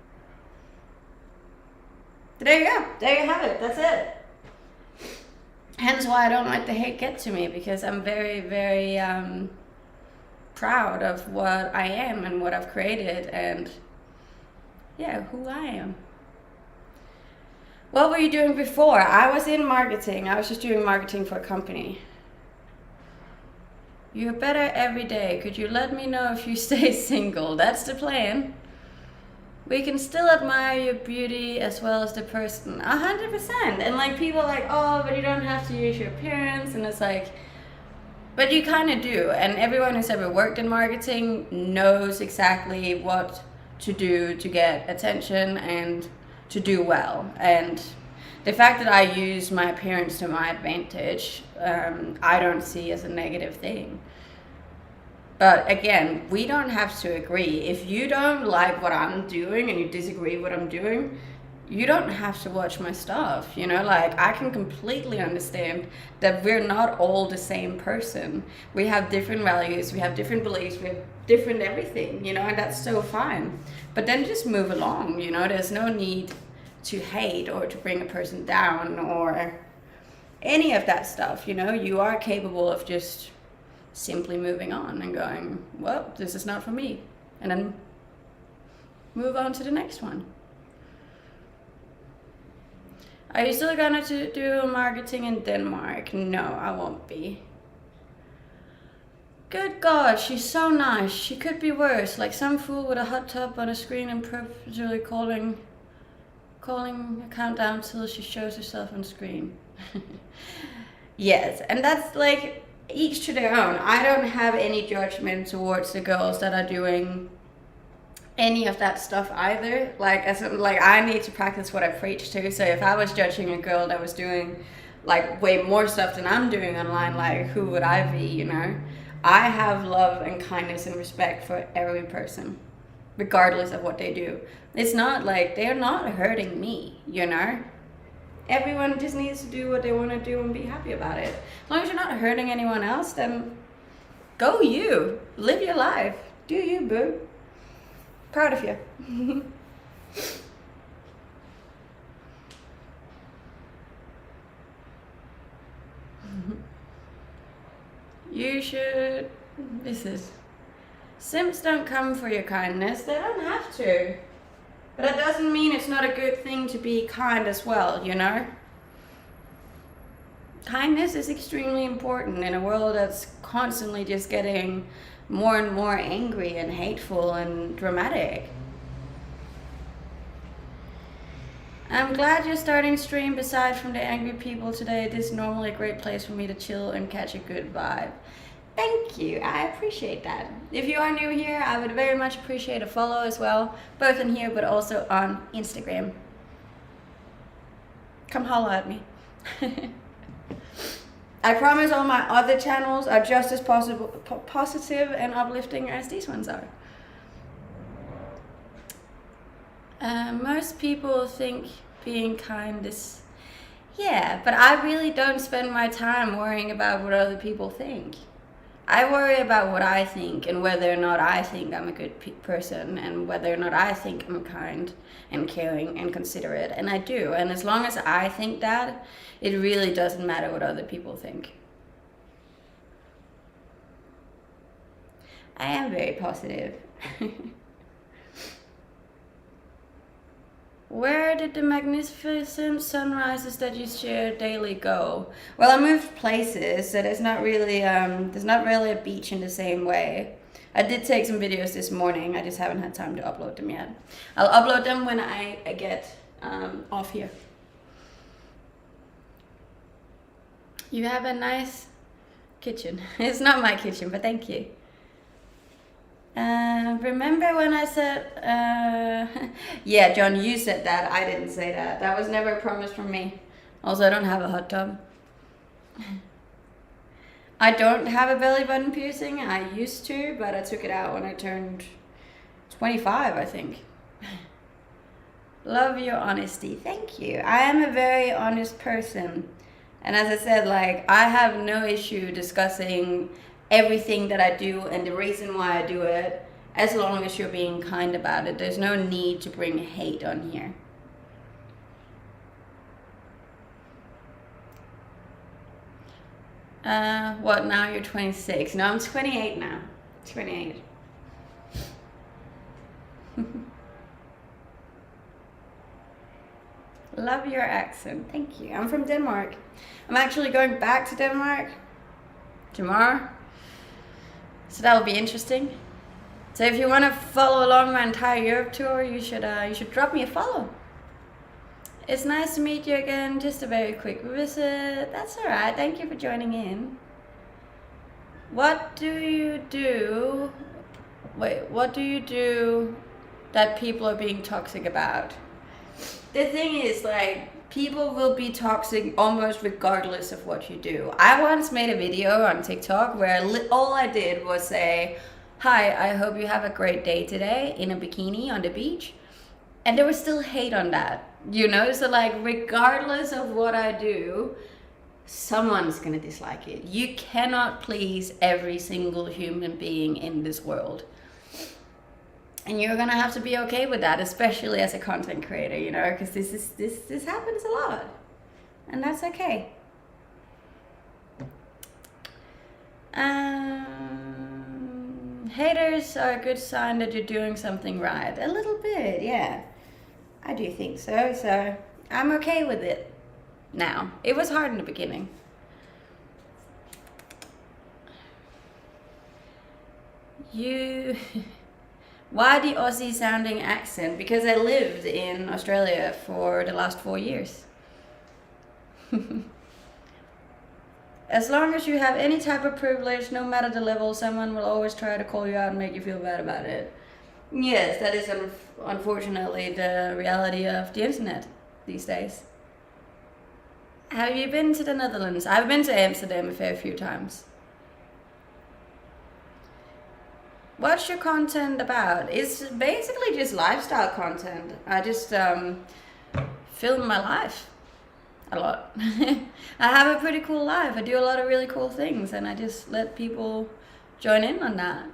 There you go. There you have it. That's it. Hence why I don't let the hate get to me, because I'm very, very proud of what I am and what I've created and, yeah, who I am. What were you doing before? I was in marketing. I was just doing marketing for a company. You're better every day. Could you let me know if you stay single? That's the plan. We can still admire your beauty as well as the person. 100%. And like, people are like, oh, but you don't have to use your appearance. And it's like, but you kind of do. And everyone who's ever worked in marketing knows exactly what to do to get attention and to do well. And the fact that I use my appearance to my advantage, I don't see as a negative thing. But again, we don't have to agree. If you don't like what I'm doing and you disagree with what I'm doing, you don't have to watch my stuff, you know? Like, I can completely understand that we're not all the same person. We have different values, we have different beliefs, we have different everything, you know, and that's so fine. But then just move along, you know? There's no need to hate or to bring a person down or any of that stuff, you know? You are capable of just simply moving on and going, well, this is not for me, and then move on to the next one. Are you still gonna do marketing in Denmark? No, I won't be. Good God, she's so nice. She could be worse, like some fool with a hot tub on a screen and perpetually calling a countdown till she shows herself on screen. Yes, and that's like, each to their own. I don't have any judgment towards the girls that are doing any of that stuff either. Like, I need to practice what I preach to. So if I was judging a girl that was doing like way more stuff than I'm doing online, like, who would I be, you know? I have love and kindness and respect for every person, regardless of what they do. It's not like they're not hurting me, you know? Everyone just needs to do what they want to do and be happy about it. As long as you're not hurting anyone else, then go you. Live your life. Do you, boo. Proud of you. You should... This is... Simps don't come for your kindness. They don't have to. But that doesn't mean it's not a good thing to be kind as well, you know? Kindness is extremely important in a world that's constantly just getting more and more angry and hateful and dramatic. I'm glad you're starting stream. Aside from the angry people today, this is normally a great place for me to chill and catch a good vibe. Thank you, I appreciate that. If you are new here, I would very much appreciate a follow as well, both in here but also on Instagram. Come holla at me. I promise all my other channels are just as positive and uplifting as these ones are. Most people think being kind is... Yeah, but I really don't spend my time worrying about what other people think. I worry about what I think and whether or not I think I'm a good person and whether or not I think I'm kind and caring and considerate. And I do. And as long as I think that, it really doesn't matter what other people think. I am very positive. Where did the magnificent sunrises that you share daily go? Well, I moved places, so there's not really a beach in the same way. I did take some videos this morning. I just haven't had time to upload them yet. I'll upload them when I get off here. You have a nice kitchen. It's not my kitchen, but thank you. Remember when I said, yeah, John, you said that. I didn't say that. That was never a promise from me. Also, I don't have a hot tub. I don't have a belly button piercing. I used to, but I took it out when I turned 25, I think. Love your honesty. Thank you. I am a very honest person. And as I said, like, I have no issue discussing everything that I do and the reason why I do it, as long as you're being kind about it. There's no need to bring hate on here. What, now you're 26? No, I'm 28 now. 28. Love your accent. Thank you. I'm from Denmark. I'm actually going back to Denmark tomorrow. So that will be interesting. So if you want to follow along my entire Europe tour, you should drop me a follow. It's nice to meet you again. Just a very quick visit. That's all right. Thank you for joining in. What do you do? Wait, what do you do that people are being toxic about? The thing is, like, people will be toxic almost regardless of what you do. I once made a video on TikTok where all I did was say, "Hi, I hope you have a great day today," in a bikini on the beach. And there was still hate on that, you know? So, like, regardless of what I do, someone's gonna dislike it. You cannot please every single human being in this world. And you're gonna have to be okay with that, especially as a content creator, you know, because this happens a lot, and that's okay. Haters are a good sign that you're doing something right. A little bit, yeah. I do think so. So I'm okay with it now. It was hard in the beginning. Why the Aussie sounding accent? Because I lived in Australia for the last 4 years. As long as you have any type of privilege, no matter the level, someone will always try to call you out and make you feel bad about it. Yes, that is unfortunately the reality of the internet these days. Have you been to the Netherlands? I've been to Amsterdam a fair few times. What's your content about? It's basically just lifestyle content. I just film my life a lot. I have a pretty cool life. I do a lot of really cool things, and I just let people join in on that.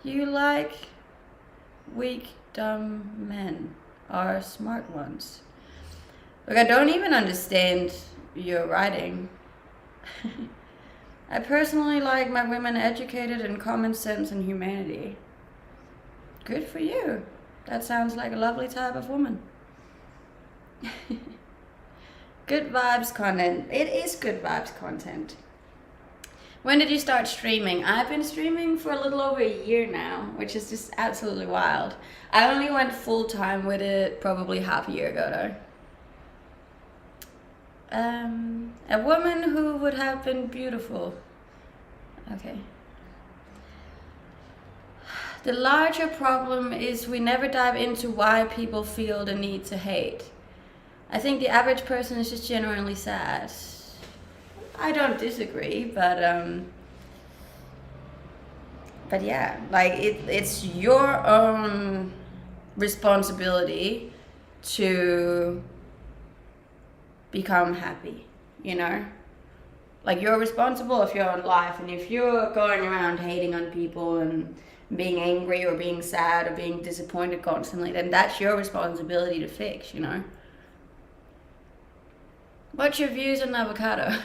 You like weak, dumb men or smart ones? Look, I don't even understand your writing. I personally like my women educated in common sense and humanity. Good for you. That sounds like a lovely type of woman. Good vibes content. It is good vibes content. When did you start streaming? I've been streaming for a little over a year now, which is just absolutely wild. I only went full time with it probably half a year ago though. A woman who would have been beautiful. Okay. The larger problem is we never dive into why people feel the need to hate. I think the average person is just genuinely sad. I don't disagree, but yeah, like it's your own responsibility to become happy, you know? Like, you're responsible of your own life, and if you're going around hating on people and being angry or being sad or being disappointed constantly, then that's your responsibility to fix, you know? What's your views on avocado?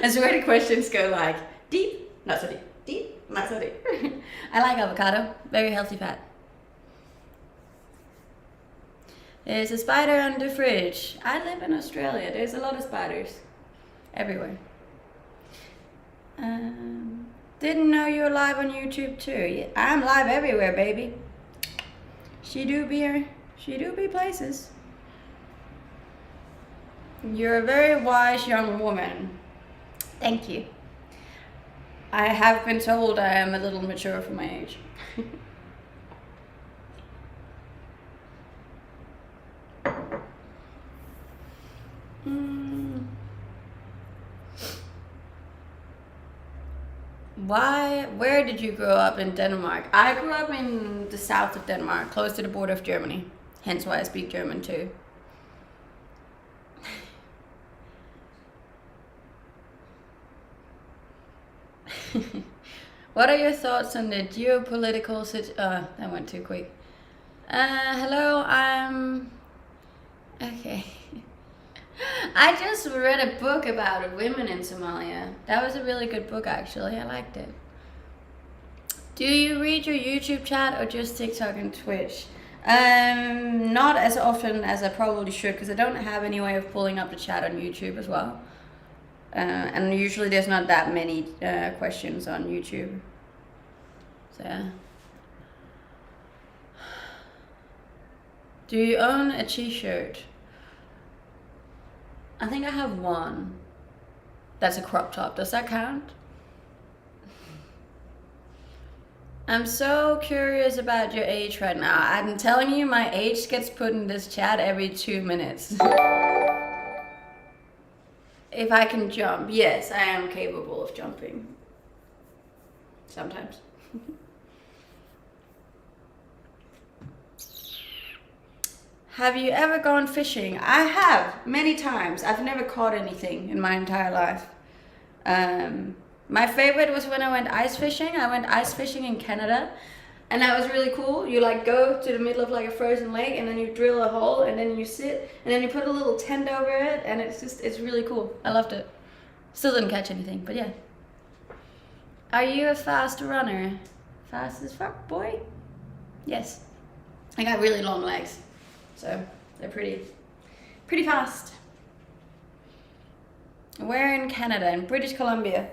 I swear the questions go like, deep, not so deep, deep, not so deep. I like avocado, very healthy fat. There's a spider under the fridge. I live in Australia, there's a lot of spiders everywhere. Didn't know you were live on YouTube too. Yeah, I'm live everywhere, baby. She do be places. You're a very wise young woman. Thank you. I have been told I am a little mature for my age. Where did you grow up in Denmark? I grew up in the south of Denmark, close to the border of Germany. Hence why I speak German too. What are your thoughts on the geopolitical situation? That went too quick. Hello, okay. I just read a book about women in Somalia. That was a really good book, actually. I liked it. Do you read your YouTube chat or just TikTok and Twitch? Not as often as I probably should, because I don't have any way of pulling up the chat on YouTube as well. And usually there's not that many questions on YouTube. So yeah. Do you own a t-shirt? I think I have one. That's a crop top. Does that count? I'm so curious about your age right now. I'm telling you, my age gets put in this chat every 2 minutes. If I can jump, yes, I am capable of jumping. Sometimes. Have you ever gone fishing? I have, many times. I've never caught anything in my entire life. My favorite was when I went ice fishing. I went ice fishing in Canada, and that was really cool. You like go to the middle of like a frozen lake, and then you drill a hole, and then you sit, and then you put a little tent over it, and it's really cool. I loved it. Still didn't catch anything, but yeah. Are you a fast runner? Fast as fuck, boy? Yes. I got really long legs, so they're pretty fast. Where in Canada? In British Columbia.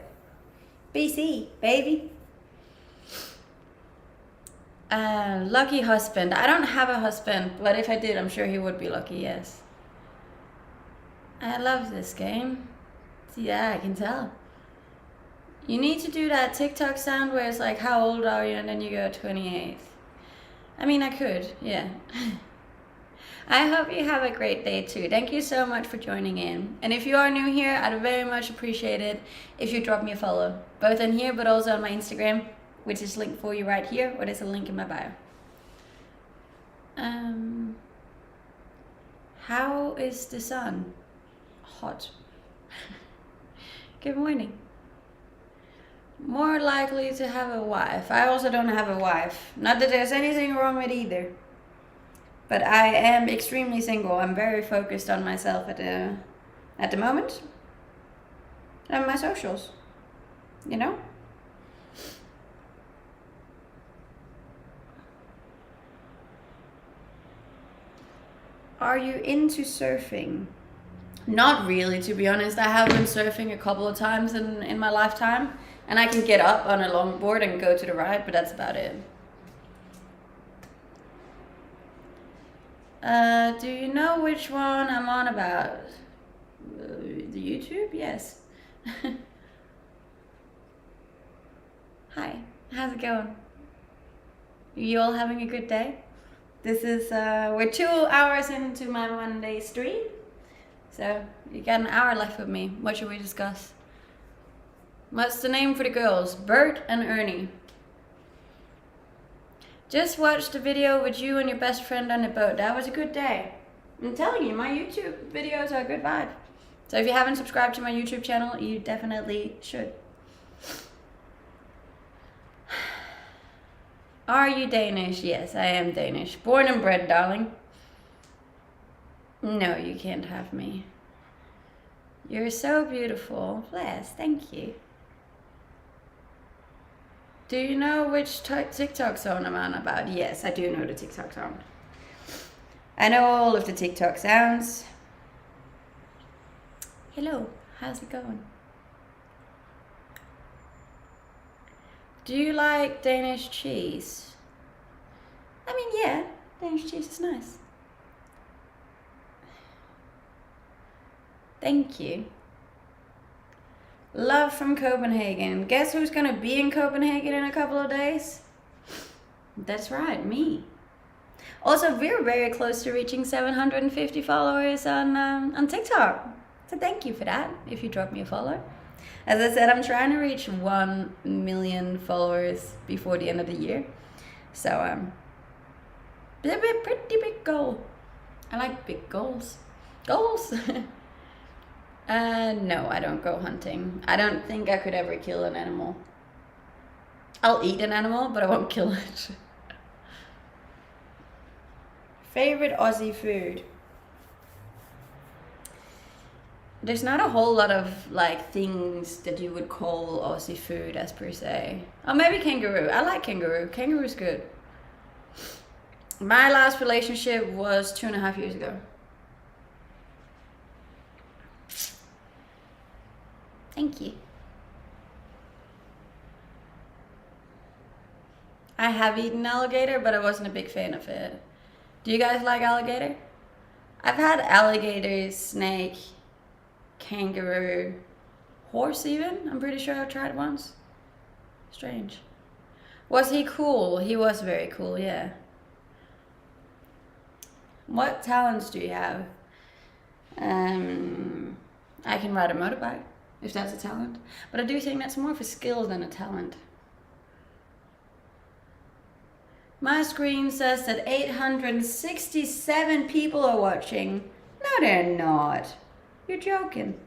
BC, baby. Lucky husband. I don't have a husband, but if I did, I'm sure he would be lucky, yes. I love this game. Yeah, I can tell. You need to do that TikTok sound where it's like, how old are you? And then you go 28. I mean, I could, yeah. I hope you have a great day too. Thank you so much for joining in. And if you are new here, I'd very much appreciate it if you drop me a follow. Both in here, but also on my Instagram, which is linked for you right here, or there's a link in my bio. How is the sun? Hot. Good morning. More likely to have a wife. I also don't have a wife. Not that there's anything wrong with either. But I am extremely single. I'm very focused on myself at the moment. And my socials. You know? Are you into surfing? Not really, to be honest. I have been surfing a couple of times in my lifetime. And I can get up on a longboard and go to the right, but that's about it. Do you know which one I'm on about? The YouTube? Yes. Hi, how's it going? You all having a good day? This is, we're 2 hours into my Monday stream. So, you got an hour left with me. What should we discuss? What's the name for the girls? Bert and Ernie. Just watched the video with you and your best friend on the boat. That was a good day. I'm telling you, my YouTube videos are a good vibe. So if you haven't subscribed to my YouTube channel, you definitely should. Are you Danish? Yes, I am Danish. Born and bred, darling. No, you can't have me. You're so beautiful. Bless, thank you. Do you know which TikTok song I'm on about? Yes, I do know the TikTok song. I know all of the TikTok sounds. Hello, how's it going? Do you like Danish cheese? I mean, yeah, Danish cheese is nice. Thank you. Love from Copenhagen. Guess who's gonna be in Copenhagen in a couple of days? That's right, me. Also, we're very close to reaching 750 followers on TikTok. So thank you for that, if you drop me a follow. As I said, I'm trying to reach 1 million followers before the end of the year. So, it's a pretty big goal. I like big goals. Goals! No, I don't go hunting. I don't think I could ever kill an animal. I'll eat an animal, but I won't kill it. Favorite Aussie food? There's not a whole lot of like things that you would call Aussie food as per se. Oh, maybe kangaroo. I like kangaroo. Kangaroo's good. My last relationship was 2.5 years ago. Thank you. I have eaten alligator, but I wasn't a big fan of it. Do you guys like alligator? I've had alligator, snake, kangaroo, horse even. I'm pretty sure I've tried once. Strange. Was he cool? He was very cool, yeah. What talents do you have? I can ride a motorbike, if that's a talent. But I do think that's more of a skill than a talent. My screen says that 867 people are watching. No, they're not. You're joking.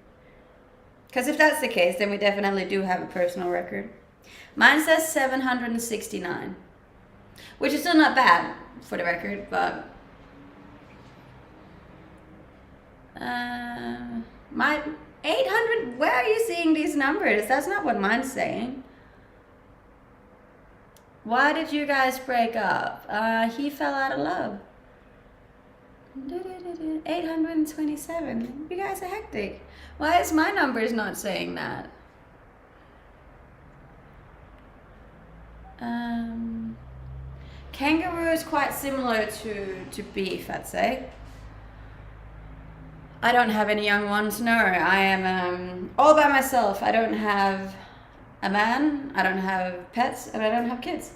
Because if that's the case, then we definitely do have a personal record. Mine says 769. Which is still not bad, for the record, but... my 800... Where are you seeing these numbers? That's not what mine's saying. Why did you guys break up? He fell out of love. 827. You guys are hectic. Why is my numbers not saying that? Kangaroo is quite similar to beef, I'd say. I don't have any young ones, no. I am all by myself. I don't have a man, I don't have pets, and I don't have kids.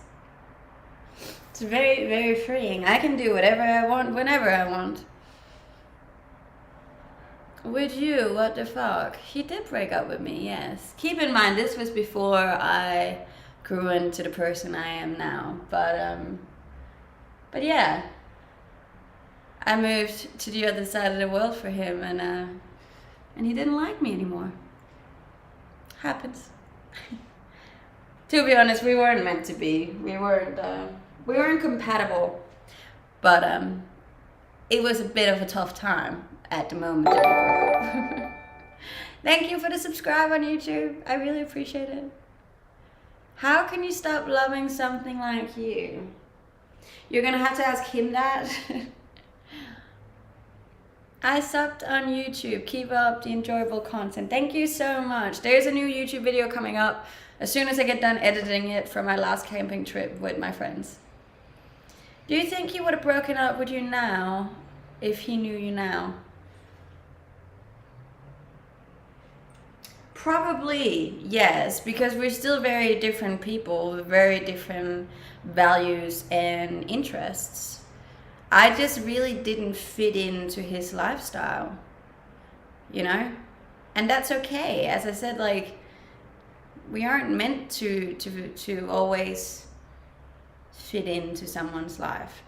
It's very, very freeing. I can do whatever I want, whenever I want. With you, what the fuck? He did break up with me, yes. Keep in mind, this was before I grew into the person I am now. But yeah. I moved to the other side of the world for him, and he didn't like me anymore. Happens. To be honest, we weren't meant to be. We weren't compatible. But it was a bit of a tough time at the moment that we broke up. Thank you for the subscribe on YouTube. I really appreciate it. How can you stop loving something like you? You're gonna have to ask him that. I subbed on YouTube. Keep up the enjoyable content. Thank you so much. There's a new YouTube video coming up as soon as I get done editing it from my last camping trip with my friends. Do you think he would have broken up with you now if he knew you now? Probably, yes, because we're still very different people with very different values and interests. I just really didn't fit into his lifestyle, you know? And that's okay. As I said, like, we aren't meant to always fit into someone's life.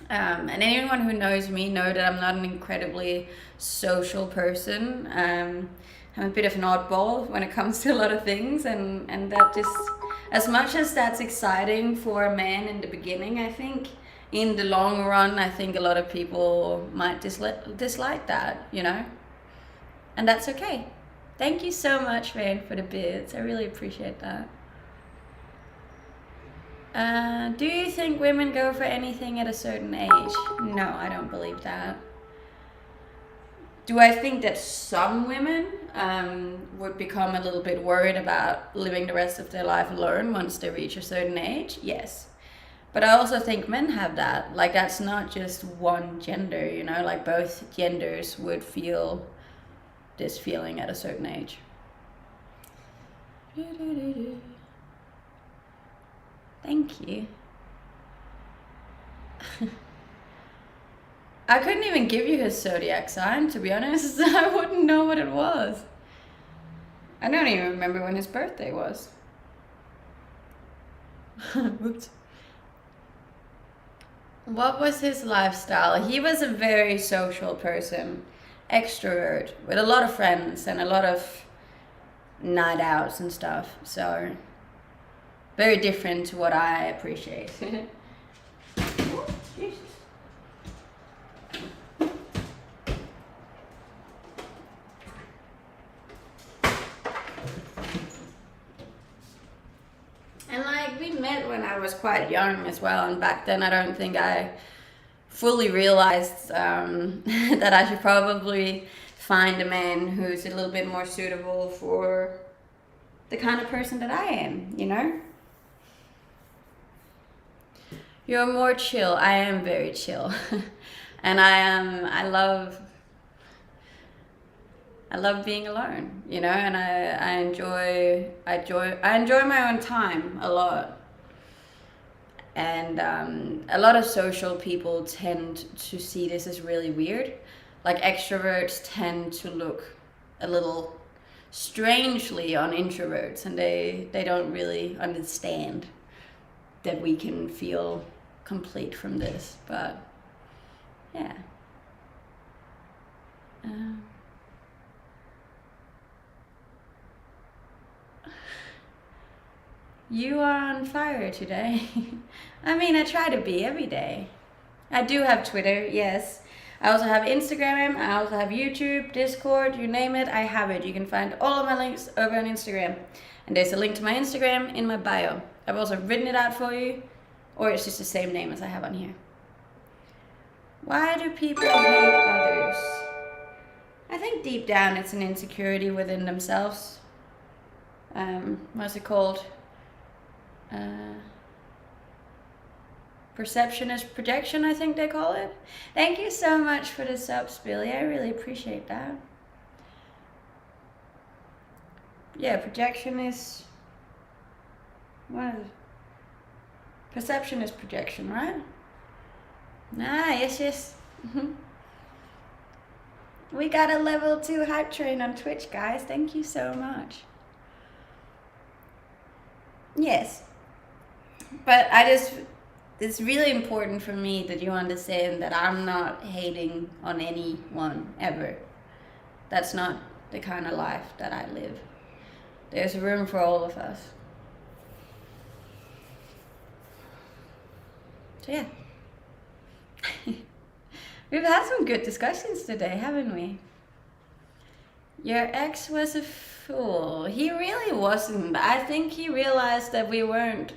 And anyone who knows me know that I'm not an incredibly social person. I'm a bit of an oddball when it comes to a lot of things, and that just, as much as that's exciting for a man in the beginning, I think in the long run, I think a lot of people might dislike that, you know? And that's okay. Thank you so much, Van, for the bits. I really appreciate that. Do you think women go for anything at a certain age? No, I don't believe that. Do I think that some women would become a little bit worried about living the rest of their life alone once they reach a certain age? Yes. But I also think men have that. Like, that's not just one gender, you know? Like, both genders would feel this feeling at a certain age. Thank you. I couldn't even give you his zodiac sign, to be honest. I wouldn't know what it was. I don't even remember when his birthday was. Oops. What was his lifestyle? He was a very social person, extrovert, with a lot of friends and a lot of night outs and stuff. So, very different to what I appreciate. Oh, Jesus. And like, we met when I was quite young as well, and back then I don't think I fully realized that I should probably find a man who's a little bit more suitable for the kind of person that I am, you know? You're more chill. I am very chill. And I love being alone, you know, and I enjoy my own time a lot. And a lot of social people tend to see this as really weird. Like, extroverts tend to look a little strangely on introverts, and they don't really understand that we can feel complete from this. But yeah. You are on fire today. I mean, I try to be every day. I do have Twitter, yes. I also have Instagram, I also have YouTube, Discord, you name it, I have it. You can find all of my links over on Instagram. And there's a link to my Instagram in my bio. I've also written it out for you, or it's just the same name as I have on here. Why do people hate others? I think deep down it's an insecurity within themselves. What's it called? Perception is projection, I think they call it. Thank you so much for the subs, Billy. I really appreciate that. Yeah, projection is... What is it? Perception is projection, right? Ah, yes. We got a level 2 hype train on Twitch, guys. Thank you so much. Yes. But it's really important for me that you understand that I'm not hating on anyone ever. That's not the kind of life that I live. There's room for all of us. So yeah. We've had some good discussions today, haven't we? Your ex was a fool. He really wasn't. I think he realized that we weren't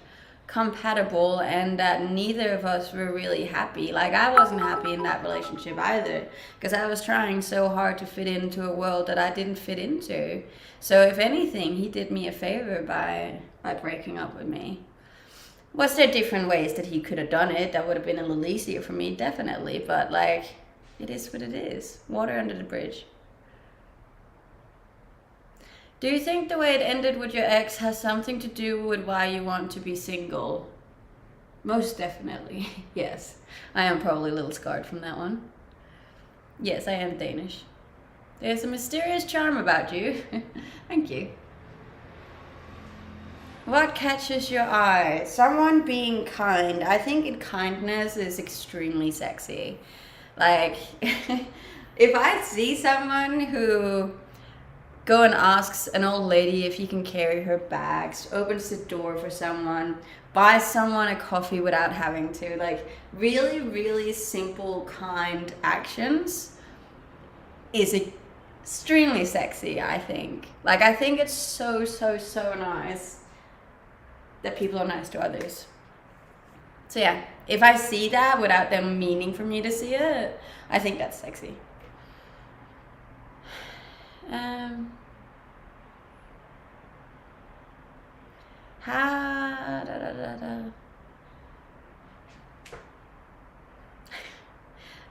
compatible and that neither of us were really happy. Like, I wasn't happy in that relationship either, because I was trying so hard to fit into a world that I didn't fit into. So if anything, he did me a favor by breaking up with me. Was there different ways that he could have done it that would have been a little easier for me? Definitely. But like, it is what it is. Water under the bridge. Do you think the way it ended with your ex has something to do with why you want to be single? Most definitely, yes. I am probably a little scarred from that one. Yes, I am Danish. There's a mysterious charm about you. Thank you. What catches your eye? Someone being kind. I think kindness is extremely sexy. Like, if I see someone who go and asks an old lady if you can carry her bags, opens the door for someone, buys someone a coffee without having to, like, really, really simple, kind actions is extremely sexy, I think. Like, I think it's so, so, so nice that people are nice to others. So yeah, if I see that without them meaning for me to see it, I think that's sexy.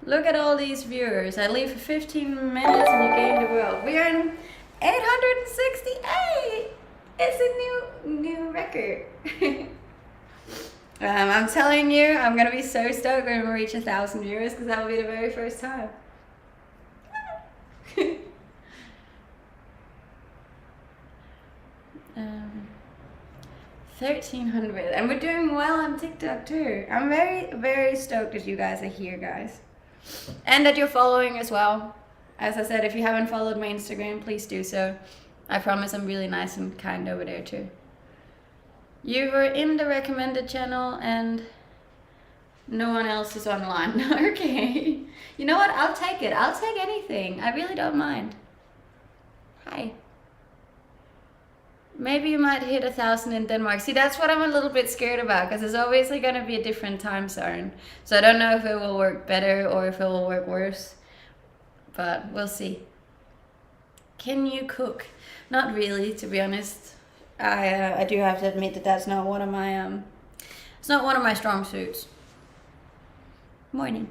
Look at all these viewers. I leave for 15 minutes and you gain the world. We are in 868. It's a new record. I'm telling you, I'm gonna be so stoked when we reach 1,000 viewers because that will be the very first time. 1,300, and we're doing well on TikTok too. I'm very, very stoked that you guys are here, guys, and that you're following as well. As I said, if you haven't followed my Instagram, please do so. I promise I'm really nice and kind over there too. You were in the recommended channel and no one else is online. Okay. You know what? I'll take it. I'll take anything. I really don't mind. Hi. Maybe you might hit 1,000 in Denmark. See, that's what I'm a little bit scared about because it's obviously going to be a different time zone. So I don't know if it will work better or if it will work worse. But we'll see. Can you cook? Not really, to be honest. I do have to admit that that's not one of my it's not one of my strong suits. Morning.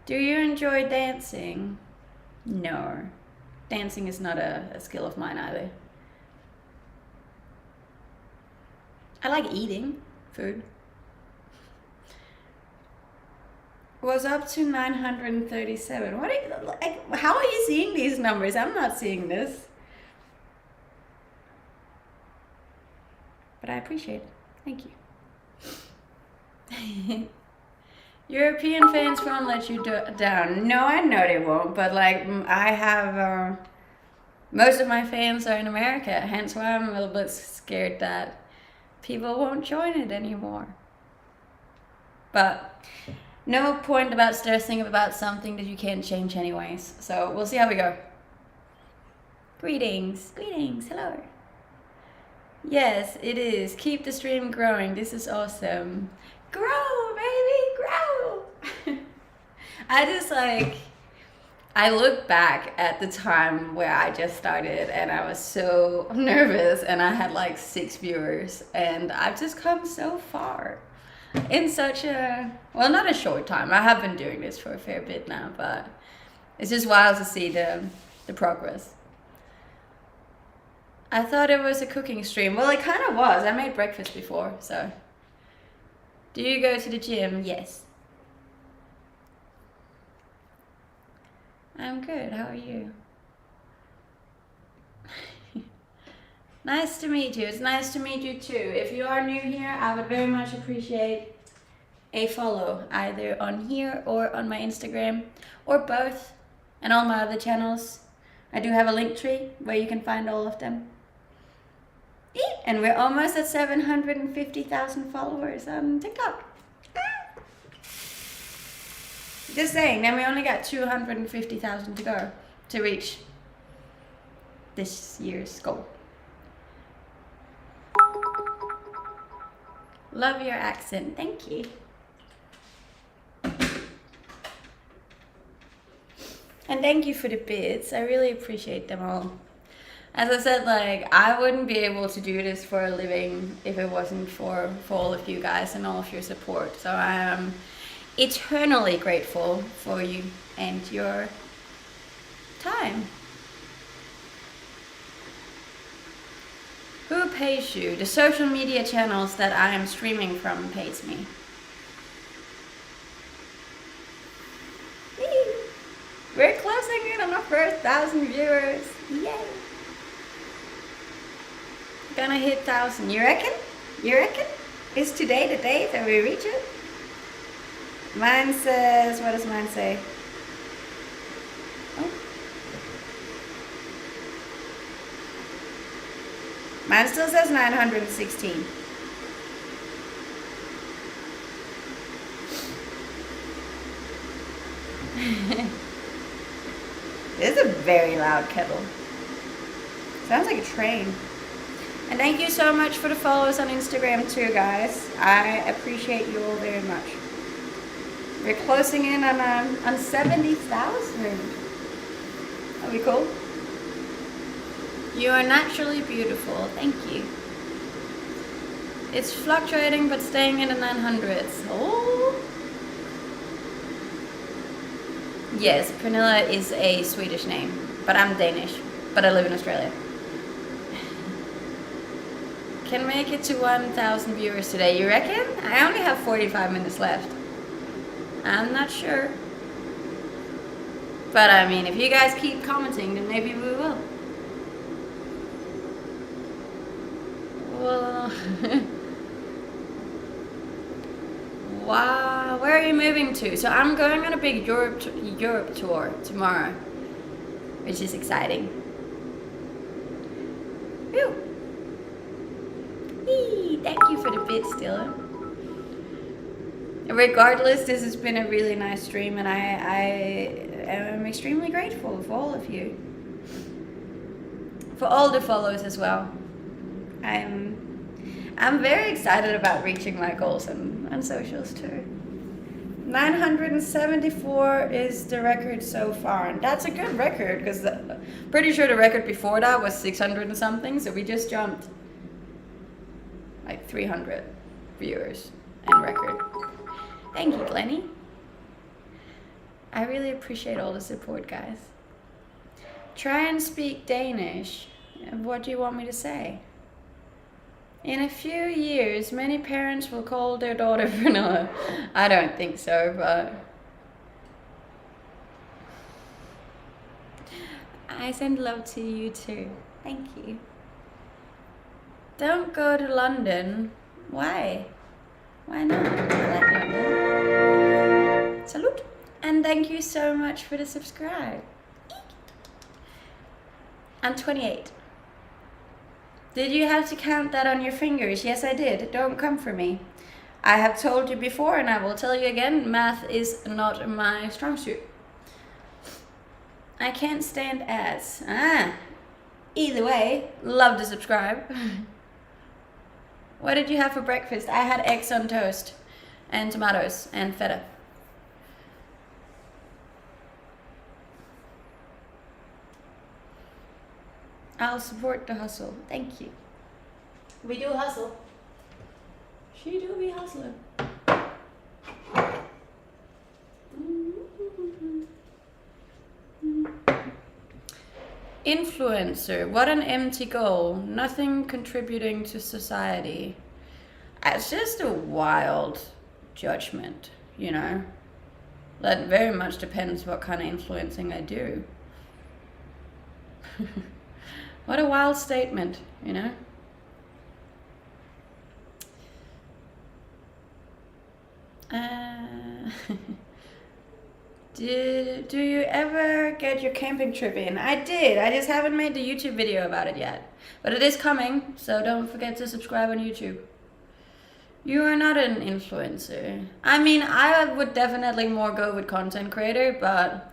Do you enjoy dancing? No. Dancing is not a skill of mine either. I like eating food. Was up to 937. What are you, like, how are you seeing these numbers? I'm not seeing this. But I appreciate it. Thank you. European fans won't let you down. No, I know they won't, but like I have most of my fans are in America, hence why I'm a little bit scared that people won't join it anymore. But no point about stressing about something that you can't change anyways. So we'll see how we go. Greetings, hello. Yes, it is. Keep the stream growing. This is awesome. Grow, baby, grow. I look back at the time where I just started and I was so nervous and I had like 6 viewers and I've just come so far in such a, well, not a short time. I have been doing this for a fair bit now, but it's just wild to see the progress. I thought it was a cooking stream. Well, it kind of was. I made breakfast before, so. Do you go to the gym? Yes. I'm good. How are you? Nice to meet you. It's nice to meet you too. If you are new here, I would very much appreciate a follow, either on here or on my Instagram, or both, and all my other channels. I do have a link tree where you can find all of them. And we're almost at 750,000 followers on TikTok. Just saying, then we only got 250,000 to go to reach this year's goal. Love your accent, thank you. And thank you for the bits, I really appreciate them all. As I said, like, I wouldn't be able to do this for a living if it wasn't for all of you guys and all of your support. So I am eternally grateful for you and your time. Who pays you? The social media channels that I am streaming from pays me. We're closing in on our first 1,000 viewers. Yay! gonna hit 1,000. You reckon? You reckon? Is today the day that we reach it? Mine says, what does mine say? Oh. Mine still says 916. This is a very loud kettle. Sounds like a train. And thank you so much for the follows on Instagram too, guys. I appreciate you all very much. We're closing in on 70,000. That'll be cool. You are naturally beautiful. Thank you. It's fluctuating but staying in the 900s. Oh. Yes, Pernilla is a Swedish name, but I'm Danish, but I live in Australia. Can make it to 1,000 viewers today, you reckon? I only have 45 minutes left. I'm not sure. But I mean, if you guys keep commenting, then maybe we will. Well, wow, where are you moving to? So I'm going on a big Europe tour tomorrow, which is exciting. Whew. Eee, thank you for the bits, Dylan. Regardless, this has been a really nice stream, and I am extremely grateful for all of you, for all the follows as well. I'm very excited about reaching my goals on socials too. 974 is the record so far, and that's a good record because pretty sure the record before that was 600 and something, so we just jumped like 300 viewers in record. Thank you, Glennie. I really appreciate all the support, guys. Try and speak Danish. What do you want me to say? In a few years, many parents will call their daughter Pernilla. I don't think so, but I send love to you too. Thank you. Don't go to London. Why? Why not? I like London. Salute. And thank you so much for the subscribe. I'm 28. Did you have to count that on your fingers? Yes, I did. Don't come for me. I have told you before, and I will tell you again, math is not my strong suit. I can't stand ads. Either way, love to subscribe. What did you have for breakfast? I had eggs on toast and tomatoes and feta. I'll support the hustle. Thank you. We do hustle. She do be hustling. Influencer, what an empty goal. Nothing contributing to society. It's just a wild judgment, you know. That very much depends what kind of influencing I do. What a wild statement, you know. Do you ever get your camping trip in? I did. I just haven't made the YouTube video about it yet. But it is coming, so don't forget to subscribe on YouTube. You are not an influencer. I mean, I would definitely more go with content creator, but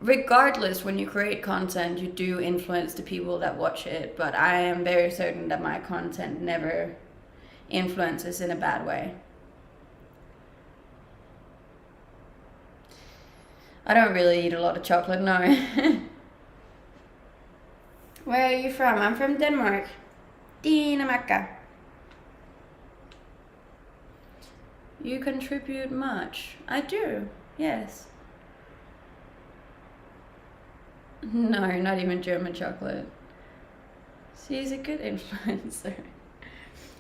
regardless, when you create content, you do influence the people that watch it. But I am very certain that my content never influences in a bad way. I don't really eat a lot of chocolate, no. Where are you from? I'm from Denmark. Dinamarca. You contribute much. I do, yes. No, not even German chocolate. She's a good influencer.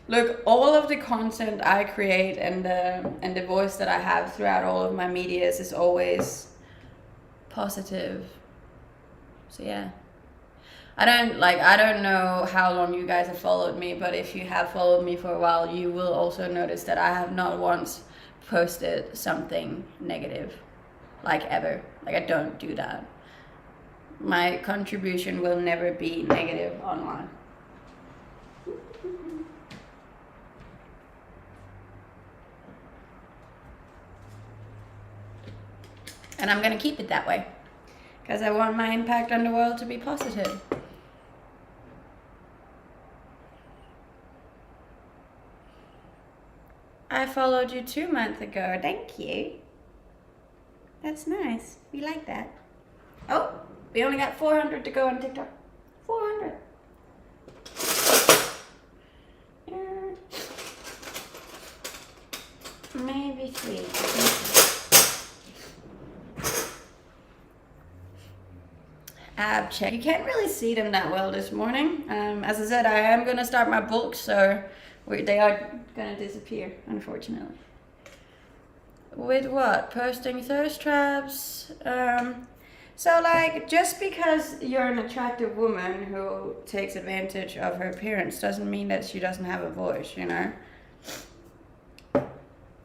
Look, all of the content I create and the voice that I have throughout all of my medias is always positive. So yeah. I don't know how long you guys have followed me, but if you have followed me for a while, you will also notice that I have not once posted something negative, like ever. Like I don't do that. My contribution will never be negative online. And I'm gonna keep it that way, because I want my impact on the world to be positive. I followed you 2 months ago. Thank you. That's nice. We like that. Oh, we only got 400 to go on TikTok. 400. Maybe 3. Ab check. You can't really see them that well this morning. As I said, I am going to start my bulk, so they are going to disappear, unfortunately. With what? Posting thirst traps? So like, just because you're an attractive woman who takes advantage of her appearance doesn't mean that she doesn't have a voice, you know?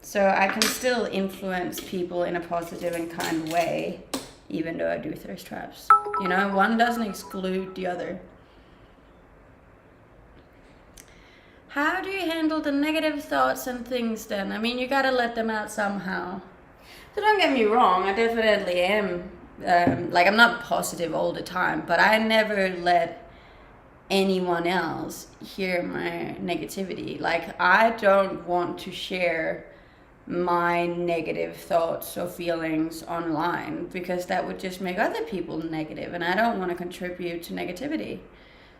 So I can still influence people in a positive and kind way, even though I do thirst traps. You know, one doesn't exclude the other. How do you handle the negative thoughts and things then? I mean, you gotta let them out somehow. So don't get me wrong, I definitely am. Like, I'm not positive all the time, but I never let anyone else hear my negativity. Like, I don't want to share my negative thoughts or feelings online, because that would just make other people negative, and I don't want to contribute to negativity.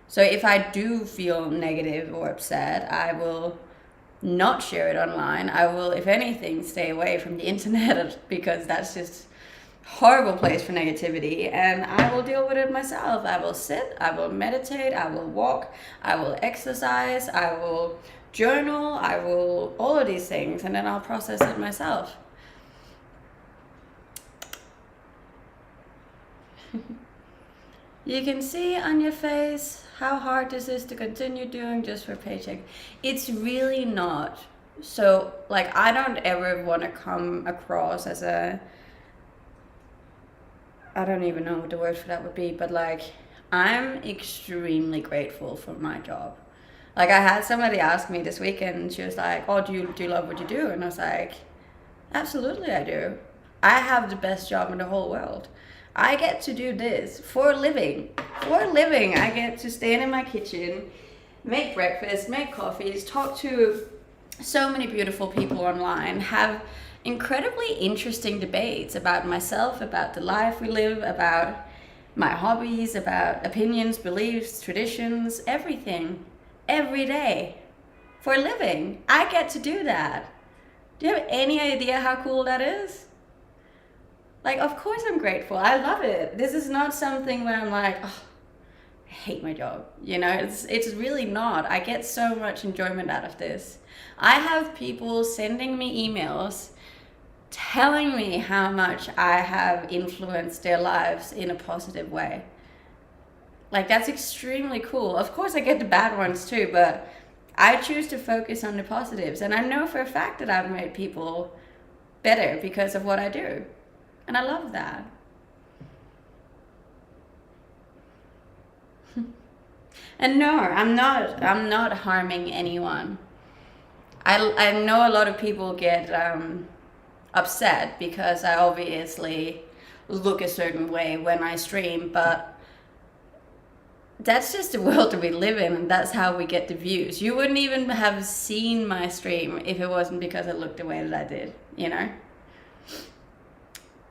So if I do feel negative or upset, I will not share it online. I will, if anything, stay away from the internet, because that's just a horrible place for negativity, and I will deal with it myself. I will sit, I will meditate, I will walk, I will exercise, I will journal, I will, all of these things, and then I'll process it myself. You can see on your face how hard this is to continue doing just for a paycheck. It's really not. So, like, I don't ever want to come across as a, I don't even know what the word for that would be, but like, I'm extremely grateful for my job. Like, I had somebody ask me this weekend, and she was like, oh, do you love what you do? And I was like, absolutely I do. I have the best job in the whole world. I get to do this for a living. For a living, I get to stand in my kitchen, make breakfast, make coffees, talk to so many beautiful people online, have incredibly interesting debates about myself, about the life we live, about my hobbies, about opinions, beliefs, traditions, everything. Every day. For a living. I get to do that. Do you have any idea how cool that is? Like, of course I'm grateful. I love it. This is not something where I'm like, oh, I hate my job. You know, it's really not. I get so much enjoyment out of this. I have people sending me emails telling me how much I have influenced their lives in a positive way. Like, that's extremely cool. Of course I get the bad ones too, but I choose to focus on the positives. And I know for a fact that I've made people better because of what I do. And I love that. And no, I'm not harming anyone. I know a lot of people get upset because I obviously look a certain way when I stream, but that's just the world that we live in, and that's how we get the views. You wouldn't even have seen my stream if it wasn't because I looked the way that I did, you know?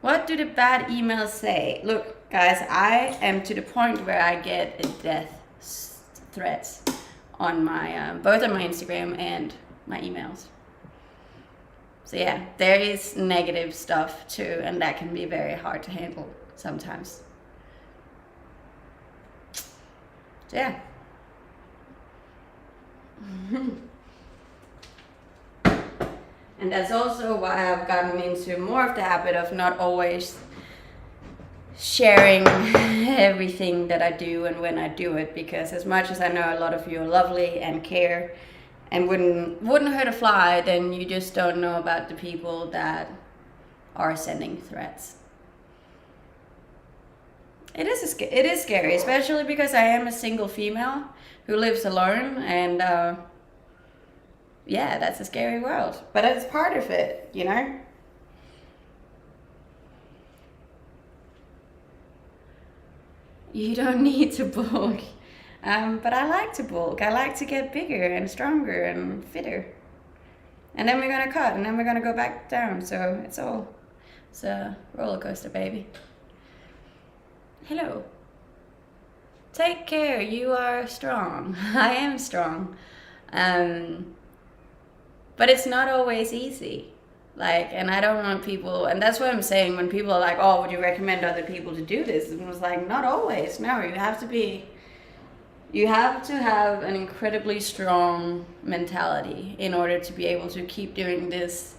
What do the bad emails say? Look, guys, I am to the point where I get death threats on my, both on my Instagram and my emails. So yeah, there is negative stuff too, and that can be very hard to handle sometimes. So yeah. And that's also why I've gotten into more of the habit of not always sharing everything that I do and when I do it, because as much as I know a lot of you are lovely and care and wouldn't hurt a fly, then you just don't know about the people that are sending threats. It is scary, especially because I am a single female who lives alone, and yeah, that's a scary world. But it's part of it, you know? You don't need to bulk. But I like to bulk. I like to get bigger and stronger and fitter. And then we're gonna cut, and then we're gonna go back down. So it's a roller coaster, baby. Hello. Take care. You are strong. I am strong. But it's not always easy. Like, and I don't want people, and that's what I'm saying when people are like, oh, would you recommend other people to do this? And it was like, not always. No, you have to have an incredibly strong mentality in order to be able to keep doing this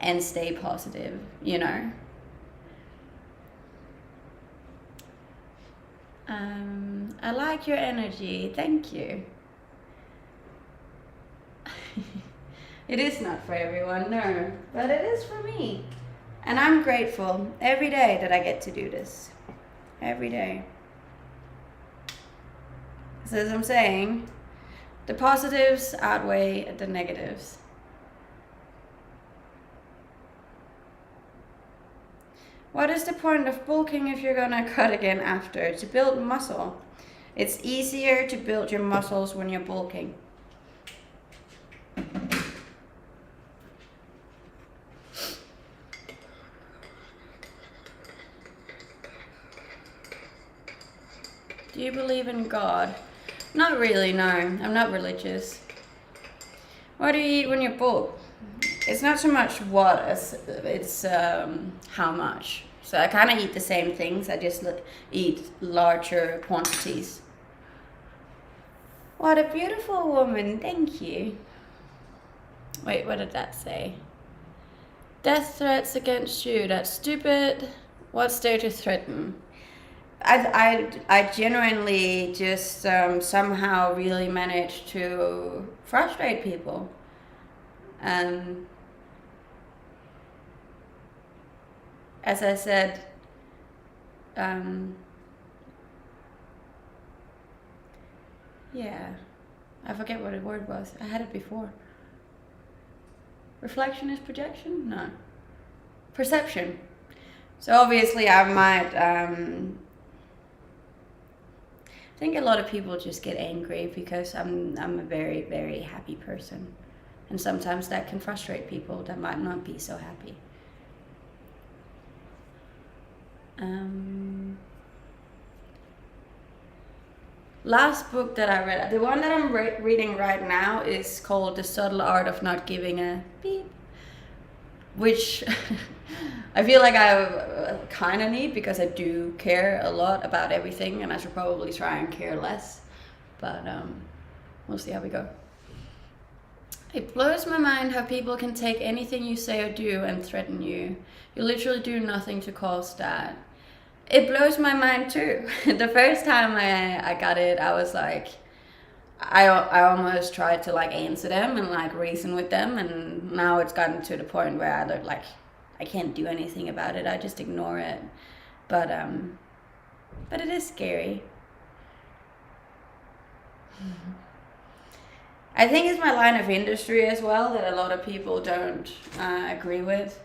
and stay positive, you know? I like your energy. Thank you. It is not for everyone, no, but it is for me. And I'm grateful every day that I get to do this. Every day. So as I'm saying, the positives outweigh the negatives. What is the point of bulking if you're gonna cut again after? To build muscle. It's easier to build your muscles when you're bulking. Do you believe in God? Not really, no. I'm not religious. What do you eat when you bulk? It's not so much what, it's how much. So I kind of eat the same things, I just eat larger quantities. What a beautiful woman, thank you. Wait, what did that say? Death threats against you, that's stupid. What's there to threaten? I genuinely just somehow really manage to frustrate people. As I said, yeah, I forget what the word was. I had it before. Reflection is projection? No. Perception. So obviously I might, I think a lot of people just get angry because I'm a very, very happy person. And sometimes that can frustrate people that might not be so happy. Last book that I read, the one that I'm reading right now is called The Subtle Art of Not Giving a Beep, which I feel like I kind of need because I do care a lot about everything, and I should probably try and care less, but we'll see how we go. It blows my mind how people can take anything you say or do and threaten you. You literally do nothing to cause that. It blows my mind too. The first time I got it, I was like, I almost tried to like answer them and like reason with them, and now it's gotten to the point where I look like I can't do anything about it. I just ignore it. But it is scary. I think it's my line of industry as well that a lot of people don't agree with.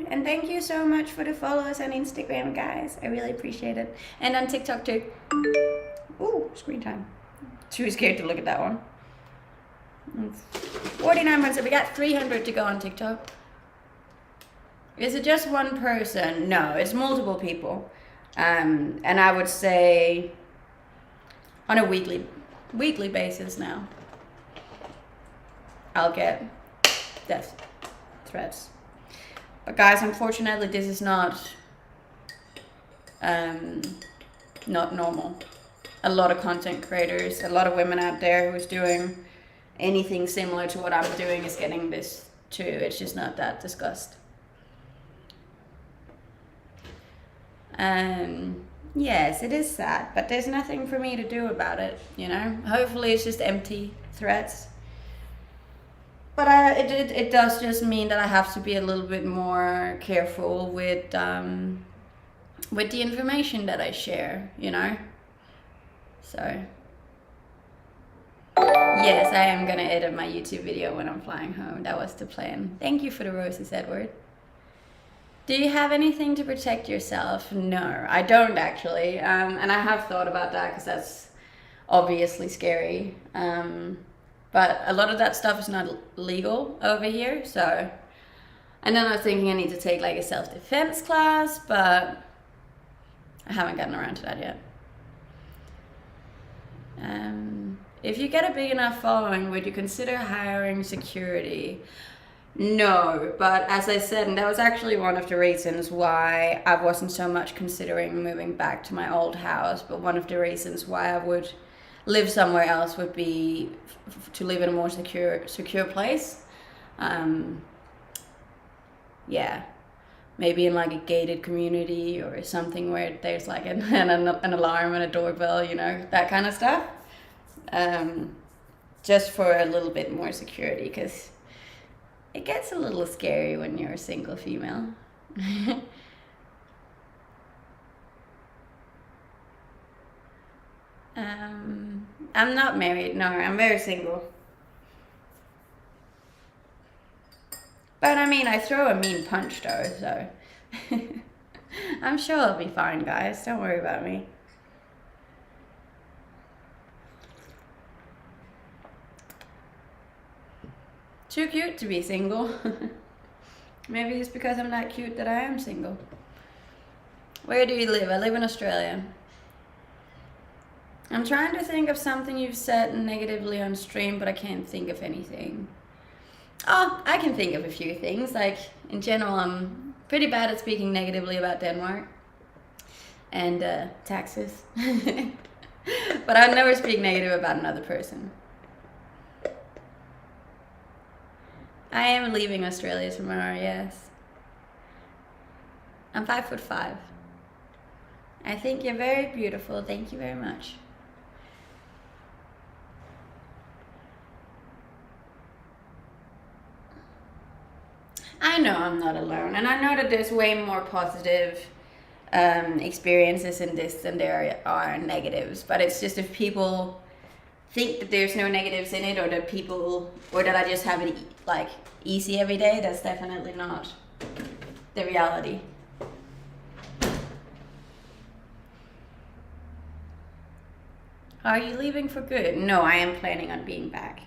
And thank you so much for the follows on Instagram, guys. I really appreciate it. And on TikTok too. Ooh, screen time. Too scared to look at that one. 49 months, so we got 300 to go on TikTok. Is it just one person? No, it's multiple people. And I would say on a weekly basis now, I'll get death threats. But guys, unfortunately, this is not normal. a lot of content creators, a lot of women out there who's doing anything similar to what I'm doing is getting this too. It's just not that discussed. Yes, it is sad, but there's nothing for me to do about it, you know? Hopefully it's just empty threats. But it does just mean that I have to be a little bit more careful with the information that I share, you know? So, yes, I am gonna edit my YouTube video when I'm flying home. That was the plan. Thank you for the roses, Edward. Do you have anything to protect yourself? No, I don't actually. And I have thought about that because that's obviously scary. But a lot of that stuff is not legal over here. So, and then I was thinking I need to take like a self-defense class, but I haven't gotten around to that yet. If you get a big enough following, would you consider hiring security? No, but as I said, and that was actually one of the reasons why I wasn't so much considering moving back to my old house, but one of the reasons why I would live somewhere else would be to live in a more secure place. Yeah, maybe in like a gated community or something where there's like an alarm and a doorbell, you know, that kind of stuff. Just for a little bit more security, because it gets a little scary when you're a single female. I'm not married, no, I'm very single. But I mean, I throw a mean punch though, so I'm sure I'll be fine, guys. Don't worry about me. Too cute to be single. Maybe it's because I'm not cute that I am single. Where do you live? I live in Australia. I'm trying to think of something you've said negatively on stream, but I can't think of anything. Oh, I can think of a few things. Like, in general, I'm pretty bad at speaking negatively about Denmark and taxes. But I would never speak negative about another person. I am leaving Australia tomorrow, yes. I'm 5'5". I think you're very beautiful. Thank you very much. I know I'm not alone, and I know that there's way more positive experiences in this than there are negatives, but it's just if people think that there's no negatives in it, or that I just have it like easy every day, that's definitely not the reality. Are you leaving for good? No, I am planning on being back.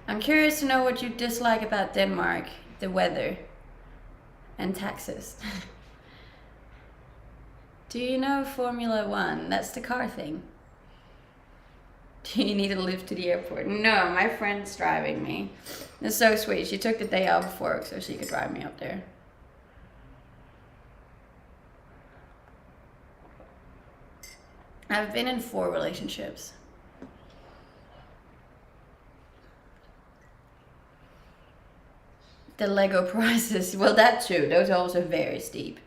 I'm curious to know what you dislike about Denmark, the weather, and taxes. Do you know Formula 1? That's the car thing. Do you need a lift to the airport? No, my friend's driving me. It's so sweet. She took the day off of work so she could drive me up there. I've been in 4 relationships. The Lego prices, well, that too. Those are also very steep.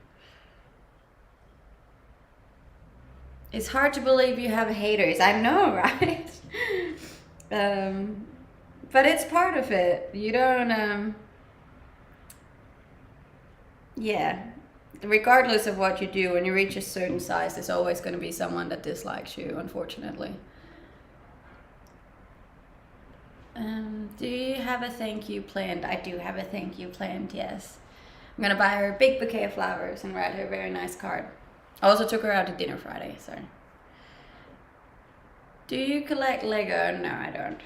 It's hard to believe you have haters. I know, right? But it's part of it. You don't, yeah. Regardless of what you do, when you reach a certain size, there's always going to be someone that dislikes you, unfortunately. Do you have a thank you planned? I do have a thank you planned, yes. I'm going to buy her a big bouquet of flowers and write her a very nice card. I also took her out to dinner Friday, so. Do you collect Lego? No, I don't.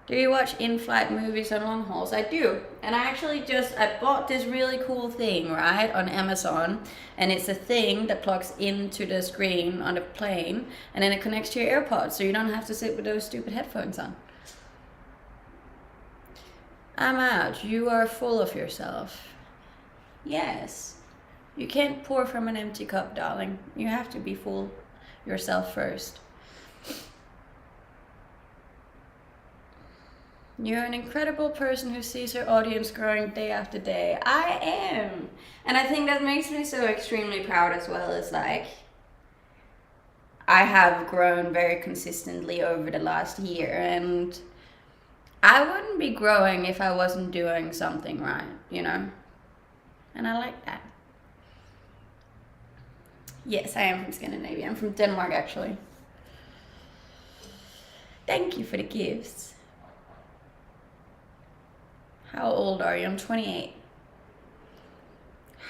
Do you watch in-flight movies on long hauls? I do. And I bought this really cool thing, right, on Amazon. And it's a thing that plugs into the screen on the plane. And then it connects to your AirPods, so you don't have to sit with those stupid headphones on. I'm out. You are full of yourself. Yes. You can't pour from an empty cup, darling. You have to be full yourself first. You're an incredible person who sees her audience growing day after day. I am. And I think that makes me so extremely proud as well. Is like, I have grown very consistently over the last year, and I wouldn't be growing if I wasn't doing something right, you know? And I like that. Yes, I am from Scandinavia. I'm from Denmark, actually. Thank you for the gifts. How old are you? I'm 28.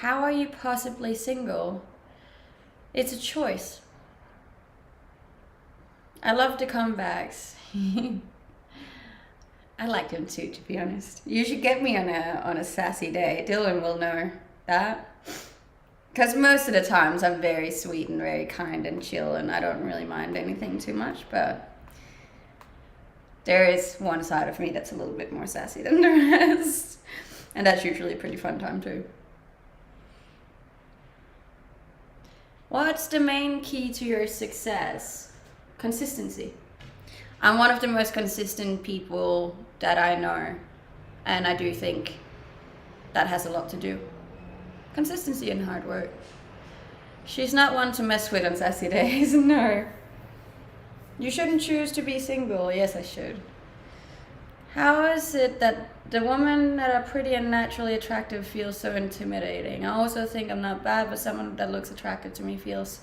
How are you possibly single? It's a choice. I love the comebacks. I like them too, to be honest. You should get me on a sassy day. Dylan will know that. Because most of the times I'm very sweet and very kind and chill, and I don't really mind anything too much, but there is one side of me that's a little bit more sassy than the rest. And that's usually a pretty fun time too. What's the main key to your success? Consistency. I'm one of the most consistent people that I know, and I do think that has a lot to do. Consistency and hard work. She's not one to mess with on sassy days, no. You shouldn't choose to be single. Yes, I should. How is it that the women that are pretty and naturally attractive feel so intimidating? I also think I'm not bad, but someone that looks attractive to me feels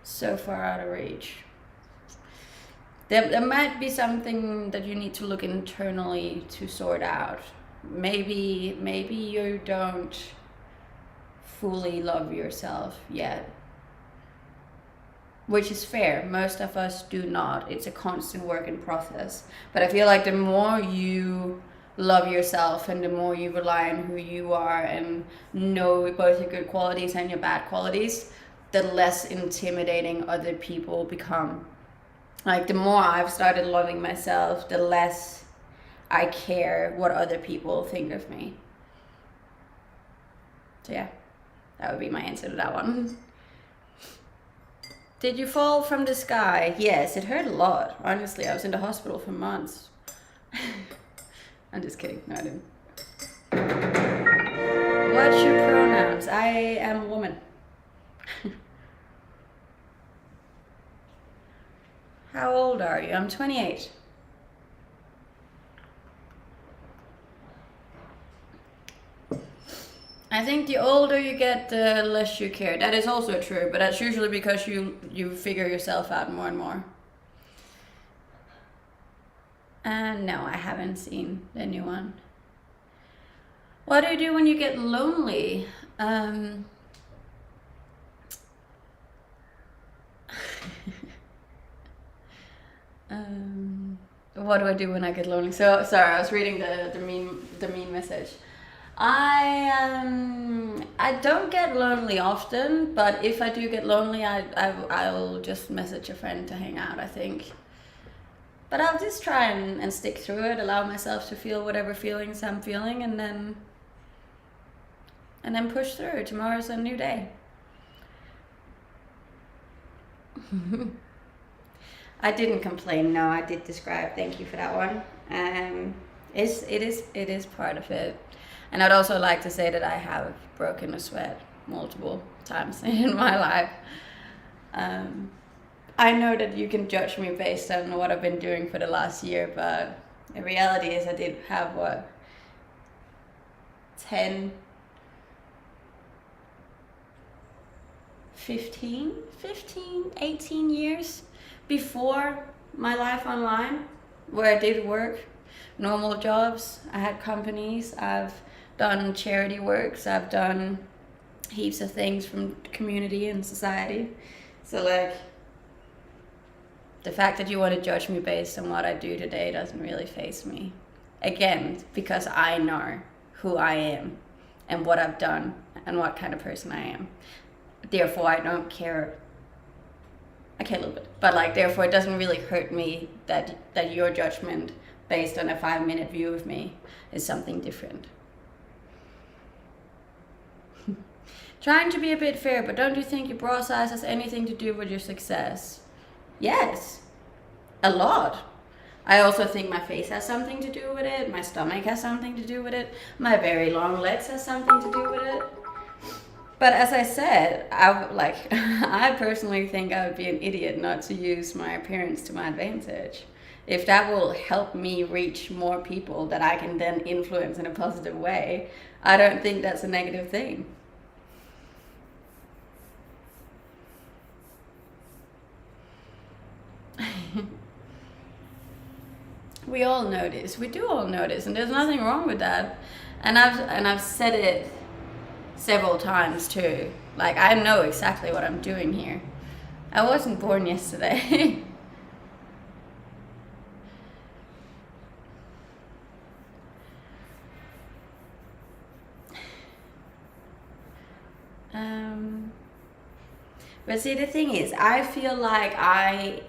so far out of reach. There might be something that you need to look internally to sort out. Maybe you don't fully love yourself yet, which is fair. Most of us do not. It's a constant work in process. But I feel like the more you love yourself and the more you rely on who you are and know both your good qualities and your bad qualities, the less intimidating other people become. Like, the more I've started loving myself, the less I care what other people think of me. So yeah, that would be my answer to that one. Did you fall from the sky? Yes, it hurt a lot. Honestly, I was in the hospital for months. I'm just kidding. No, I didn't. What's your pronouns? I am a woman. How old are you? I'm 28. I think the older you get, the less you care. That is also true, but that's usually because you figure yourself out more and more. No, I haven't seen the new one. What do you do when you get lonely? What do I do when I get lonely? So sorry, I was reading the mean message. I don't get lonely often, but if I do get lonely, I'll just message a friend to hang out, I think. But I'll just try and stick through it, allow myself to feel whatever feelings I'm feeling, and then push through. Tomorrow's a new day. I didn't complain. No, I did describe. Thank you for that one. It is part of it. And I'd also like to say that I have broken a sweat multiple times in my life. I know that you can judge me based on what I've been doing for the last year, but the reality is I did have 18 years before my life online, where I did work, normal jobs. I had companies, I've done charity works, I've done heaps of things from community and society. So like, the fact that you want to judge me based on what I do today doesn't really faze me. Again, because I know who I am and what I've done and what kind of person I am. Therefore, I don't care. I care a little bit, but like, therefore, it doesn't really hurt me that your judgment based on a 5-minute view of me is something different. Trying to be a bit fair, but don't you think your bra size has anything to do with your success? Yes, a lot. I also think my face has something to do with it, my stomach has something to do with it, my very long legs has something to do with it. But as I said, I personally think I would be an idiot not to use my appearance to my advantage. If that will help me reach more people that I can then influence in a positive way, I don't think that's a negative thing. We all notice. We do all notice, and there's nothing wrong with that. And I've said it several times too. Like, I know exactly what I'm doing here. I wasn't born yesterday. But see, the thing is, I feel like I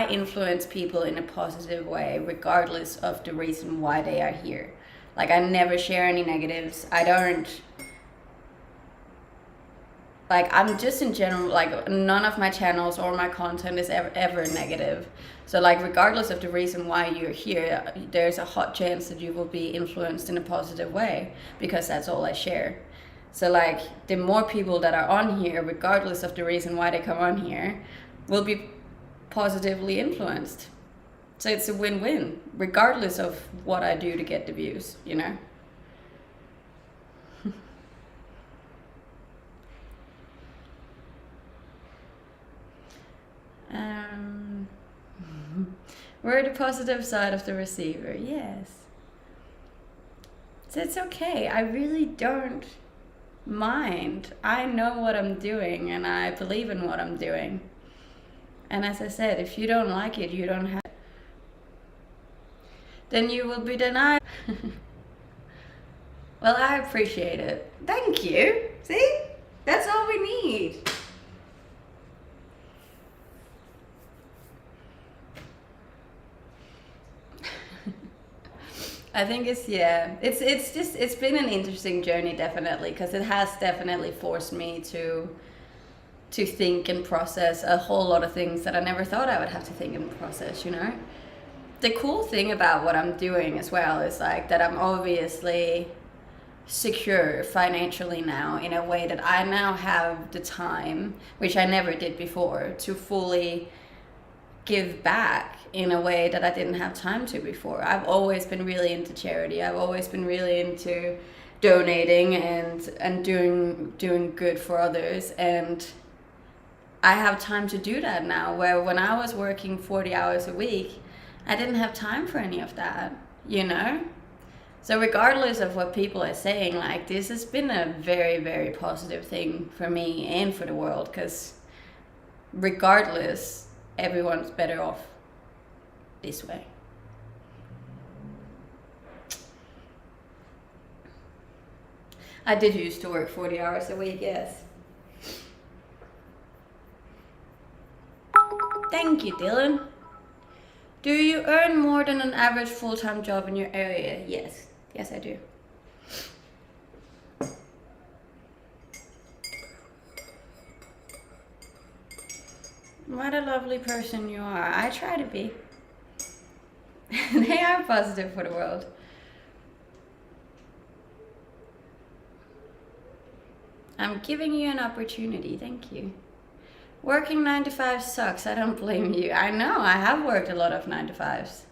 influence people in a positive way, regardless of the reason why they are here. Like, I never share any negatives. I don't. Like, I'm just in general, like, none of my channels or my content is ever negative. So, like, regardless of the reason why you're here, there's a hot chance that you will be influenced in a positive way, because that's all I share. So, like, the more people that are on here, regardless of the reason why they come on here, will be positively influenced. So it's a win-win, regardless of what I do to get the views, you know? We're the positive side of the receiver, yes. So it's okay, I really don't mind. I know what I'm doing, and I believe in what I'm doing. And as I said, if you don't like it, you don't have it. Then you will be denied. Well, I appreciate it. Thank you. See? That's all we need. I think it's been an interesting journey, definitely, because it has definitely forced me to think and process a whole lot of things that I never thought I would have to think and process, you know? The cool thing about what I'm doing as well is like that I'm obviously secure financially now, in a way that I now have the time, which I never did before, to fully give back in a way that I didn't have time to before. I've always been really into charity. I've always been really into donating and doing good for others, and I have time to do that now, where when I was working 40 hours a week, I didn't have time for any of that, you know? So regardless of what people are saying, like, this has been a very, very positive thing for me and for the world, because regardless, everyone's better off this way. I did used to work 40 hours a week, yes. Thank you, Dylan. Do you earn more than an average full-time job in your area? Yes. Yes, I do. What a lovely person you are. I try to be. They are positive for the world. I'm giving you an opportunity. Thank you. Working 9 to 5 sucks. I don't blame you. I know. I have worked a lot of 9 to 5s.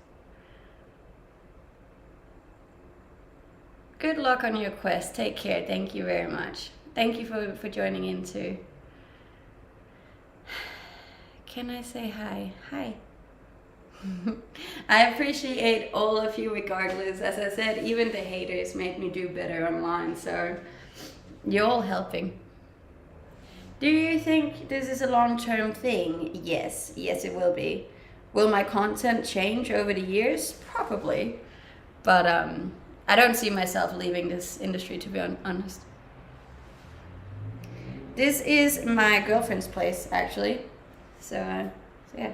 Good luck on your quest. Take care. Thank you very much. Thank you for joining in too. Can I say hi? Hi. I appreciate all of you regardless. As I said, even the haters make me do better online, so you're all helping. Do you think this is a long-term thing? Yes. Yes, it will be. Will my content change over the years? Probably. But I don't see myself leaving this industry, to be honest. This is my girlfriend's place, actually. So yeah.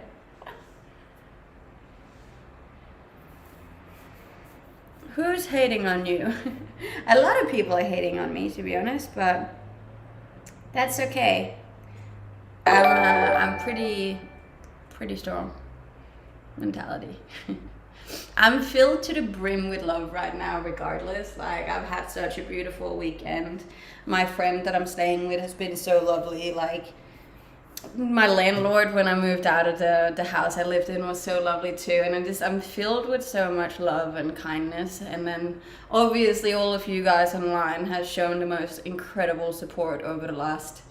Who's hating on you? A lot of people are hating on me, to be honest, but That's okay. I'm pretty strong mentality. I'm filled to the brim with love right now, regardless. Like, I've had such a beautiful weekend. My friend that I'm staying with has been so lovely. Like, my landlord, when I moved out of the house I lived in, was so lovely too. And I'm filled with so much love and kindness. And then obviously all of you guys online has shown the most incredible support over the last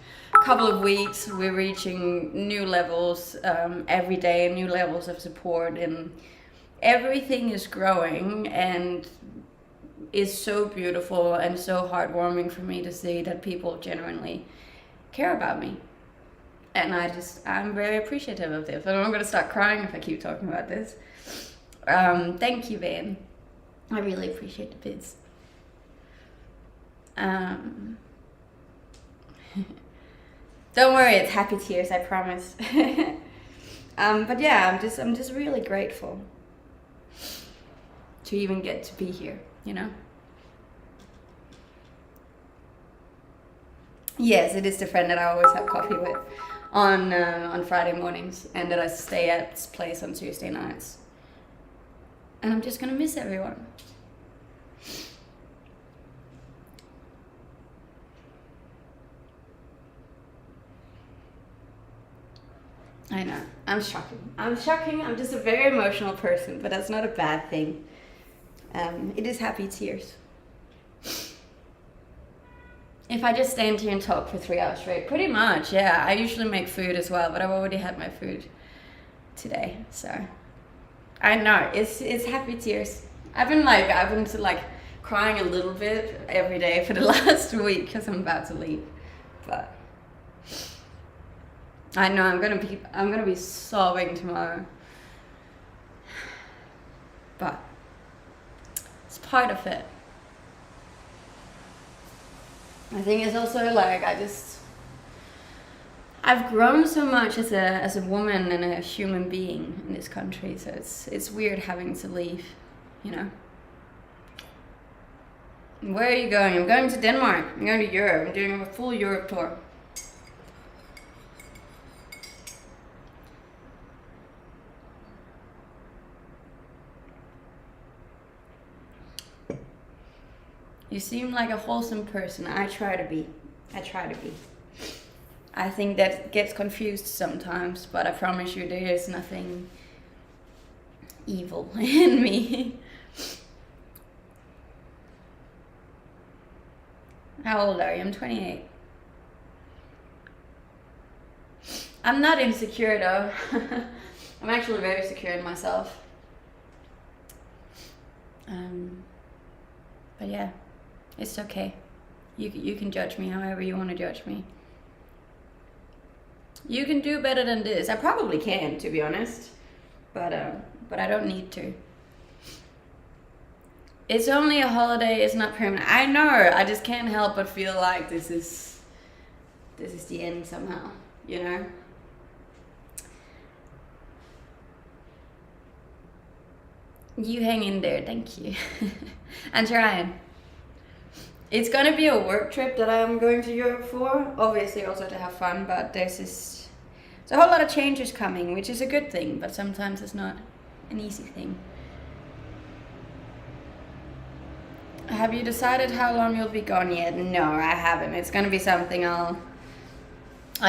couple of weeks. We're reaching new levels every day, new levels of support, and everything is growing and is so beautiful and so heartwarming for me to see that people genuinely care about me. And I'm very appreciative of this. And I'm going to start crying if I keep talking about this. Thank you, Van. I really appreciate the bids. Don't worry, it's happy tears, I promise. But yeah, I'm just really grateful to even get to be here, you know? Yes, it is the friend that I always have coffee with on Friday mornings, and that I stay at this place on Tuesday nights. And I'm just gonna miss everyone. I know. I'm shocking. I'm just a very emotional person, but that's not a bad thing. It is happy tears. If I just stand here and talk for 3 hours straight, pretty much, yeah. I usually make food as well, but I've already had my food today, so I know it's happy tears. I've been crying a little bit every day for the last week because I'm about to leave, but I know I'm gonna be sobbing tomorrow, but it's part of it. I think it's also like I've grown so much as a woman and a human being in this country, so it's weird having to leave, you know. Where are you going? I'm going to Denmark. I'm going to Europe. I'm doing a full Europe tour. You seem like a wholesome person. I try to be. I think that gets confused sometimes, but I promise you there is nothing evil in me. How old are you? I'm 28. I'm not insecure though. I'm actually very secure in myself. But yeah, it's okay. You can judge me however you want to judge me. You can do better than this. I probably can, to be honest, but I don't need to. It's only a holiday. It's not permanent. I know. I just can't help but feel like this is the end somehow. You know. You hang in there. Thank you. I'm trying. It's gonna be a work trip that I'm going to Europe for. Obviously, also to have fun, but there's a whole lot of changes coming, which is a good thing, but sometimes it's not an easy thing. Have you decided how long you'll be gone yet? No, I haven't. It's gonna be something I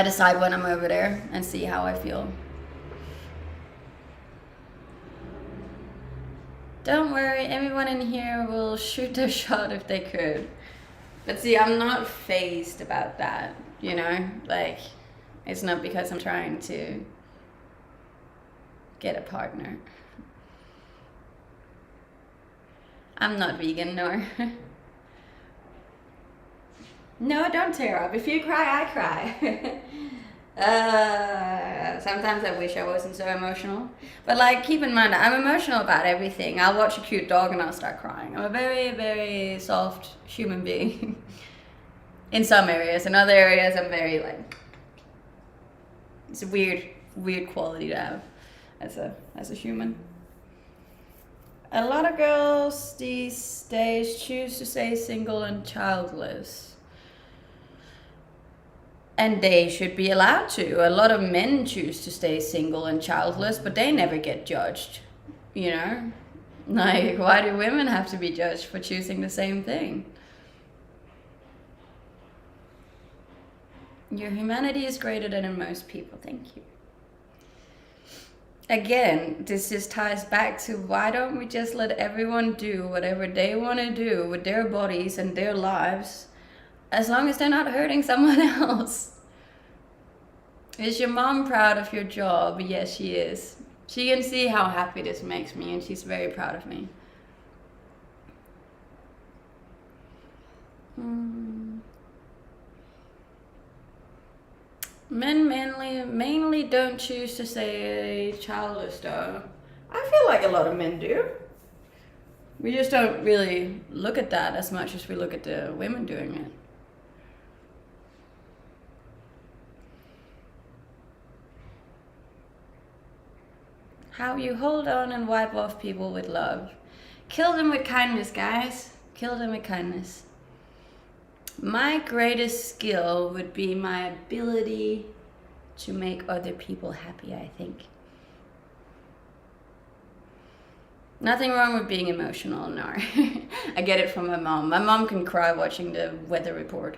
decide when I'm over there and see how I feel. Don't worry, everyone in here will shoot their shot if they could. But see, I'm not fazed about that, you know? Like, it's not because I'm trying to get a partner. I'm not vegan, no. No, don't tear up. If you cry, I cry. Sometimes I wish I wasn't so emotional. But like, keep in mind, I'm emotional about everything. I'll watch a cute dog and I'll start crying. I'm a very, very soft human being. In some areas. In other areas, I'm very like... It's a weird quality to have as a human. A lot of girls these days choose to stay single and childless. And they should be allowed to. A lot of men choose to stay single and childless, but they never get judged. You know? Like, why do women have to be judged for choosing the same thing? Your humanity is greater than in most people. Thank you. Again, this just ties back to why don't we just let everyone do whatever they want to do with their bodies and their lives, as long as they're not hurting someone else. Is your mom proud of your job? Yes, she is. She can see how happy this makes me, and she's very proud of me. Men mainly don't choose to stay childless though. I feel like a lot of men do. We just don't really look at that as much as we look at the women doing it. How you hold on and wipe off people with love. Kill them with kindness, guys. Kill them with kindness. My greatest skill would be my ability to make other people happy, I think. Nothing wrong with being emotional, no. I get it from my mom. My mom can cry watching the weather report.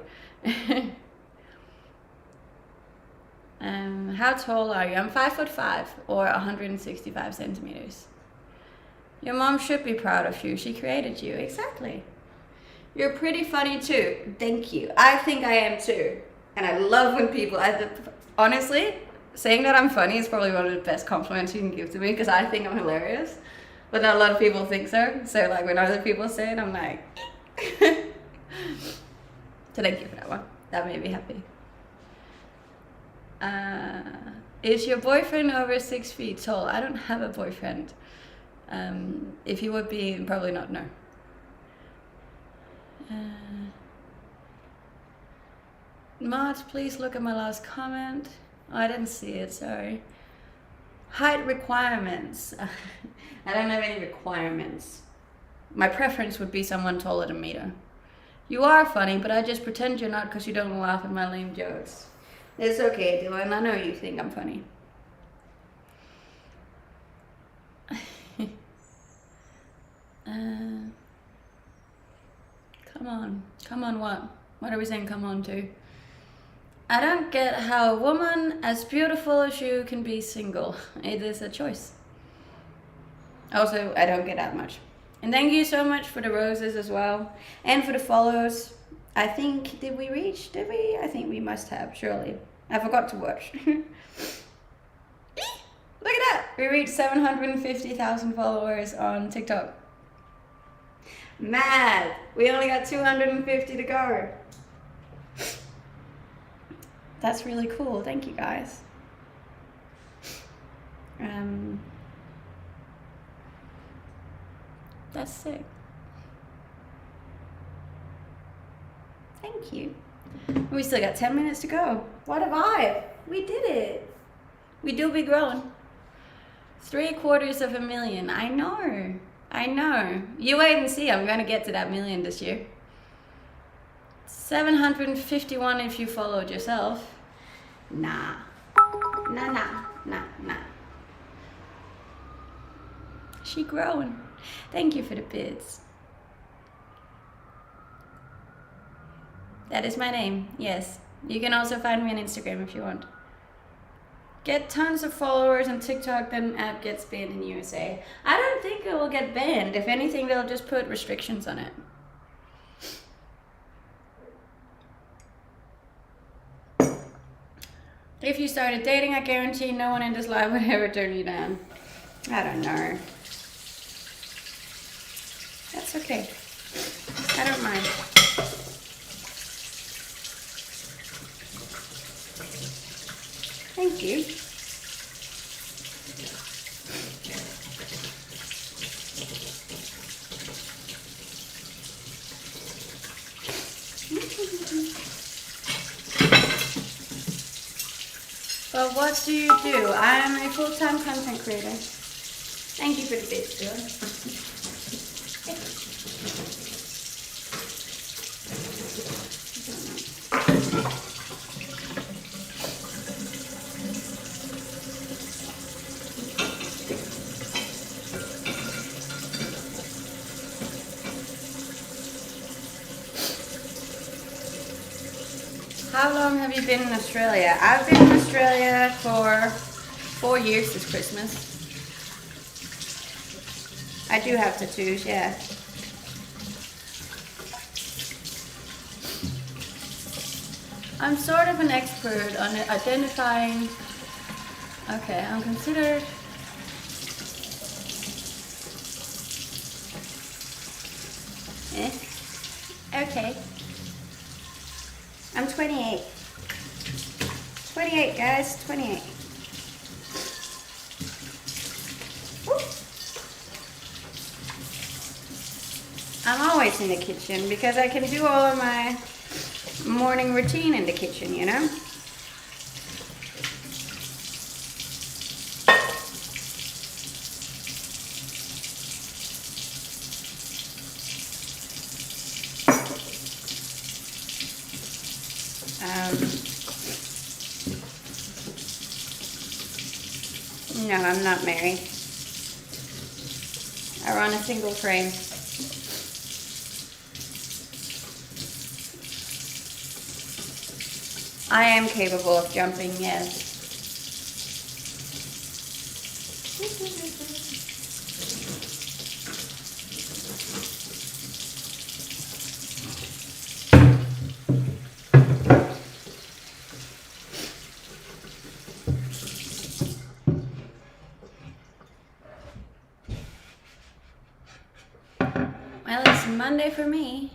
How tall are you? I'm 5'5" or 165 centimeters. Your mom should be proud of you. She created you. Exactly. You're pretty funny too. Thank you. I think I am too. And I love when people, honestly, saying that I'm funny is probably one of the best compliments you can give to me, because I think I'm hilarious. But not a lot of people think so. So like when other people say it, I'm like, so thank you for that one. That made me happy. Is your boyfriend over 6 feet tall? I don't have a boyfriend. If he would be, probably not, no. Mods, please look at my last comment. Oh, I didn't see it, sorry. Height requirements. I don't have any requirements. My preference would be someone taller than me though. You are funny, but I just pretend you're not because you don't laugh at my lame jokes. It's okay, Dylan. I know you think I'm funny. Come on. Come on what? What are we saying come on to? I don't get how a woman as beautiful as you can be single. It is a choice. Also, I don't get that much. And thank you so much for the roses as well. And for the follows. I think, did we? I think we must have, surely. I forgot to watch. Look at that. We reached 750,000 followers on TikTok. Mad. We only got 250 to go. That's really cool. Thank you, guys. That's sick. Thank you. We still got 10 minutes to go. What a vibe. We did it. We do be growing. 750,000. I know. I know. You wait and see. I'm going to get to that million this year. 751 if you followed yourself. Nah. Nah. She growing. Thank you for the bits. That is my name, yes. You can also find me on Instagram if you want. Get tons of followers on TikTok, then app gets banned in USA. I don't think it will get banned. If anything, they'll just put restrictions on it. If you started dating, I guarantee no one in this live would ever turn you down. I don't know. That's okay. I don't mind. Thank you. But what do you do? I am a full-time content creator. Thank you for the bits, Dylan. How long have you been in Australia? I've been in Australia for 4 years this Christmas. I do have tattoos, yeah. I'm sort of an expert on identifying. Okay, I'm considered. Okay. I'm 28. 28, guys, 28. Woo. I'm always in the kitchen because I can do all of my morning routine in the kitchen, you know? No, I'm not married. I run a single frame. I am capable of jumping, yes. Well, it's Monday for me.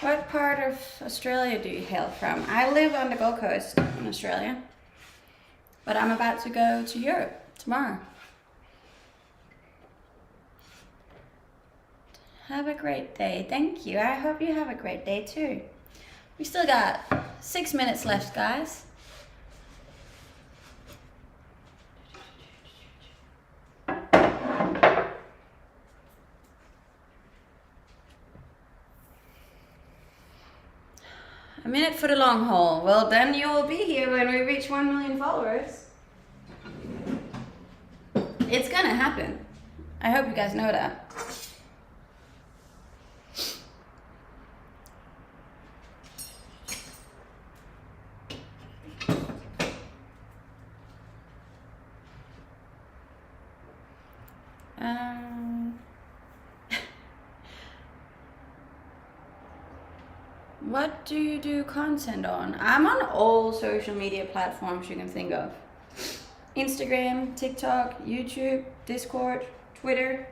What part of Australia do you hail from? I live on the Gold Coast in Australia, but I'm about to go to Europe tomorrow. Have a great day. Thank you. I hope you have a great day too. We still got 6 minutes left, guys. A minute for the long haul. Well, then you'll be here when we reach 1 million followers. It's gonna happen. I hope you guys know that. What do you do content on? I'm on all social media platforms you can think of. Instagram, TikTok, YouTube, Discord, Twitter.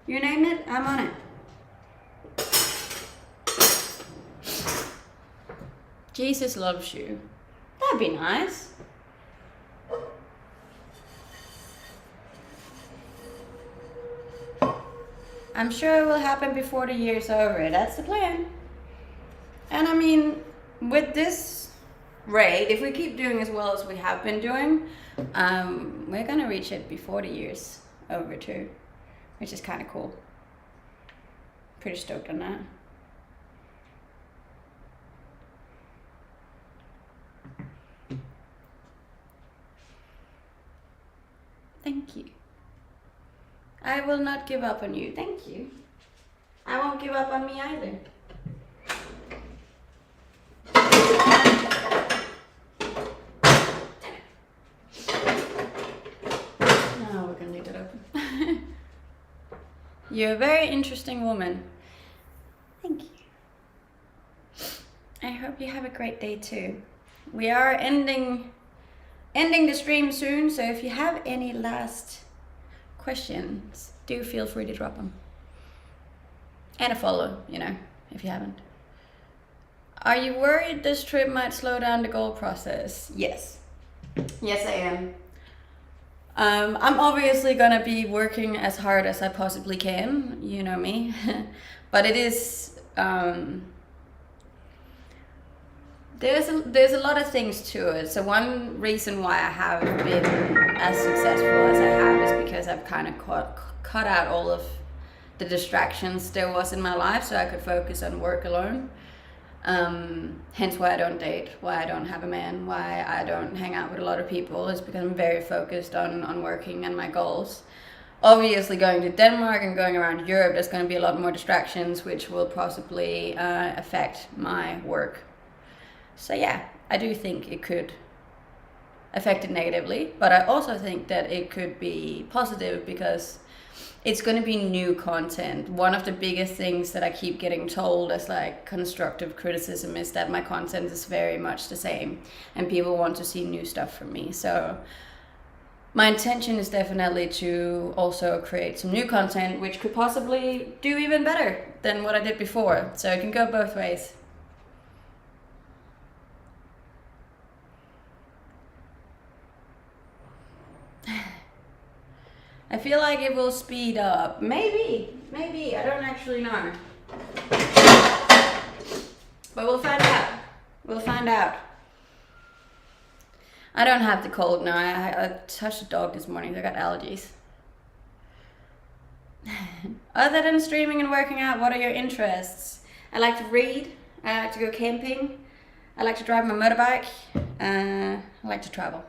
You name it, I'm on it. Jesus loves you. That'd be nice. I'm sure it will happen before the year's over. That's the plan. And I mean, with this rate, if we keep doing as well as we have been doing, we're gonna reach it before the year's over too, which is kind of cool. Pretty stoked on that. Thank you. I will not give up on you. Thank you. I won't give up on me either. Now we're gonna leave it open. You're a very interesting woman. Thank you. I hope you have a great day too. We are ending the stream soon, so if you have any last questions, do feel free to drop them. And a follow, you know, if you haven't. Are you worried this trip might slow down the goal process? Yes. Yes, I am. I'm obviously gonna be working as hard as I possibly can, you know me. But it is, there's a lot of things to it. So one reason why I have been as successful as I have is because I've kind of cut out all of the distractions there was in my life, so I could focus on work alone. Hence why I don't date, why I don't have a man, why I don't hang out with a lot of people, is because I'm very focused on working and my goals. Obviously going to Denmark and going around Europe, there's going to be a lot more distractions which will possibly affect my work. So yeah, I do think it could affect it negatively, but I also think that it could be positive because it's going to be new content. One of the biggest things that I keep getting told as like constructive criticism is that my content is very much the same and people want to see new stuff from me. So my intention is definitely to also create some new content which could possibly do even better than what I did before. So it can go both ways. I feel like it will speed up. Maybe, I don't actually know. But we'll find out. I don't have the cold now. I touched a dog this morning. I got allergies. Other than streaming and working out, what are your interests? I like to read. I like to go camping. I like to drive my motorbike. I like to travel.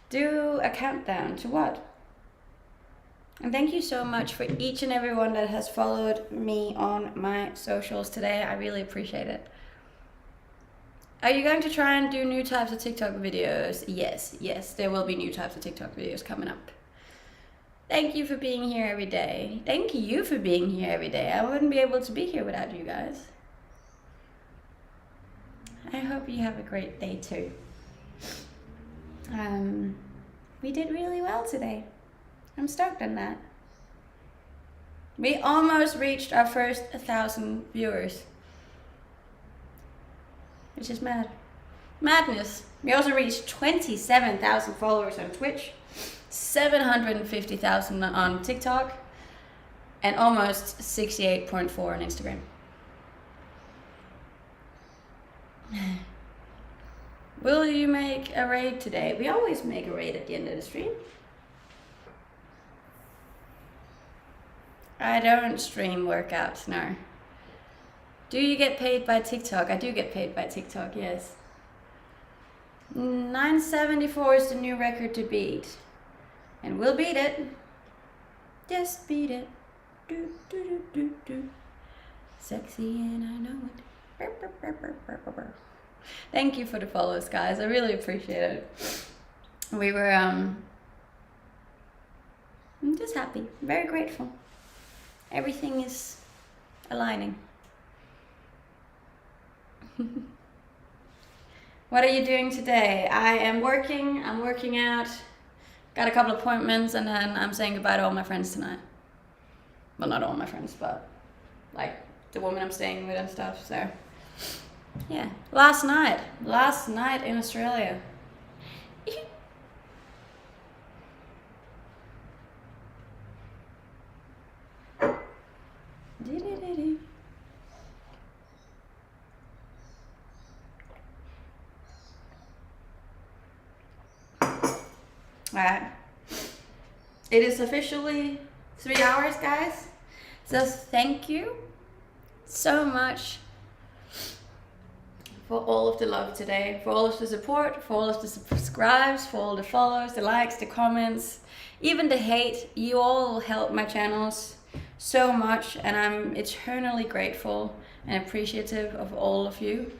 Do a countdown to what? And thank you so much for each and everyone that has followed me on my socials today. I really appreciate it. Are you going to try and do new types of TikTok videos? Yes, there will be new types of TikTok videos coming up. Thank you for being here every day. Thank you for being here every day. I wouldn't be able to be here without you guys. I hope you have a great day too. We did really well today. I'm stoked on that. We almost reached our first 1,000 viewers, which is madness. We also reached 27,000 followers on Twitch, 750,000 on TikTok, and almost 68.4 on Instagram. Will you make a raid today? We always make a raid at the end of the stream. I don't stream workouts, no. Do you get paid by TikTok? I do get paid by TikTok, yes. 974 is the new record to beat. And we'll beat it. Just beat it. Do, do, do, do, do. Sexy and I know it. Burr, burr, burr, burr, burr, burr. Thank you for the follows, guys. I really appreciate it. We were, I'm just happy. Very grateful. Everything is aligning. What are you doing today? I am working. I'm working out. Got a couple appointments, and then I'm saying goodbye to all my friends tonight. Well, not all my friends, but like the woman I'm staying with and stuff. So yeah, last night in Australia. Alright, it is officially 3 hours, guys. So thank you so much for all of the love today, for all of the support, for all of the subscribes, for all the follows, the likes, the comments, even the hate. You all help my channels so much, and I'm eternally grateful and appreciative of all of you.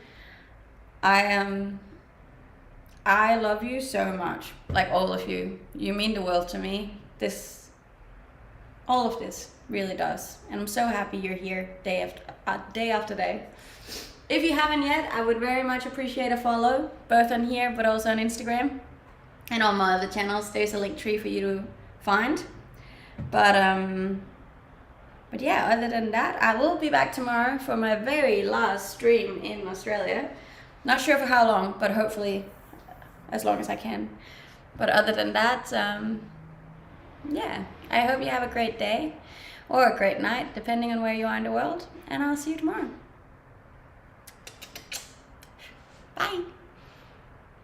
I love you so much, like all of you. You mean the world to me. All of this really does, and I'm so happy you're here day after day. If you haven't yet, I would very much appreciate a follow, both on here but also on Instagram and on my other channels. There's a link tree for you to find. But yeah, other than that, I will be back tomorrow for my very last stream in Australia. Not sure for how long, but hopefully as long as I can. But other than that, yeah, I hope you have a great day or a great night, depending on where you are in the world, and I'll see you tomorrow.